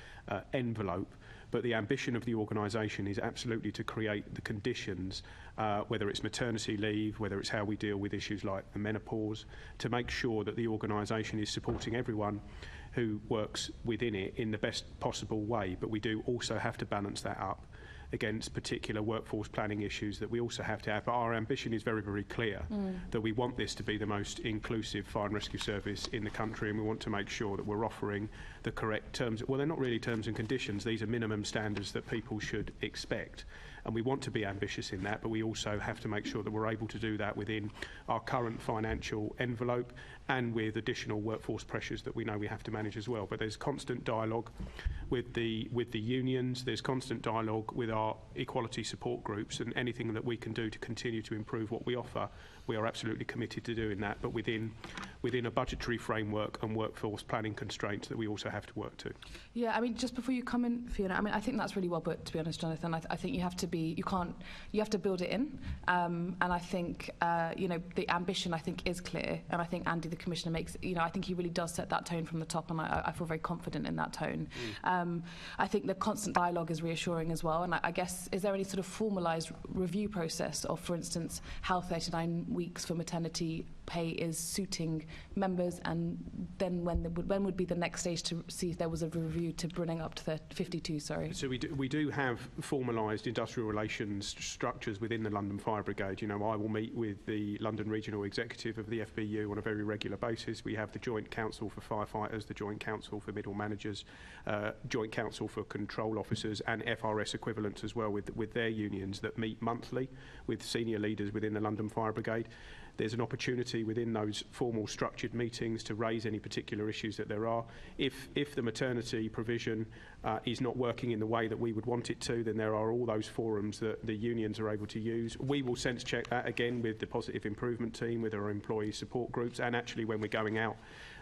envelope. But the ambition of the organisation is absolutely to create the conditions, whether it's maternity leave, whether it's how we deal with issues like the menopause, to make sure that the organisation is supporting everyone who works within it in the best possible way. But we do also have to balance that up against particular workforce planning issues that we also have to have. But our ambition is very, very clear that we want this to be the most inclusive fire and rescue service in the country, and we want to make sure that we're offering the correct terms. Well, they're not really terms and conditions. These are minimum standards that people should expect. And we want to be ambitious in that, but we also have to make sure that we're able to do that within our current financial envelope and with additional workforce pressures that we know we have to manage as well. But there's constant dialogue with the unions, there's constant dialogue with our equality support groups, and anything that we can do to continue to improve what we offer, we are absolutely committed to doing that, but within a budgetary framework and workforce planning constraints that we also have to work to. Yeah, just before you come in, Fiona, I think that's really well put, to be honest, Jonathan. I think you have to build it in, and I think, the ambition, I think, is clear, and I think Andy, the Commissioner, makes, I think he really does set that tone from the top, and I feel very confident in that tone. I think the constant dialogue is reassuring as well, and I guess, is there any sort of formalised review process of, for instance, how 39 weeks for maternity pay is suiting members, and then when would be the next stage to see if there was a review to bring up to the 52? Sorry. So we do have formalised industrial relations structures within the London Fire Brigade. You know, I will meet with the London Regional Executive of the FBU on a very regular basis. We have the Joint Council for Firefighters, the Joint Council for Middle Managers, Joint Council for Control Officers, and FRS equivalents as well with their unions that meet monthly with senior leaders within the London Fire Brigade. There's an opportunity within those formal structured meetings to raise any particular issues that there are. If the maternity provision is not working in the way that we would want it to, then there are all those forums that the unions are able to use. We will sense check that again with the positive improvement team, with our employee support groups, and actually when we're going out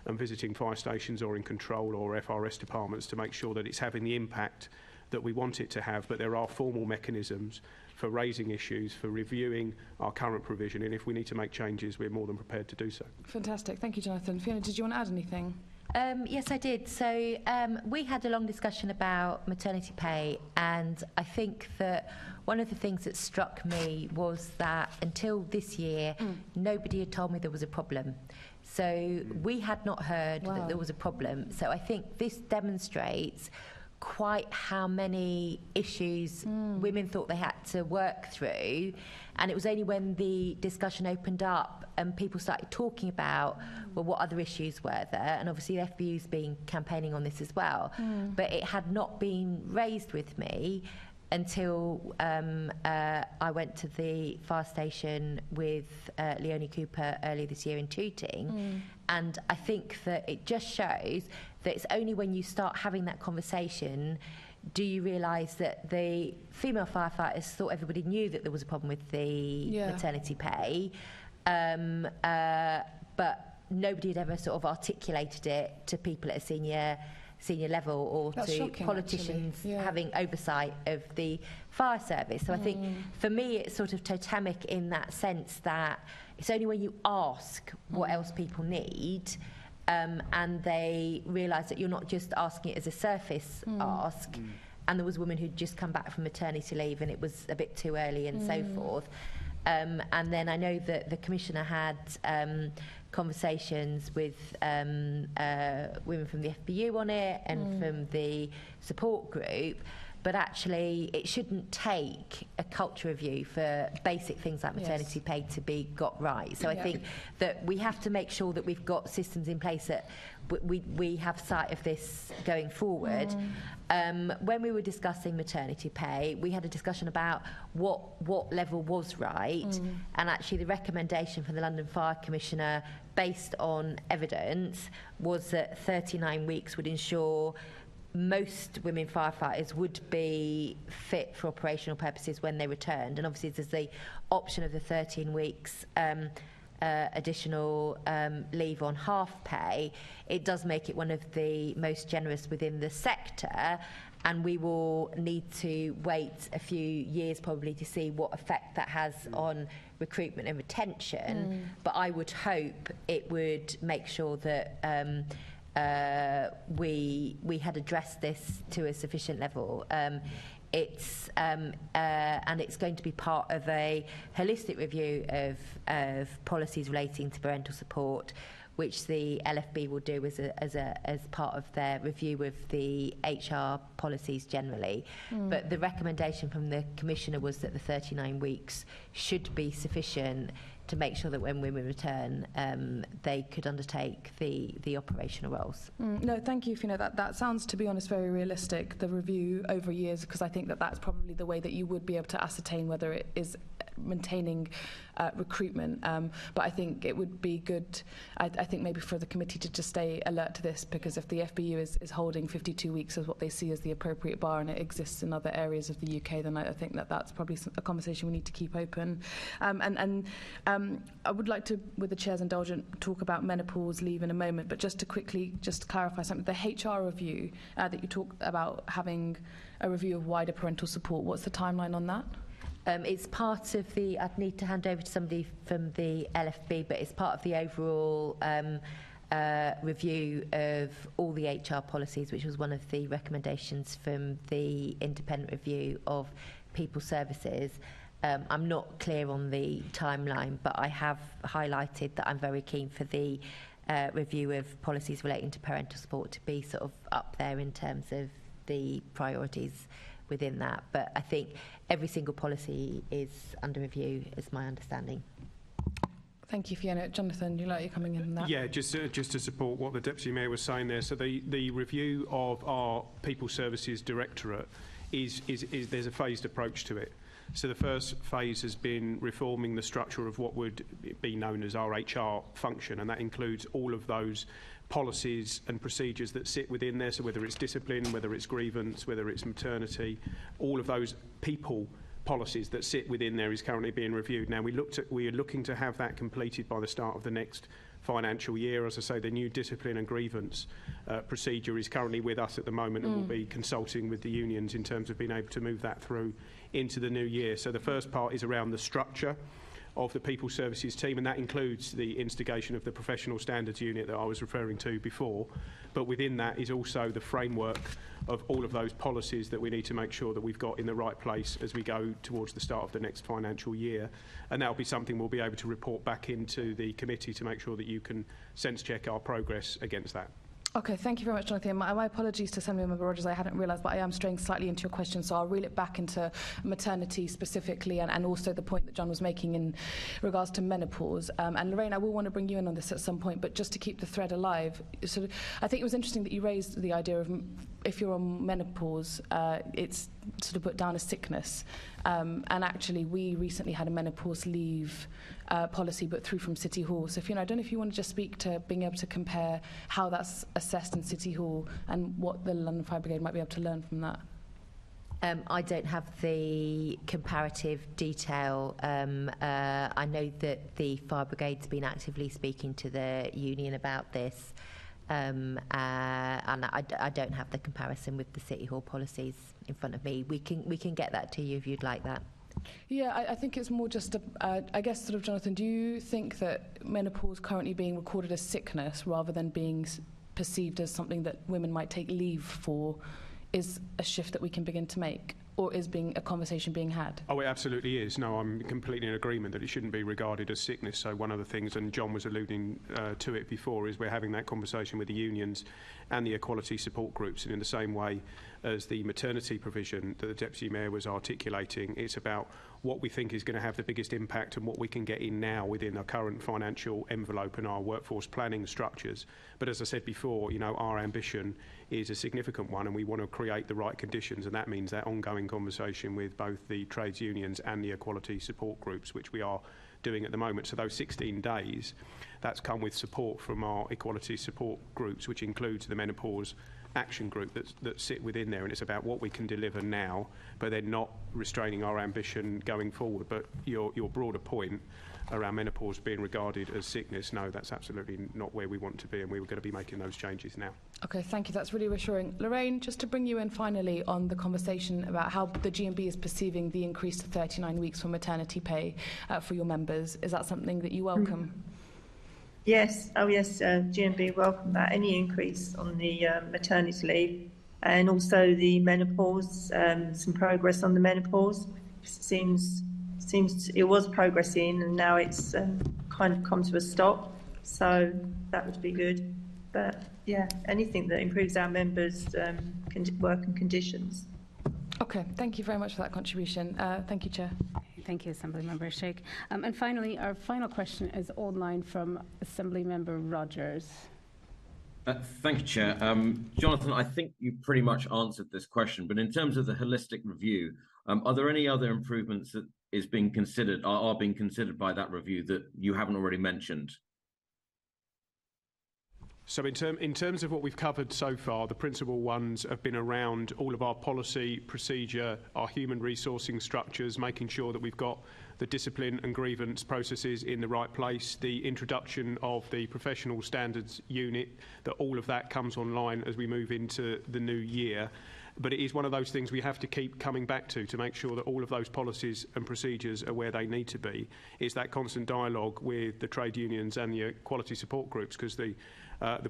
and visiting fire stations or in control or FRS departments to make sure that it's having the impact that we want it to have. But there are formal mechanisms for raising issues, for reviewing our current provision, and if we need to make changes, we're more than prepared to do so. Fantastic. Thank you, Jonathan. Fiona, did you want to add anything? Yes, I did. So we had a long discussion about maternity pay, and I think that one of the things that struck me was that until this year, nobody had told me there was a problem. So we had not heard that there was a problem. So I think this demonstrates quite how many issues women thought they had to work through, and it was only when the discussion opened up and people started talking about, well, what other issues were there, and obviously the FBU's been campaigning on this as well, but it had not been raised with me until I went to the fire station with Leonie Cooper earlier this year in Tooting, and I think that it just shows that it's only when you start having that conversation do you realise that the female firefighters thought everybody knew that there was a problem with the maternity pay, but nobody had ever sort of articulated it to people at a senior level or That's to shocking, politicians having oversight of the fire service. So I think for me it's sort of totemic in that sense that it's only when you ask what else people need and they realise that you're not just asking it as a surface ask, and there was a woman who'd just come back from maternity leave and it was a bit too early and so forth. And then I know that the Commissioner had conversations with women from the FBU on it and from the support group, but actually it shouldn't take a culture review for basic things like maternity pay to be got right. So I think that we have to make sure that we've got systems in place that we have sight of this going forward. When we were discussing maternity pay, we had a discussion about what level was right, and actually the recommendation from the London Fire Commissioner based on evidence was that 39 weeks would ensure most women firefighters would be fit for operational purposes when they returned, and obviously there's the option of the 13 weeks additional leave on half pay. It does make it one of the most generous within the sector, and we will need to wait a few years probably to see what effect that has on recruitment and retention, but I would hope it would make sure that we had addressed this to a sufficient level. And it's going to be part of a holistic review of policies relating to parental support, which the LFB will do as part of their review of the HR policies generally. But the recommendation from the Commissioner was that the 39 weeks should be sufficient to make sure that when women return, they could undertake the operational roles. No, thank you, Fiona. That sounds, to be honest, very realistic, the review over years, because I think that that's probably the way that you would be able to ascertain whether it is maintaining recruitment. But I think it would be good, I think maybe for the committee to just stay alert to this, because if the FBU is holding 52 weeks as what they see as the appropriate bar and it exists in other areas of the UK, then I think that that's probably a conversation we need to keep open. I would like to, with the Chair's indulgence, talk about menopause leave in a moment, but just to quickly just clarify something, the HR review that you talked about having a review of wider parental support, what's the timeline on that? It's part of the, I'd need to hand over to somebody from the LFB, but it's part of the overall review of all the HR policies, which was one of the recommendations from the independent review of people services. I'm not clear on the timeline, but I have highlighted that I'm very keen for the review of policies relating to parental support to be sort of up there in terms of the priorities within that. But I think every single policy is under review, is my understanding. Thank you, Fiona. Jonathan, you like you coming in on that? Yeah, just to support what the Deputy Mayor was saying there. So the review of our People Services Directorate is there's a phased approach to it. So the first phase has been reforming the structure of what would be known as our HR function, and that includes all of those policies and procedures that sit within there. So whether it's discipline, whether it's grievance, whether it's maternity, all of those people policies that sit within there is currently being reviewed. Now we are looking to have that completed by the start of the next financial year. As I say, the new discipline and grievance procedure is currently with us at the moment, and we'll be consulting with the unions in terms of being able to move that through into the new year. So the first part is around the structure of the People Services team, and that includes the instigation of the Professional Standards Unit that I was referring to before. But within that is also the framework of all of those policies that we need to make sure that we've got in the right place as we go towards the start of the next financial year. And that'll be something we'll be able to report back into the committee to make sure that you can sense check our progress against that. Okay, thank you very much, Jonathan. My apologies to Assemblymember Rogers, I hadn't realised, but I am straying slightly into your question, so I'll reel it back into maternity specifically and also the point that John was making in regards to menopause. And Lorraine, I will want to bring you in on this at some point, but just to keep the thread alive, so I think it was interesting that you raised the idea of if you're on menopause, it's sort of put down as sickness. And actually, we recently had a menopause leave policy put through from City Hall. So, Fiona, I don't know if you want to just speak to being able to compare how that's assessed in City Hall and what the London Fire Brigade might be able to learn from that. I don't have the comparative detail. I know that the Fire Brigade's been actively speaking to the union about this, and I don't have the comparison with the City Hall policies in front of me. We can get that to you if you'd like that. Yeah, I think it's more just, I guess, sort of, Jonathan, do you think that menopause currently being recorded as sickness rather than being perceived as something that women might take leave for is a shift that we can begin to make? Or is a conversation being had? Oh, it absolutely is. No, I'm completely in agreement that it shouldn't be regarded as sickness. So one of the things, and John was alluding to it before, is we're having that conversation with the unions and the equality support groups. And in the same way as the maternity provision that the Deputy Mayor was articulating, it's about what we think is going to have the biggest impact and what we can get in now within our current financial envelope and our workforce planning structures. But as I said before, you know, our ambition is a significant one, and we want to create the right conditions, and that means that ongoing conversation with both the trades unions and the equality support groups, which we are doing at the moment. So those 16 days, that's come with support from our equality support groups, which includes the menopause action group that sit within there, and it's about what we can deliver now, but then not restraining our ambition going forward. But your broader point around menopause being regarded as sickness, no, that's absolutely not where we want to be, and we were going to be making those changes now. Okay, thank you. That's really reassuring. Lorraine, just to bring you in finally on the conversation about how the GMB is perceiving the increase to 39 weeks for maternity pay for your members. Is that something that you welcome? Yes, GMB welcome that, any increase on the maternity leave, and also the menopause, some progress on the menopause. Seems it was progressing, and now it's kind of come to a stop, so that would be good. But yeah, anything that improves our members' working conditions. Okay, thank you very much for that contribution. Thank you, Chair. Thank you, Assemblymember Sheikh. And finally, our final question is online from Assemblymember Rogers. Thank you, Chair. Jonathan, I think you pretty much answered this question, but in terms of the holistic review, are there any other improvements that are being considered by that review that you haven't already mentioned? So in terms of what we've covered so far, the principal ones have been around all of our policy, procedure, our human resourcing structures, making sure that we've got the discipline and grievance processes in the right place, the introduction of the professional standards unit, that all of that comes online as we move into the new year. But it is one of those things we have to keep coming back to make sure that all of those policies and procedures are where they need to be. It's that constant dialogue with the trade unions and the equality support groups, because the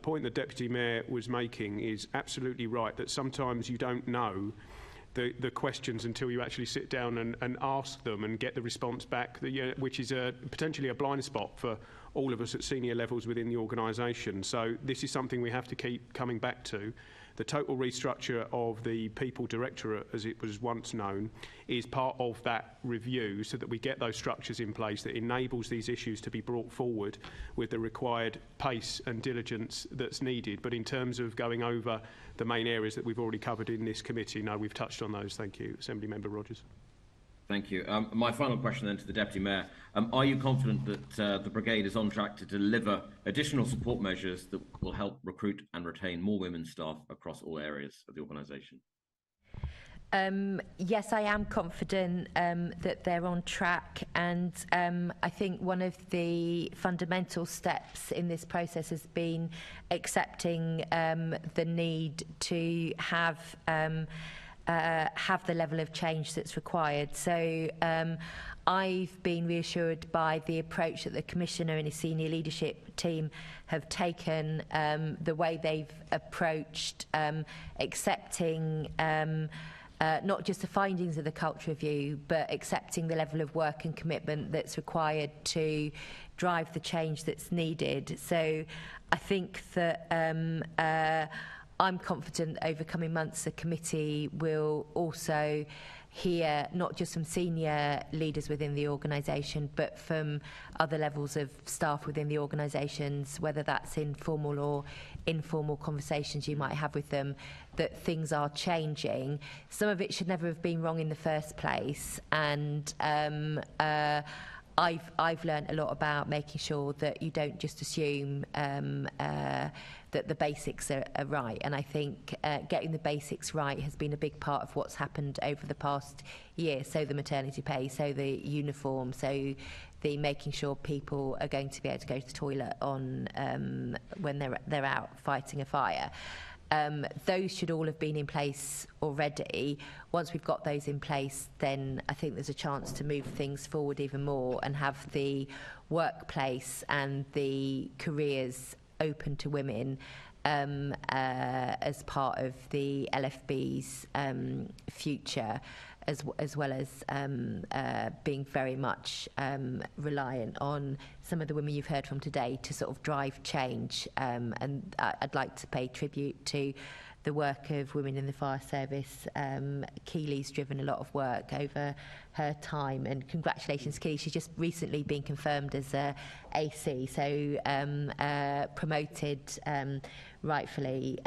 point the Deputy Mayor was making is absolutely right, that sometimes you don't know the questions until you actually sit down and ask them and get the response back, which is potentially a blind spot for all of us at senior levels within the organisation. So this is something we have to keep coming back to. The total restructure of the People Directorate, as it was once known, is part of that review so that we get those structures in place that enables these issues to be brought forward with the required pace and diligence that's needed. But in terms of going over the main areas that we've already covered in this committee, no, we've touched on those. Thank you, Assembly Member Rogers. Thank you. My final question then to the Deputy Mayor. Are you confident that the Brigade is on track to deliver additional support measures that will help recruit and retain more women staff across all areas of the organisation? Yes, I am confident that they're on track, and I think one of the fundamental steps in this process has been accepting the need to have the level of change that's required. So I've been reassured by the approach that the Commissioner and his senior leadership team have taken, the way they've approached accepting not just the findings of the culture review, but accepting the level of work and commitment that's required to drive the change that's needed. So I think that I'm confident over coming months the committee will also hear not just from senior leaders within the organisation, but from other levels of staff within the organisations, whether that's in formal or informal conversations you might have with them, that things are changing. Some of it should never have been wrong in the first place, and I've learned a lot about making sure that you don't just assume that the basics are right, and I think getting the basics right has been a big part of what's happened over the past year. So the maternity pay, so the uniform, so the making sure people are going to be able to go to the toilet on when they're out fighting a fire. Those should all have been in place already. Once we've got those in place, then I think there's a chance to move things forward even more and have the workplace and the careers open to women as part of the LFB's future, as well as being very much reliant on some of the women you've heard from today to sort of drive change. And I'd like to pay tribute to the work of women in the fire service. Keeley's driven a lot of work over her time, and congratulations, Keeley. She's just recently been confirmed as a AC, so promoted rightfully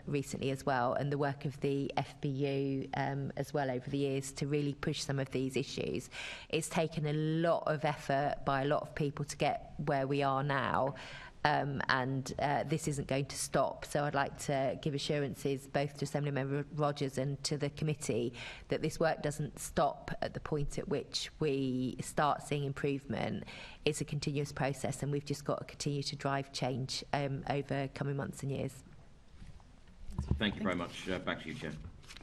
recently as well, and the work of the FBU as well over the years to really push some of these issues. It's taken a lot of effort by a lot of people to get where we are now. And this isn't going to stop. So I'd like to give assurances both to Assemblymember Rogers and to the committee that this work doesn't stop at the point at which we start seeing improvement. It's a continuous process, and we've just got to continue to drive change over coming months and years. Thank you very much. Back to you, Chair.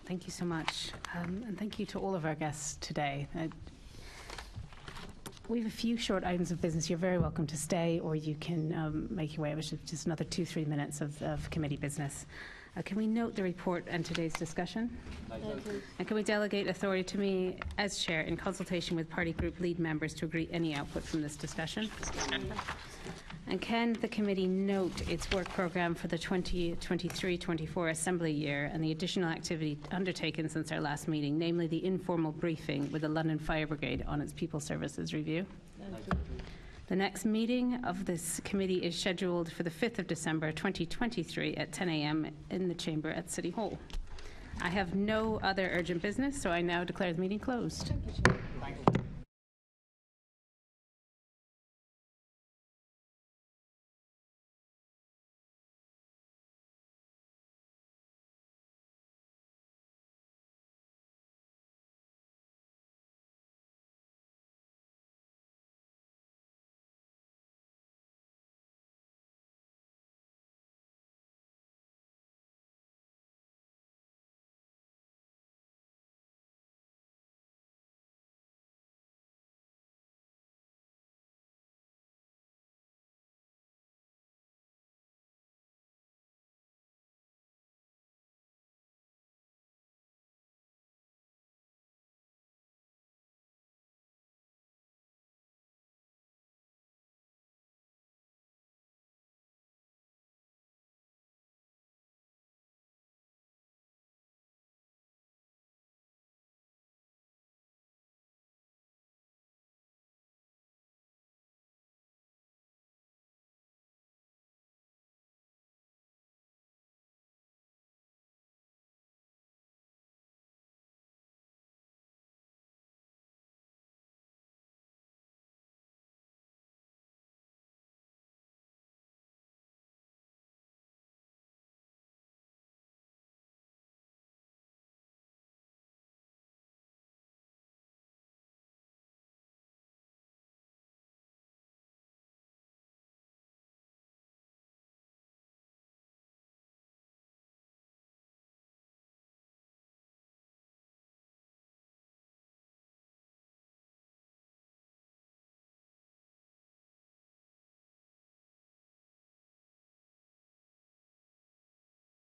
Thank you so much. And thank you to all of our guests today. We have a few short items of business. You're very welcome to stay, or you can make your way. It was just another 2-3 minutes of committee business. Can we note the report and today's discussion? And can we delegate authority to me as chair in consultation with party group lead members to agree any output from this discussion? And can the committee note its work programme for the 2023-24 Assembly year and the additional activity undertaken since our last meeting, namely the informal briefing with the London Fire Brigade on its People Services Review? The next meeting of this committee is scheduled for the 5th of December 2023 at 10 a.m. in the chamber at City Hall. I have no other urgent business, so I now declare the meeting closed. Thank you, Chair. Thank you.